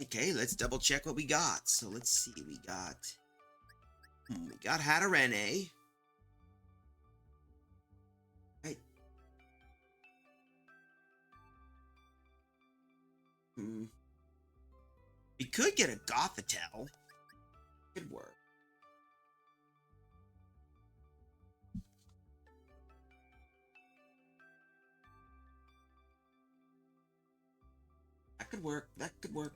Okay, let's double check what we got. So let's see. We got Hatterene. Right. We could get a Gothitelle. Could work. That could work. That could work.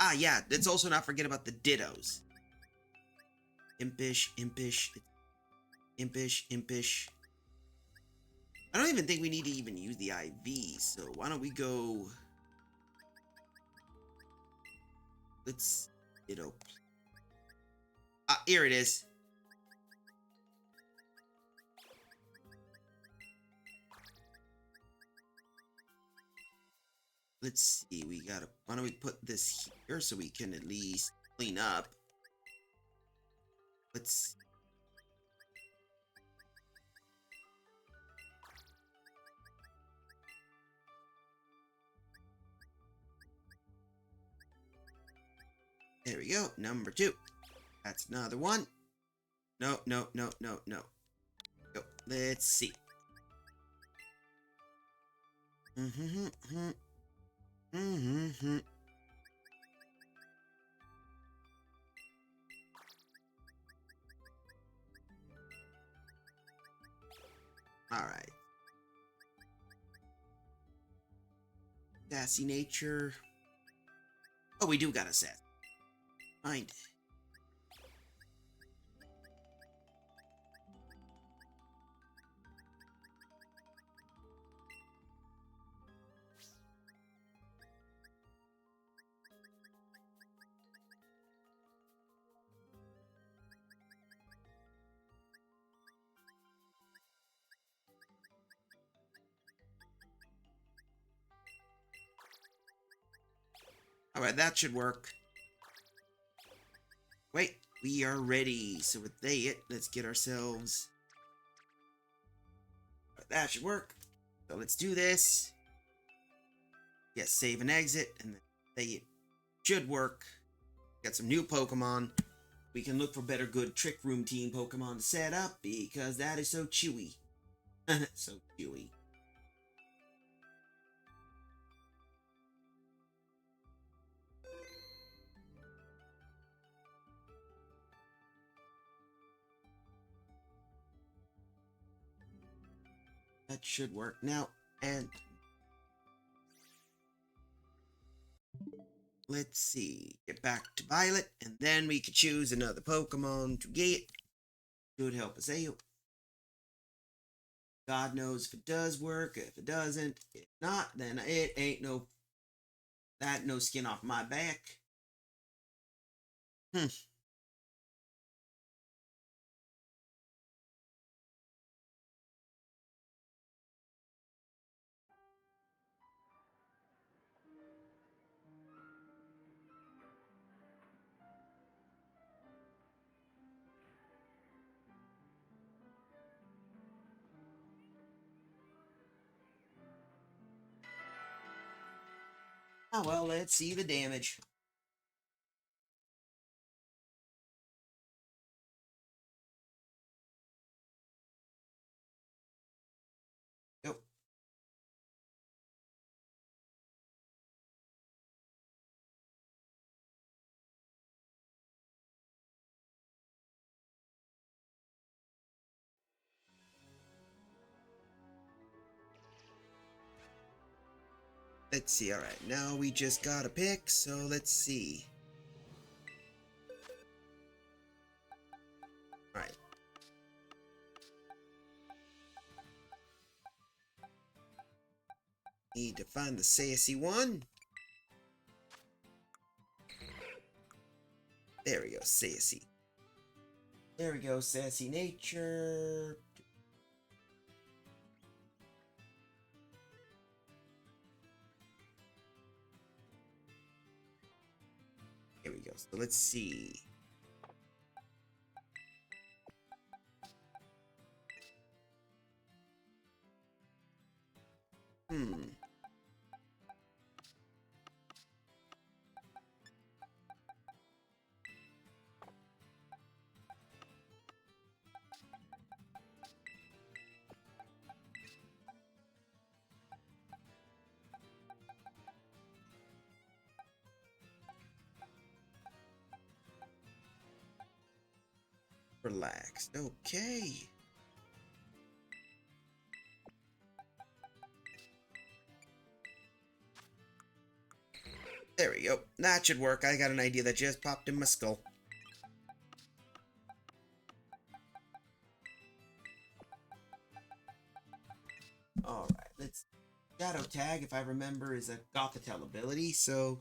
Ah, yeah. Let's also not forget about the Dittos. Impish, Impish, Impish, Impish. I don't even think we need to even use the IV, so why don't we go... Let's... Ditto. Ah, here it is. Let's see, we gotta... Why don't we put this here so we can at least clean up? Let's... There we go, number 2. That's another one. No, no, no, no, no. Go. Let's see. Alright. Sassy nature. Oh, we do got a set. Find it. Alright, that should work. Wait, we are ready. So with it, let's get ourselves... That should work. So let's do this. Yes, save and exit, and they should work. Got some new Pokemon. We can look for better good Trick Room Team Pokemon to set up, because that is so chewy. So chewy. That should work now, and let's see, get back to Violet, and then we could choose another Pokemon to get. Should help us out. God knows if it does work, if it doesn't. If not, then it ain't no skin off my back. Oh, well, let's see the damage. Go. Let's see, alright, now we just got a pick, so let's see. Alright. Need to find the sassy one. There we go, sassy. There we go, sassy nature. Here we go, so let's see. Relaxed. Okay. There we go. That should work. I got an idea that just popped in my skull. Alright, let's... Shadow Tag, if I remember, is a Gothitelle ability, so...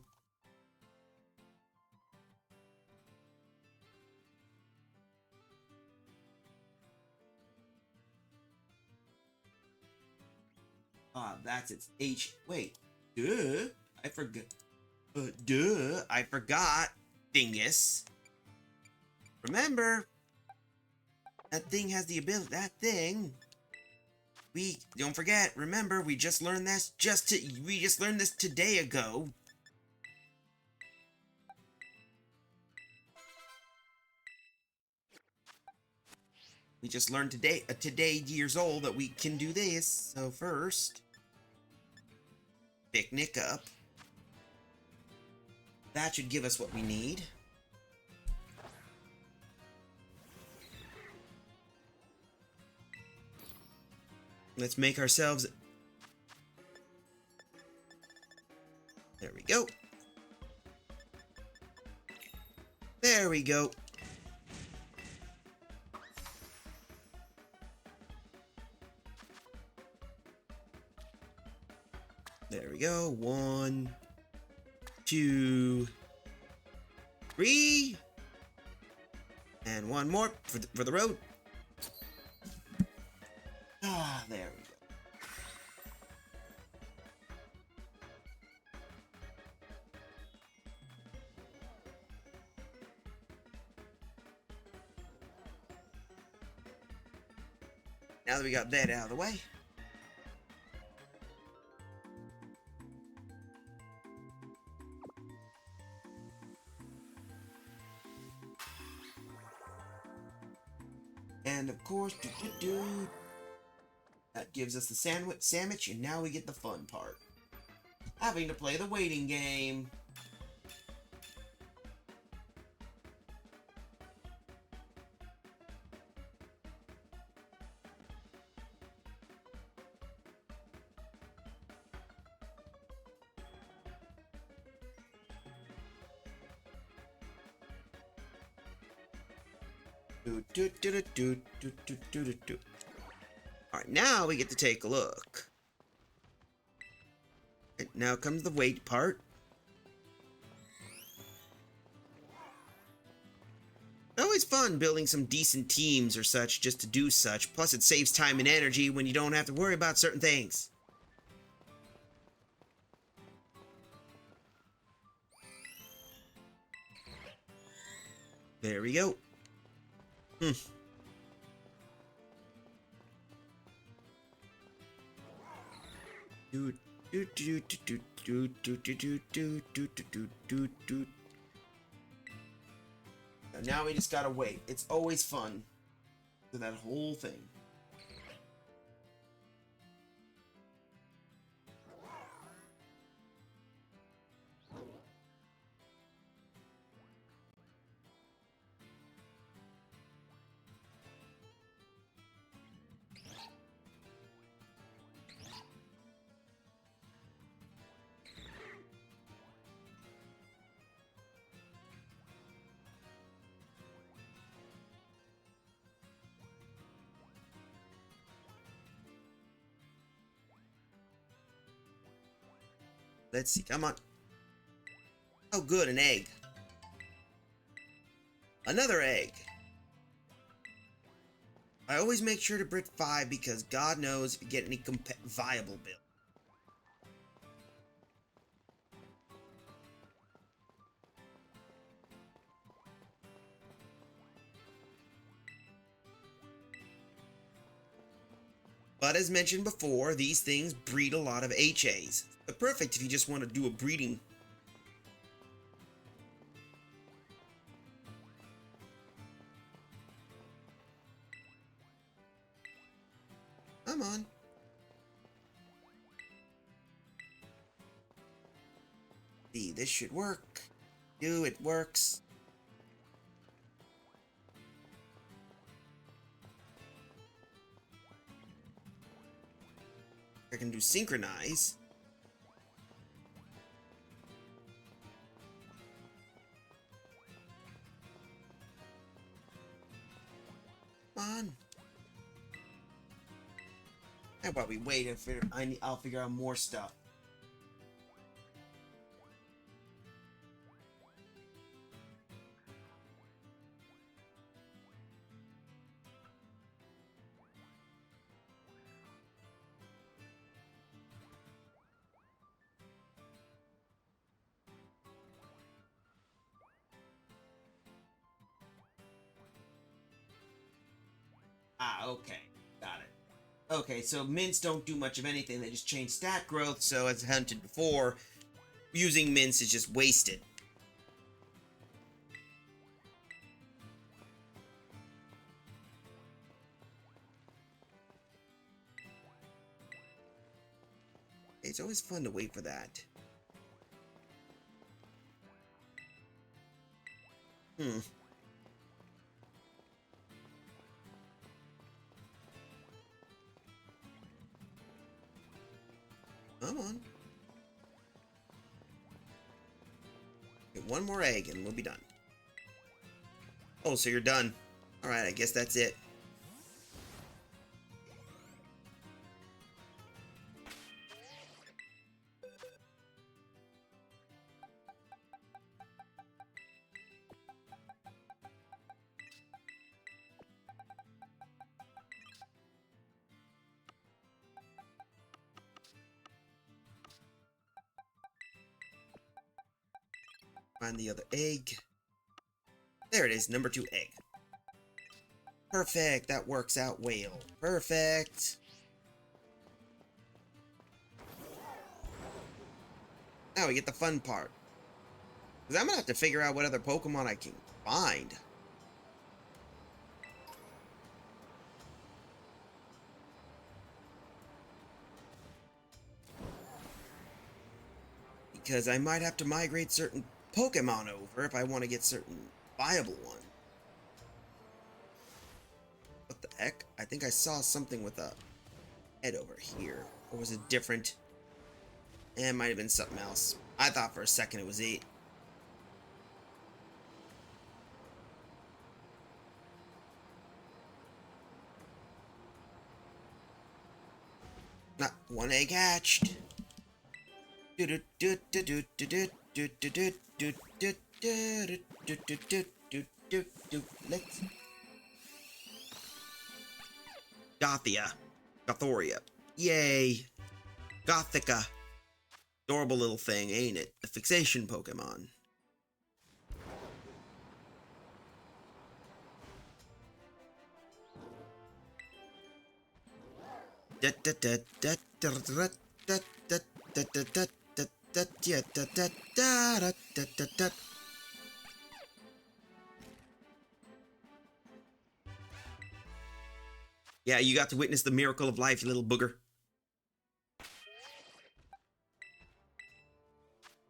That's its H... Wait. Duh. I forgot. I forgot. Dingus. Remember, that thing has the ability. That thing. We don't forget. Remember, we just learned this. We just learned this today ago. We just learned today years old that we can do this. So first, pick Nick up. That should give us what we need. Let's make ourselves... There we go. There we go. There we go. 1, 2, 3. And one more for the road. Ah, there we go. Now that we got that out of the way. And of course, that gives us the sandwich, and now we get the fun part. Having to play the waiting game. Alright, now we get to take a look. And now comes the wait part. Always fun building some decent teams or such just to do such. Plus it saves time and energy when you don't have to worry about certain things. There we go. Now we just gotta wait. It's always fun for that whole thing. Let's see, come on. Oh good, an egg. Another egg. I always make sure to Brit 5 because God knows if you get any viable build. But as mentioned before, these things breed a lot of HAs. But perfect if you just want to do a breeding. Come on. See, this should work. It works. I can do synchronize. Come on. How about we wait and I'll figure out more stuff. Ah, okay. Got it. Okay, so mints don't do much of anything. They just change stat growth, so as hinted before, using mints is just wasted. It's always fun to wait for that. Come on. Get one more egg and we'll be done. Oh, so you're done. Alright, I guess that's it. Find the other egg. There it is, number 2 egg. Perfect, that works out well. Perfect. Now we get the fun part. Because I'm going to have to figure out what other Pokemon I can find. Because I might have to migrate certain Pokemon over if I want to get certain viable ones. What the heck? I think I saw something with a head over here. Or was it different? It might have been something else. I thought for a second it was 8. Not one egg hatched. Let's Gothoria. Yay. Gothica. Adorable little thing, ain't it? The fixation Pokemon. Yeah, you got to witness the miracle of life, you little booger.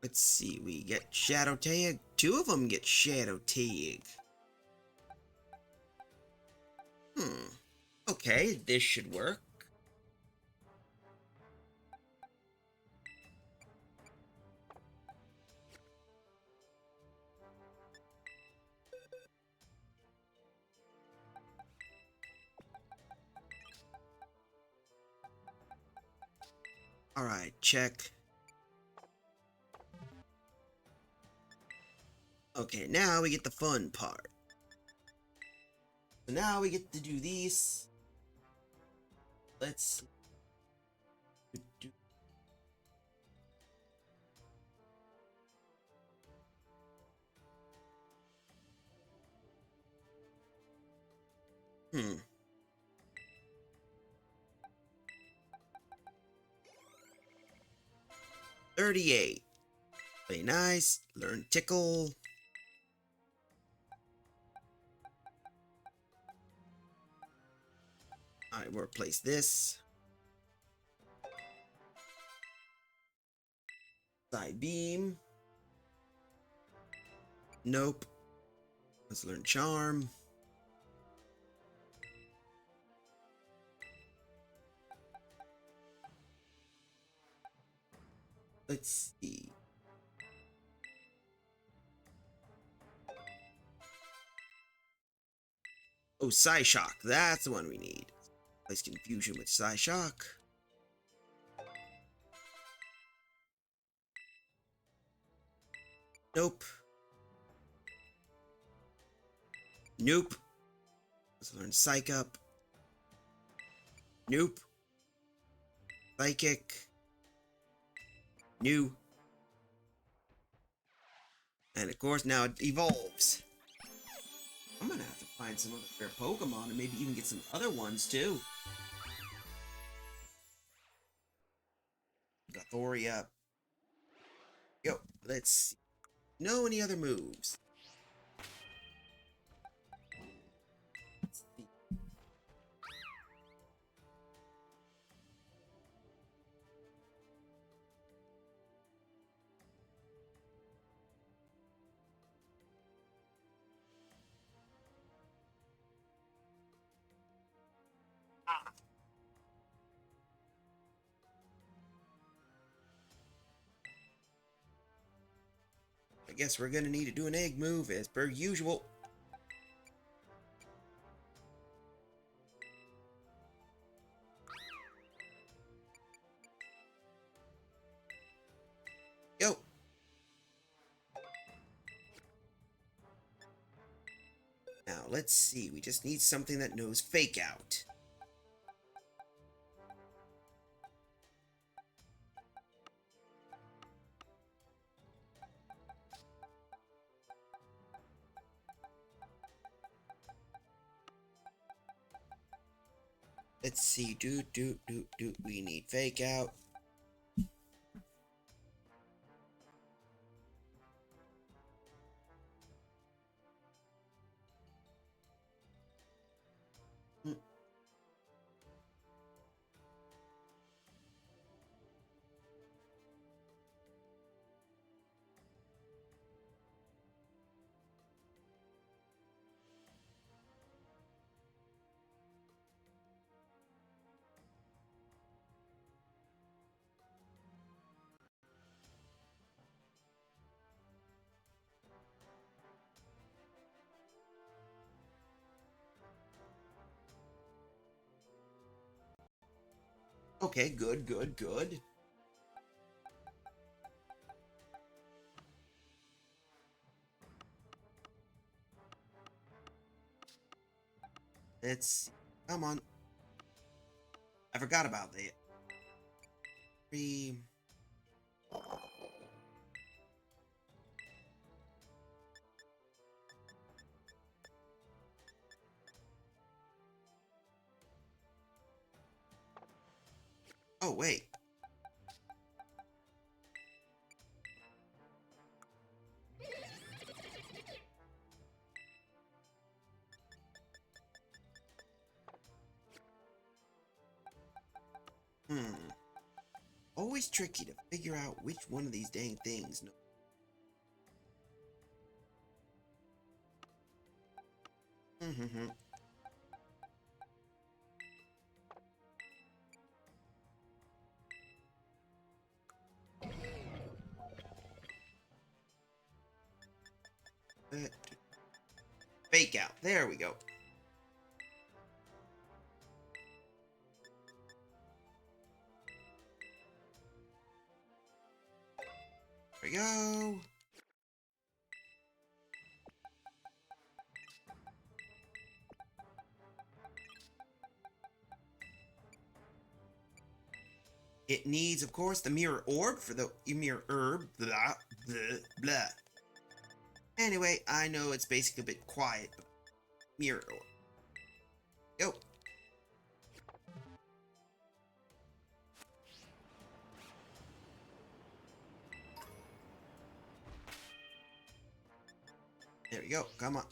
Let's see, we get Shadow Tag. 2 of them get Shadow Tag. Okay, this should work. Alright, check. Okay, now we get the fun part. So now we get to do these. Let's do. 38. Play nice. Learn tickle. Alright, we'll replace this. Side beam. Nope. Let's learn charm. Let's see. Oh, Psyshock. That's the one we need. Place confusion with Psyshock. Nope. Nope. Let's learn Psych Up. Nope. Psychic. New. And of course now it evolves. I'm gonna have to find some other rare Pokemon and maybe even get some other ones too. Got Thori up. Yo, let's see. Know any other moves? Let's see. I guess we're gonna need to do an egg move as per usual. Yo. Now let's see, we just need something that knows Fake Out. Let's see, we need Fake Out. Okay, good. Let's see. Come on. I forgot about that. Oh, wait. Always tricky to figure out which one of these dang things. Fake Out. There we go. There we go. It needs, of course, the mirror orb for the mirror herb. Blah, blah, blah. Anyway, I know it's basically a bit quiet, but mirror orb. Go. There we go. Come on.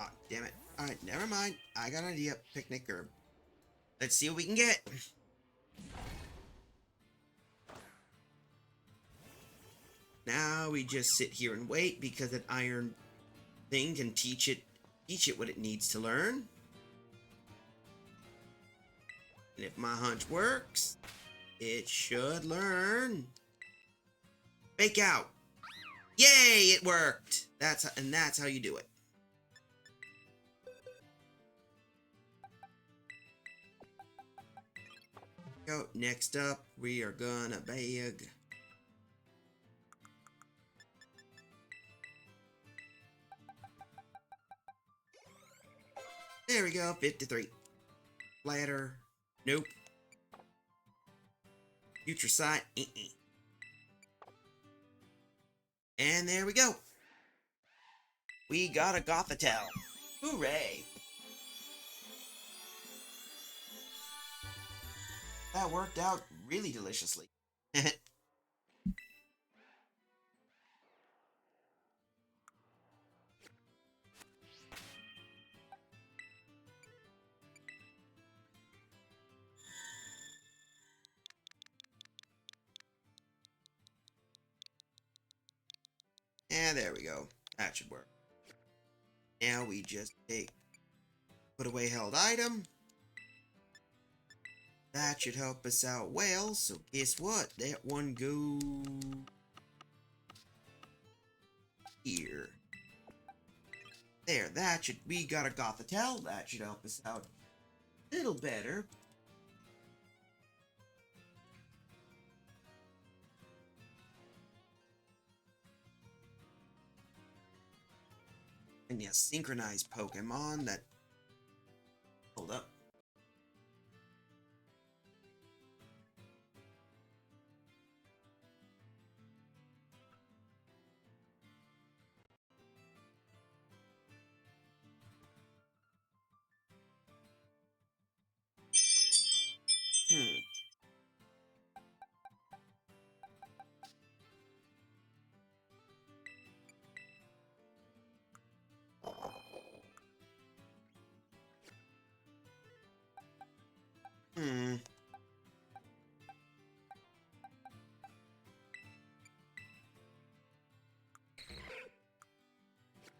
Oh, damn it. Alright, never mind. I got an idea. Picnic herb. Let's see what we can get. Now we just sit here and wait because that iron thing can teach it what it needs to learn. And if my hunch works, it should learn. Fake out. Yay, it worked. That's how you do it. Go. Next up, we are gonna bag. There we go, 53. Ladder. Nope. Future sight. And there we go. We got a Gothitelle. Hooray. That worked out really deliciously. And there we go. That should work. Now we just put away held item. That should help us out well. So guess what? That one go here. There, we got a Gothitelle. That should help us out a little better. And yeah, synchronized Pokemon that... Hold up.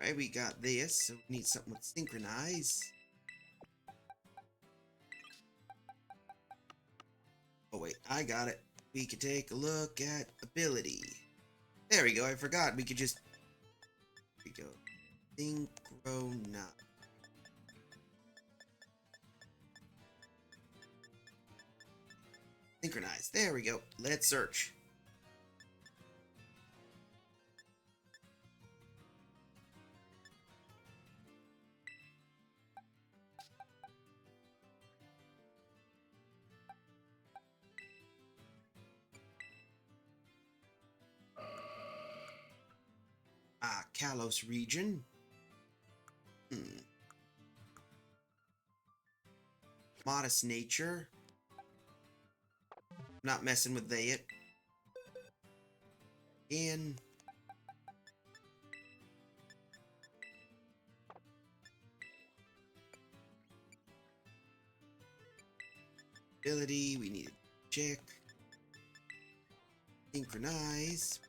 Right, we got this, so we need something with synchronize. Oh wait, I got it. We could take a look at ability. There we go, I forgot. We could just... Here we go. Synchronize. Synchronize. There we go. Let's search. Kalos region. Modest nature. Not messing with that. And ability, we need to check. Synchronize.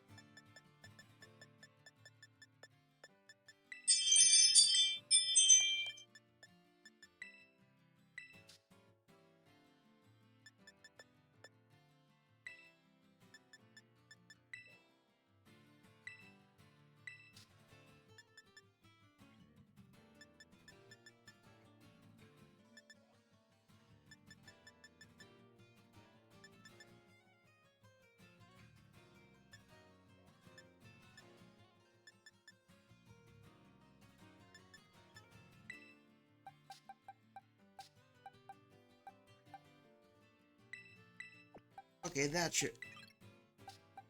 Okay, that should...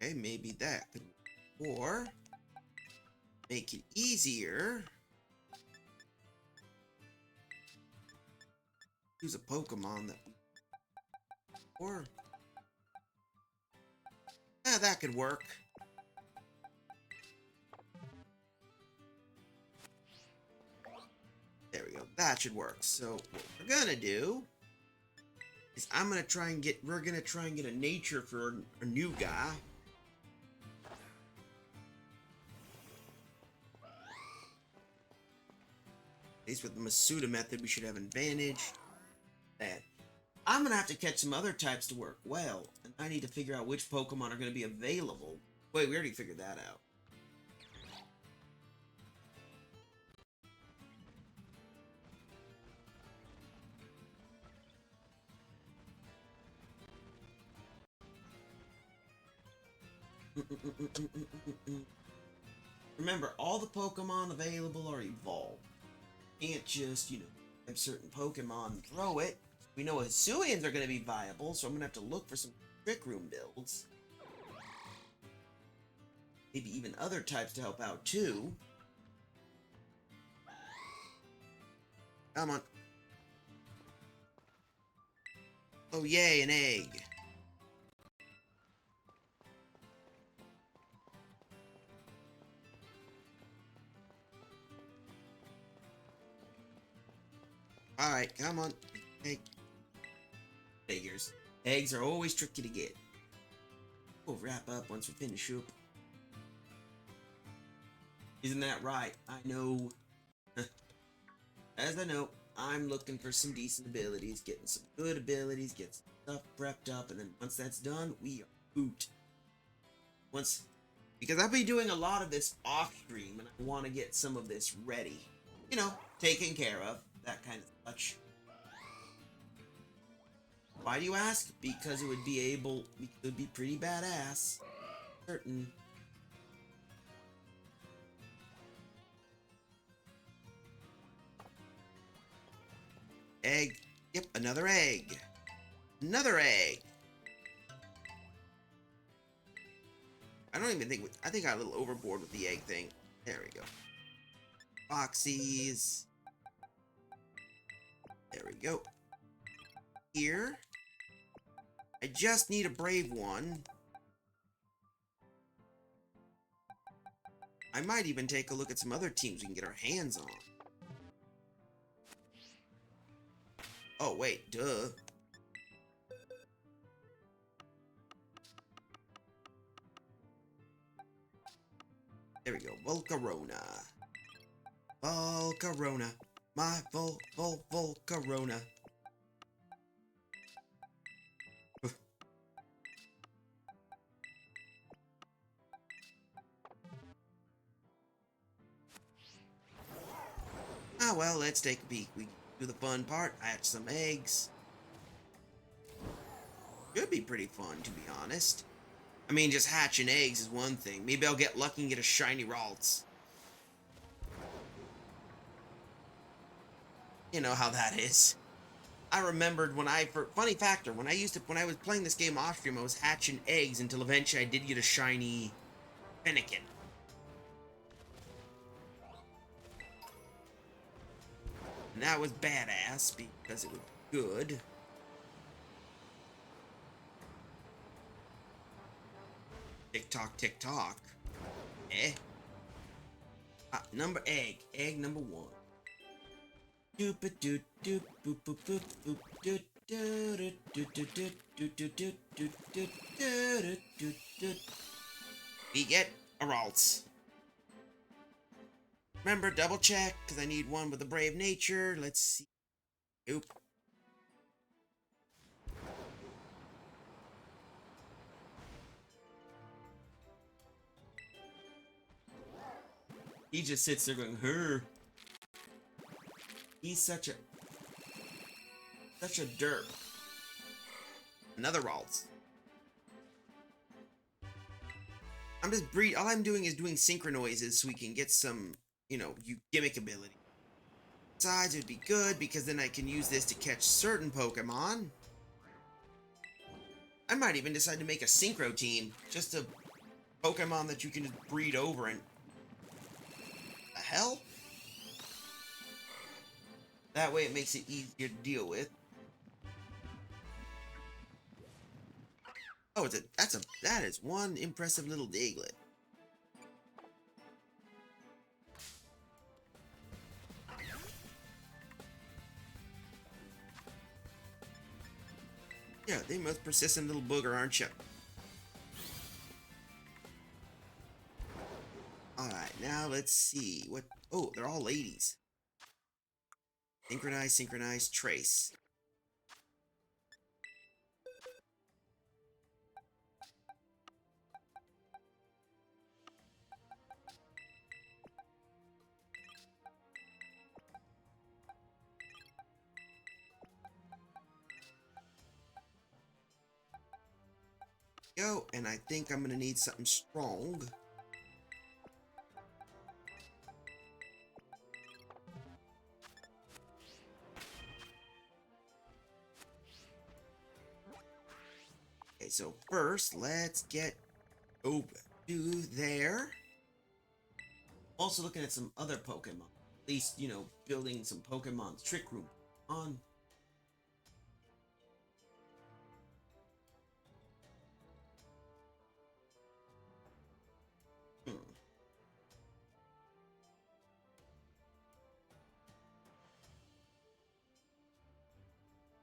Okay, maybe that could... Or... Make it easier... Use a Pokemon that... Or... that could work. that should work. So what we're gonna do is we're gonna try and get a nature for a new guy. At least with the Masuda method, we should have an advantage. And I'm gonna have to catch some other types to work well, and I need to figure out which Pokemon are gonna be available. Wait, we already figured that out. Remember, all the Pokemon available are evolved. Can't just, have certain Pokemon and throw it. We know Hisuians are going to be viable, so I'm going to have to look for some Trick Room builds. Maybe even other types to help out, too. Come on. Oh, yay, an egg. Alright, come on. Egg. Figures. Eggs are always tricky to get. We'll wrap up once we finish up. Isn't that right? I know. As I know, I'm looking for some decent abilities, getting some good abilities, get some stuff prepped up, and then once that's done, we are boot. Because I'll be doing a lot of this off stream, and I want to get some of this ready. Taken care of. That kind of touch. Why do you ask? Because it would be pretty badass. Certain. Egg. Yep, another egg. Another egg. I don't even think, I think I got a little overboard with the egg thing. There we go. Foxies. There we go. Here. I just need a brave one. I might even take a look at some other teams we can get our hands on. Oh, wait, duh. There we go. Volcarona. Volcarona. My Volcarona. Ah, well, let's take a peek. We do the fun part. Hatch some eggs. Should be pretty fun, to be honest. I mean, just hatching eggs is one thing. Maybe I'll get lucky and get a shiny Ralts. You know how that is. I remembered when funny factor, when I was playing this game off stream, I was hatching eggs until eventually I did get a shiny Fennekin. And that was badass because it was good. Tick tock, tick tock. Eh? Egg number 1. Doop a doot doop boop boop boop boop doot doot doot doot doot doot doot doot doot doot doot doot. We get a Ralts. Remember, double check, because I need one with a brave nature. Let's see. Oop. He just sits there going, her. He's such a derp. Another Ralts. All I'm doing is doing synchro noises so we can get some, gimmick ability. Besides, it'd be good because then I can use this to catch certain Pokemon. I might even decide to make a synchro team. Just a Pokemon that you can just breed over and... The hell? That way it makes it easier to deal with. Oh, that is one impressive little Diglett. Yeah, they must persistent little booger, aren't you? Alright, now let's see. What? Oh, they're all ladies. Synchronize, synchronize, trace. Go, and I think I'm gonna need something strong. Okay, so first, let's get over to there. Also looking at some other Pokemon. At least, you know, building some Pokemon's Trick Room on.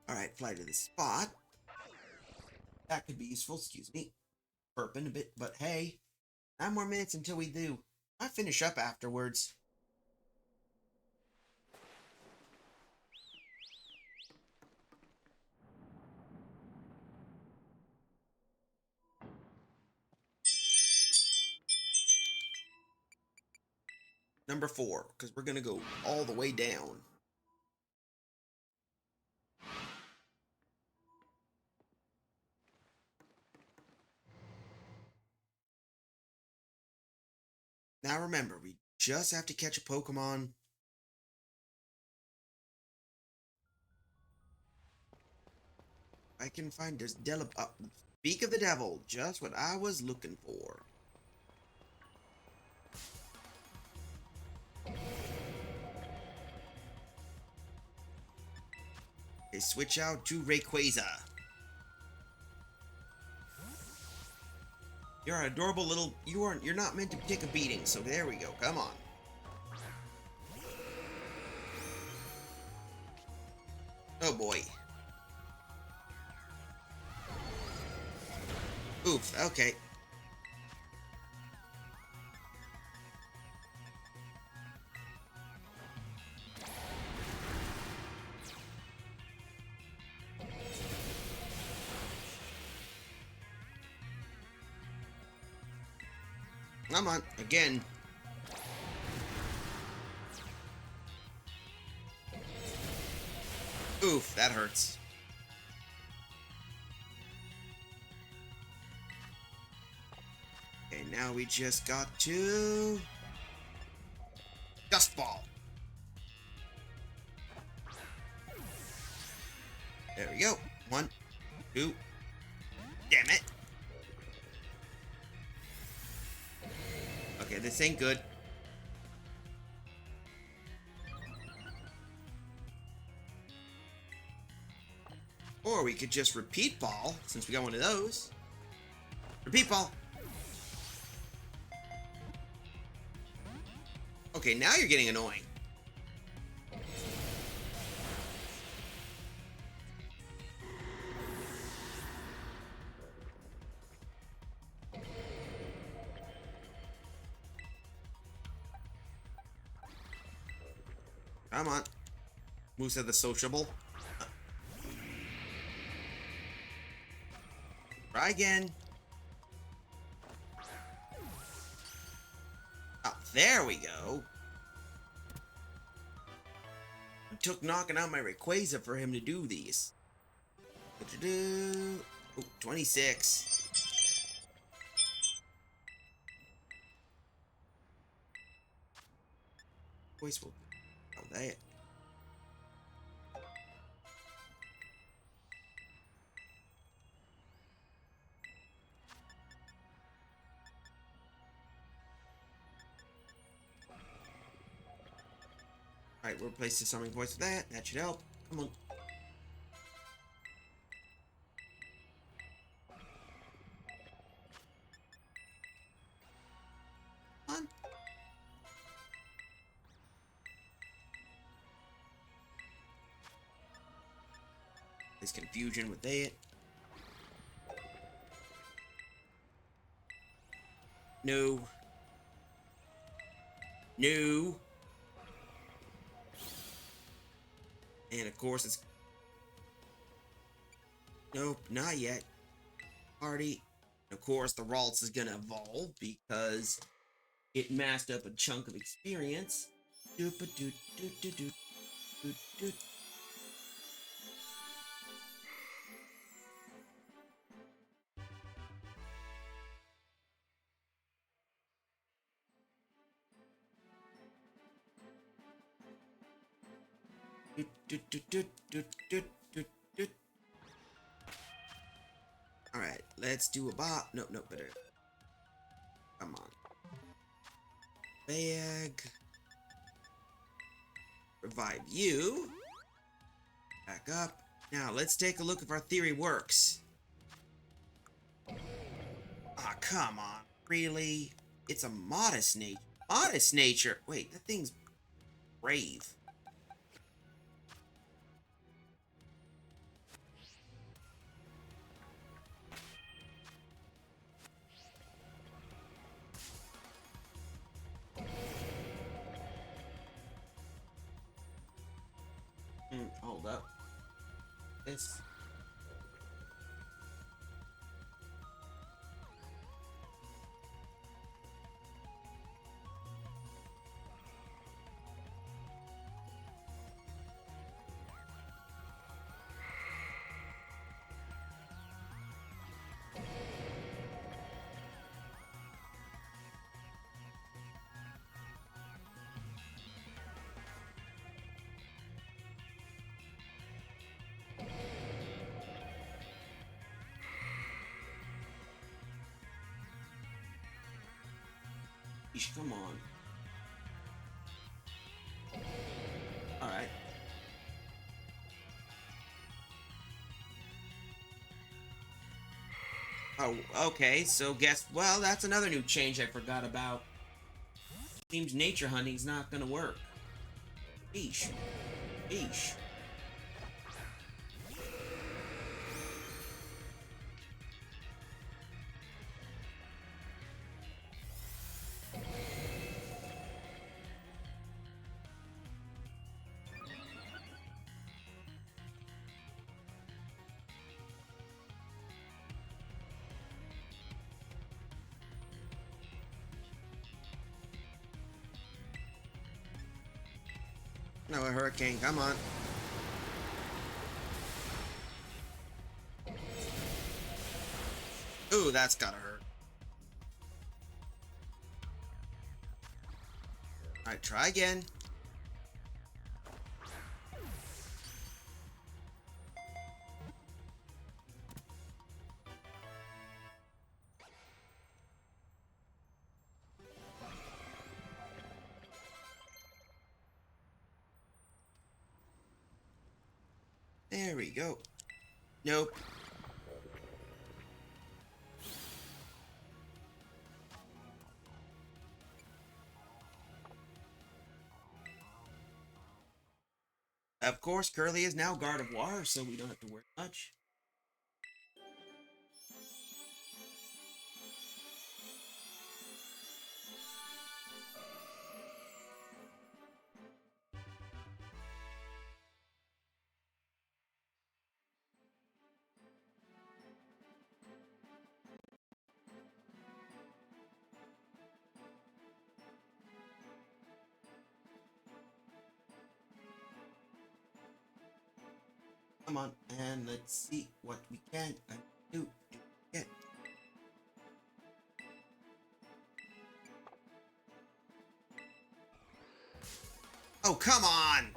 Alright, fly to the spot. That could be useful, excuse me. Burping a bit, but hey. 9 more minutes until we do. I finish up afterwards. Number 4, because we're gonna go all the way down. Now remember, we just have to catch a Pokemon. I can find this Speak of the Devil, just what I was looking for. Okay, switch out to Rayquaza. You're an adorable little. You're not meant to take a beating, so there we go. Come on. Oh boy. Oof. Okay. Come on, again. Oof, that hurts. Okay, now we just got to... Dust Ball. There we go. 1, 2. Damn it. Okay, this ain't good. Or we could just repeat ball, since we got one of those. Repeat ball. Okay, now you're getting annoying. Come on. Musa the sociable. Try again. Oh, there we go. It took knocking out my Rayquaza for him to do these. Oh, 26. Voice will... Oh, that... Alright, we'll replace the summoning voice with that. That should help. Come on. Come on. There's confusion with that. No. No. And of course it's... Nope, not yet. Party. Of course the Ralts is gonna evolve because it masked up a chunk of experience. Doop-a-doot-doot-doot-doot-doot. Alright, let's do a bot. No, better. Come on. Bag. Revive you. Back up. Now, let's take a look if our theory works. Ah, come on. Really? It's a modest nature. Modest nature? Wait, that thing's brave. Hold up. This. Come on. Alright. Oh, okay, so well, that's another new change I forgot about. Seems nature hunting's not gonna work. Eesh. Eesh. No, a hurricane, come on. Ooh, that's gotta hurt. Alright, try again. There we go. Nope. Of course, Curly is now Guard of War, so we don't have to worry much. Come on, and let's see what we can do. Yeah. Oh, come on!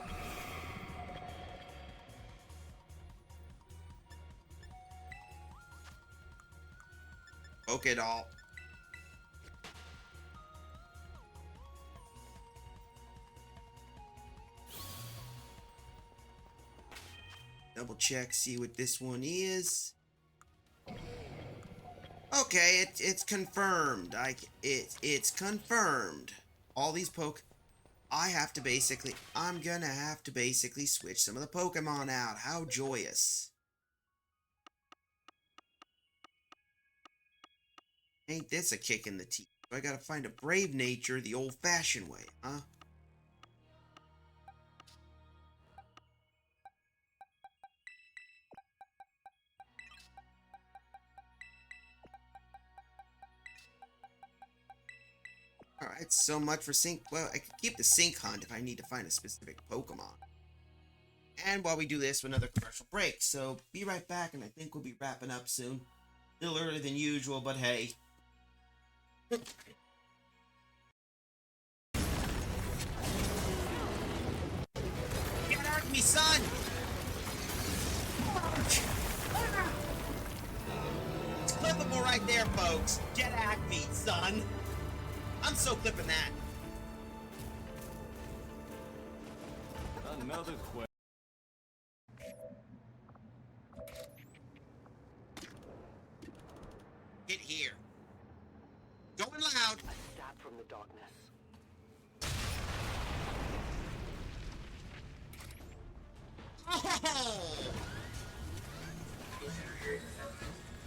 Okay, doll. Double check, see what this one is. Okay, it's confirmed. It's confirmed. All these I'm gonna have to basically switch some of the Pokemon out. How joyous. Ain't this a kick in the teeth? I gotta find a brave nature the old-fashioned way, huh? Alright, so much for sync. Well, I could keep the sync hunt if I need to find a specific Pokemon. And while we do this, another commercial break. So be right back, and I think we'll be wrapping up soon. A little earlier than usual, but hey. Get out of me, son! It's clippable right there, folks. Get at me, son. I'm so clipping that. Another question. Hit here. Going loud. A stab from the darkness. Oh!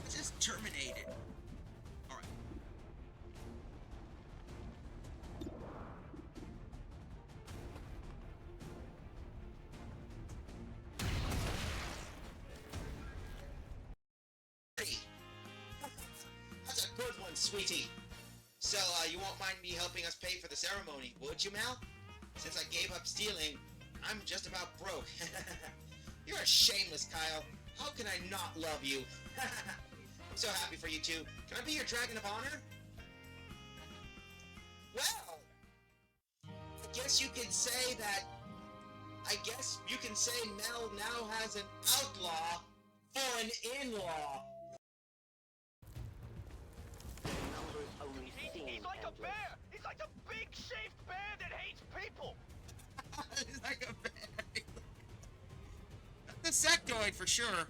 Just terminated. Alright. That's a good one, sweetie. So, you won't mind me helping us pay for the ceremony, would you, Mal? Since I gave up stealing, I'm just about broke. You're a shameless, Kyle. How can I not love you? I'm so happy for you two. Can I be your Dragon of Honor? Well, I guess you could say that... I guess you can say Mel now has an outlaw for an in-law. He's like a bear! He's like a big shaved bear that hates people! He's like a bear. The sectoid for sure.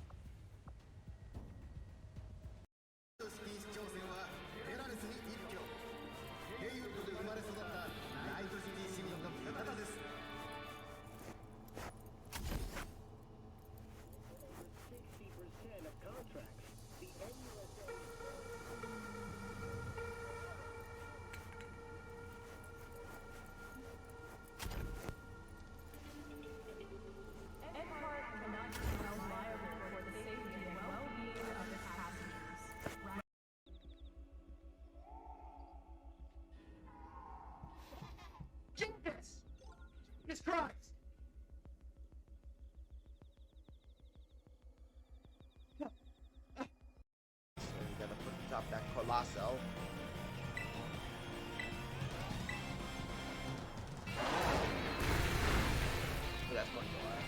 Jesus Christ! So you gotta put top that Colossal. So that's going to last.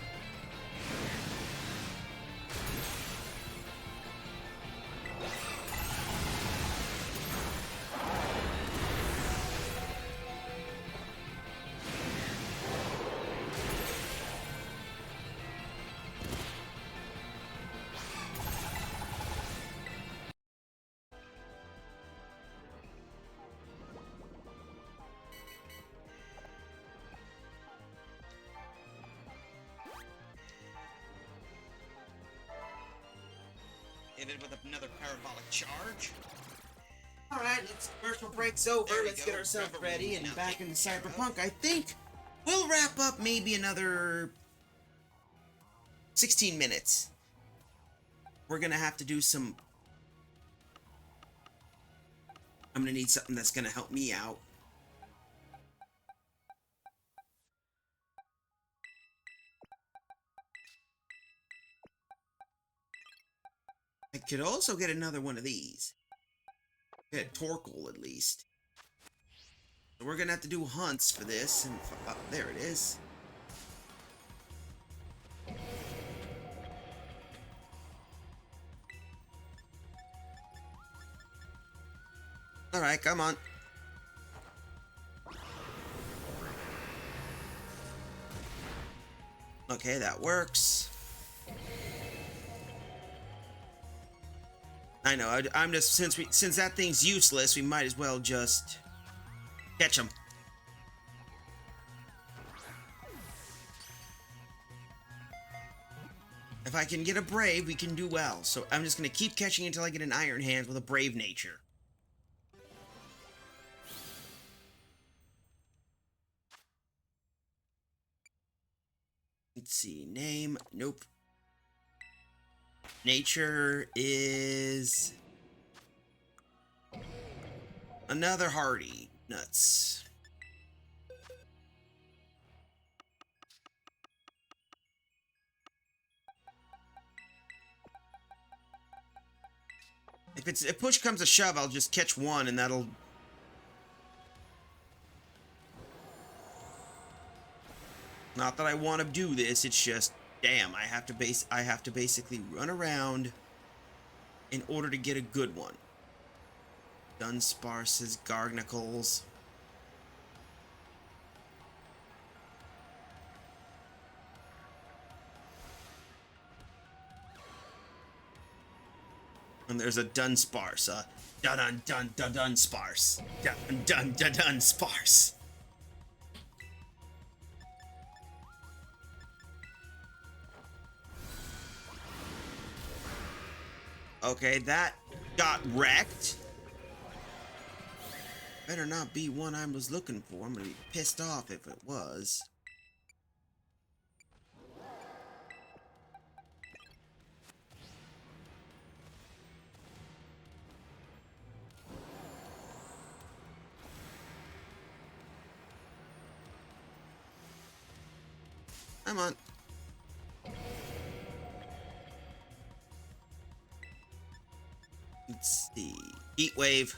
Hit it with another parabolic charge. Alright, let's commercial break's over. Let's get ourselves ready and back into Cyberpunk. I think we'll wrap up maybe another 16 minutes. We're gonna have to do some... I'm gonna need something that's gonna help me out. I could also get another one of these. Get a Torkoal at least. So we're gonna have to do hunts for this, and there it is. Alright, come on. Okay, that works. I know, I'm just, since that thing's useless, we might as well just catch him. If I can get a Brave, we can do well. So I'm just gonna keep catching until I get an Iron Hands with a Brave nature. Let's see. Name. Nope. Nature is another hardy. Nuts. If push comes to shove, I'll just catch one and that'll... Not that I want to do this, it's just, damn, I have to basically run around in order to get a good one. Dunsparces, Gargnacles. And there's a Dunsparce, Dunsparce. Dunsparce. Okay, that got wrecked. Better not be one I was looking for. I'm gonna be pissed off if it was. Come on. Let's see. Heat wave.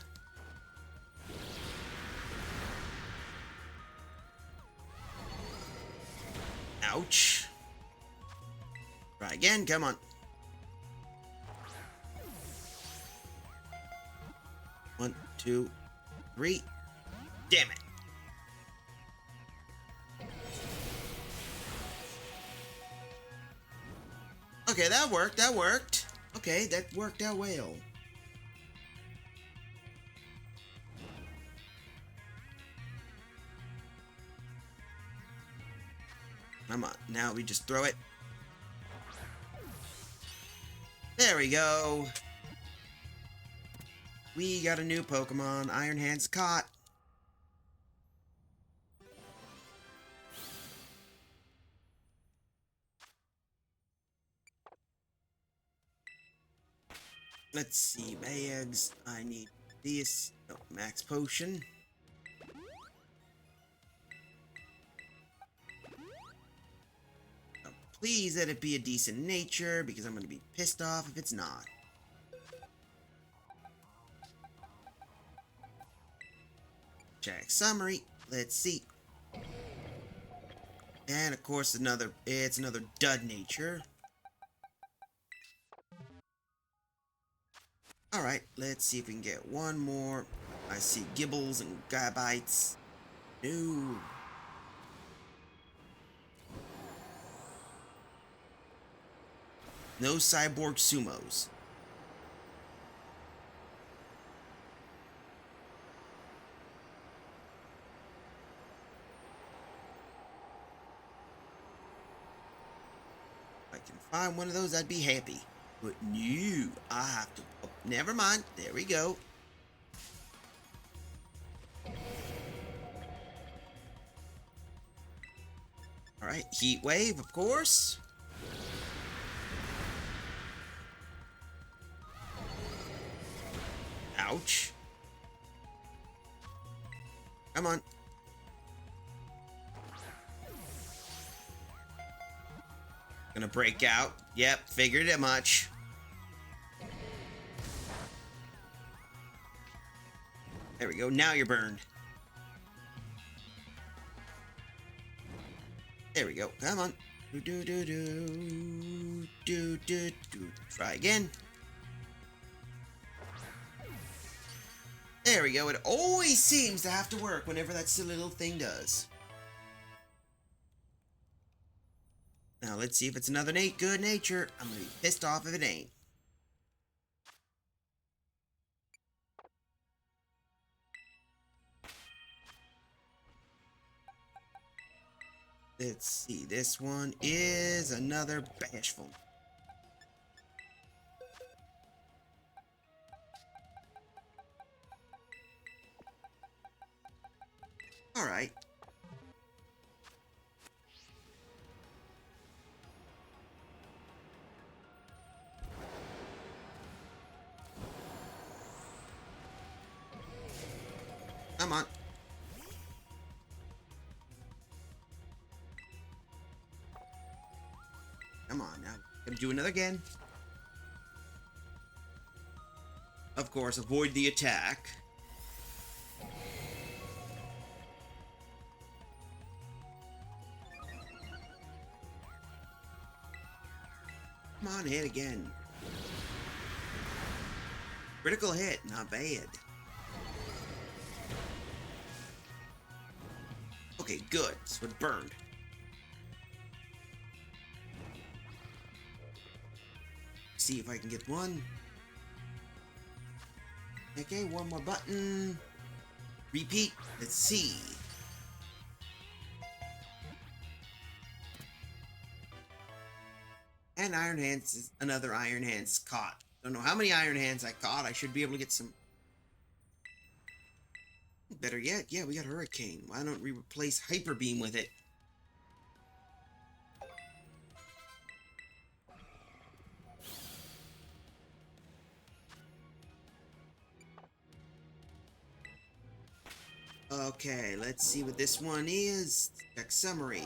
Ouch. Try again. Come on. 1, 2, 3. Damn it. Okay, that worked. That worked. Okay, that worked out well. Come on. Now we just throw it. There we go. We got a new Pokemon. Iron Hands caught. Let's see, bags. I need this. Oh, max potion. Oh, please let it be a decent nature, because I'm going to be pissed off if it's not. Check summary. Let's see. And of course, it's another dud nature. Alright, let's see if we can get one more. I see Gibbles and Gabites. No. No Cyborg Sumos. If I can find one of those, I'd be happy. But no, I have to... Oh, never mind. There we go. Alright, Heat Wave, of course. Ouch. Come on. Gonna break out. Yep, figured it much. There we go. Now you're burned. There we go. Come on. Try again. There we go. It always seems to have to work whenever that silly little thing does. Now let's see if it's another good nature. I'm gonna be pissed off if it ain't. Let's see. This one is another bashful. All right. Come on. Come on now. Gonna do another again. Of course, avoid the attack. Come on, hit again. Critical hit, not bad. Okay, good. So it burned. See if I can get one. Okay, one more button. Repeat. Let's see. And Iron Hands is another Iron Hands caught. Don't know how many Iron Hands I caught. I should be able to get some. Better yet, yeah, we got Hurricane. Why don't we replace Hyper Beam with it? Okay, let's see what this one is. Check summary.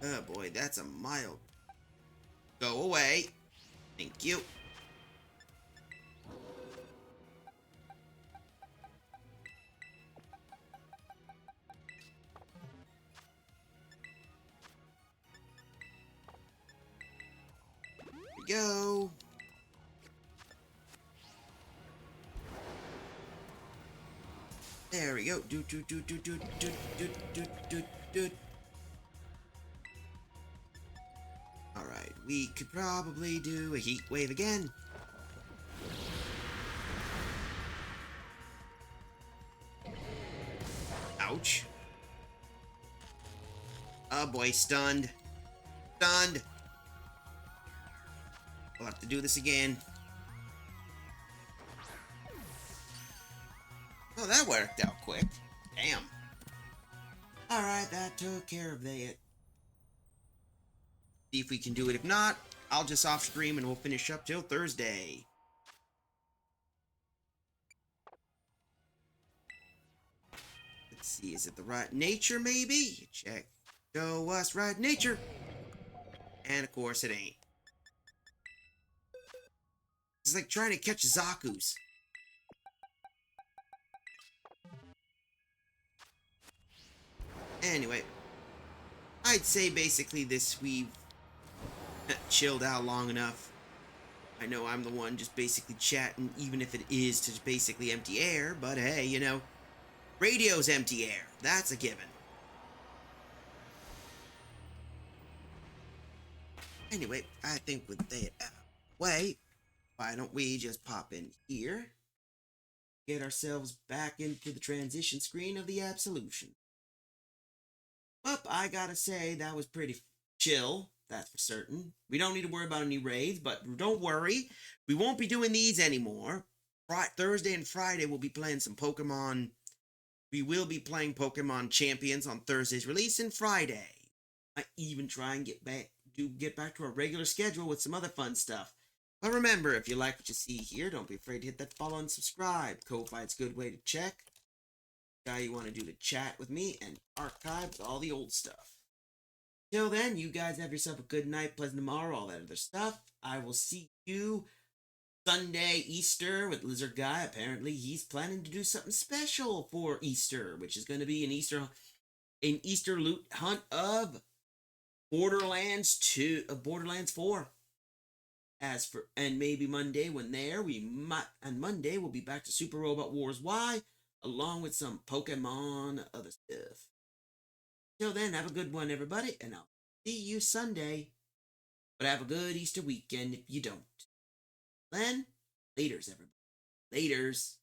Oh boy, that's a mild. Go away. Thank you. Here we go. There we go. Alright, we could probably do a heat wave again. Ouch. Oh boy, stunned. Stunned. We'll have to do this again. Oh, that worked out quick. Damn. Alright, that took care of that. See if we can do it. If not, I'll just off stream and we'll finish up till Thursday. Let's see, is it the right nature maybe? Check. Show us right nature. And of course it ain't. It's like trying to catch Zaku's. Anyway, I'd say basically this we've chilled out long enough. I know I'm the one just basically chatting, even if it is to basically empty air, but hey, you know, radio's empty air. That's a given. Anyway, I think with that out of the way, why don't we just pop in here, get ourselves back into the transition screen of the Absolution. Well, I gotta say, that was pretty chill, that's for certain. We don't need to worry about any raids, but don't worry, we won't be doing these anymore. Thursday and Friday, we'll be playing some Pokemon. We will be playing Pokemon Champions on Thursday's release, and Friday. I even try and get back to our regular schedule with some other fun stuff. But remember, if you like what you see here, don't be afraid to hit that follow and subscribe. Ko-Fi's a good way to check. Guy you want to do to chat with me and archive all the old stuff. Till then, you guys have yourself a good night, pleasant tomorrow, all that other stuff. I will see you Sunday, Easter, with Lizard Guy. Apparently, he's planning to do something special for Easter, which is going to be an Easter loot hunt of Borderlands 4. And maybe Monday when on Monday we'll be back to Super Robot Wars Y, along with some Pokemon other stuff. Till then, have a good one, everybody, and I'll see you Sunday. But have a good Easter weekend if you don't. Then, laters, everybody. Laters.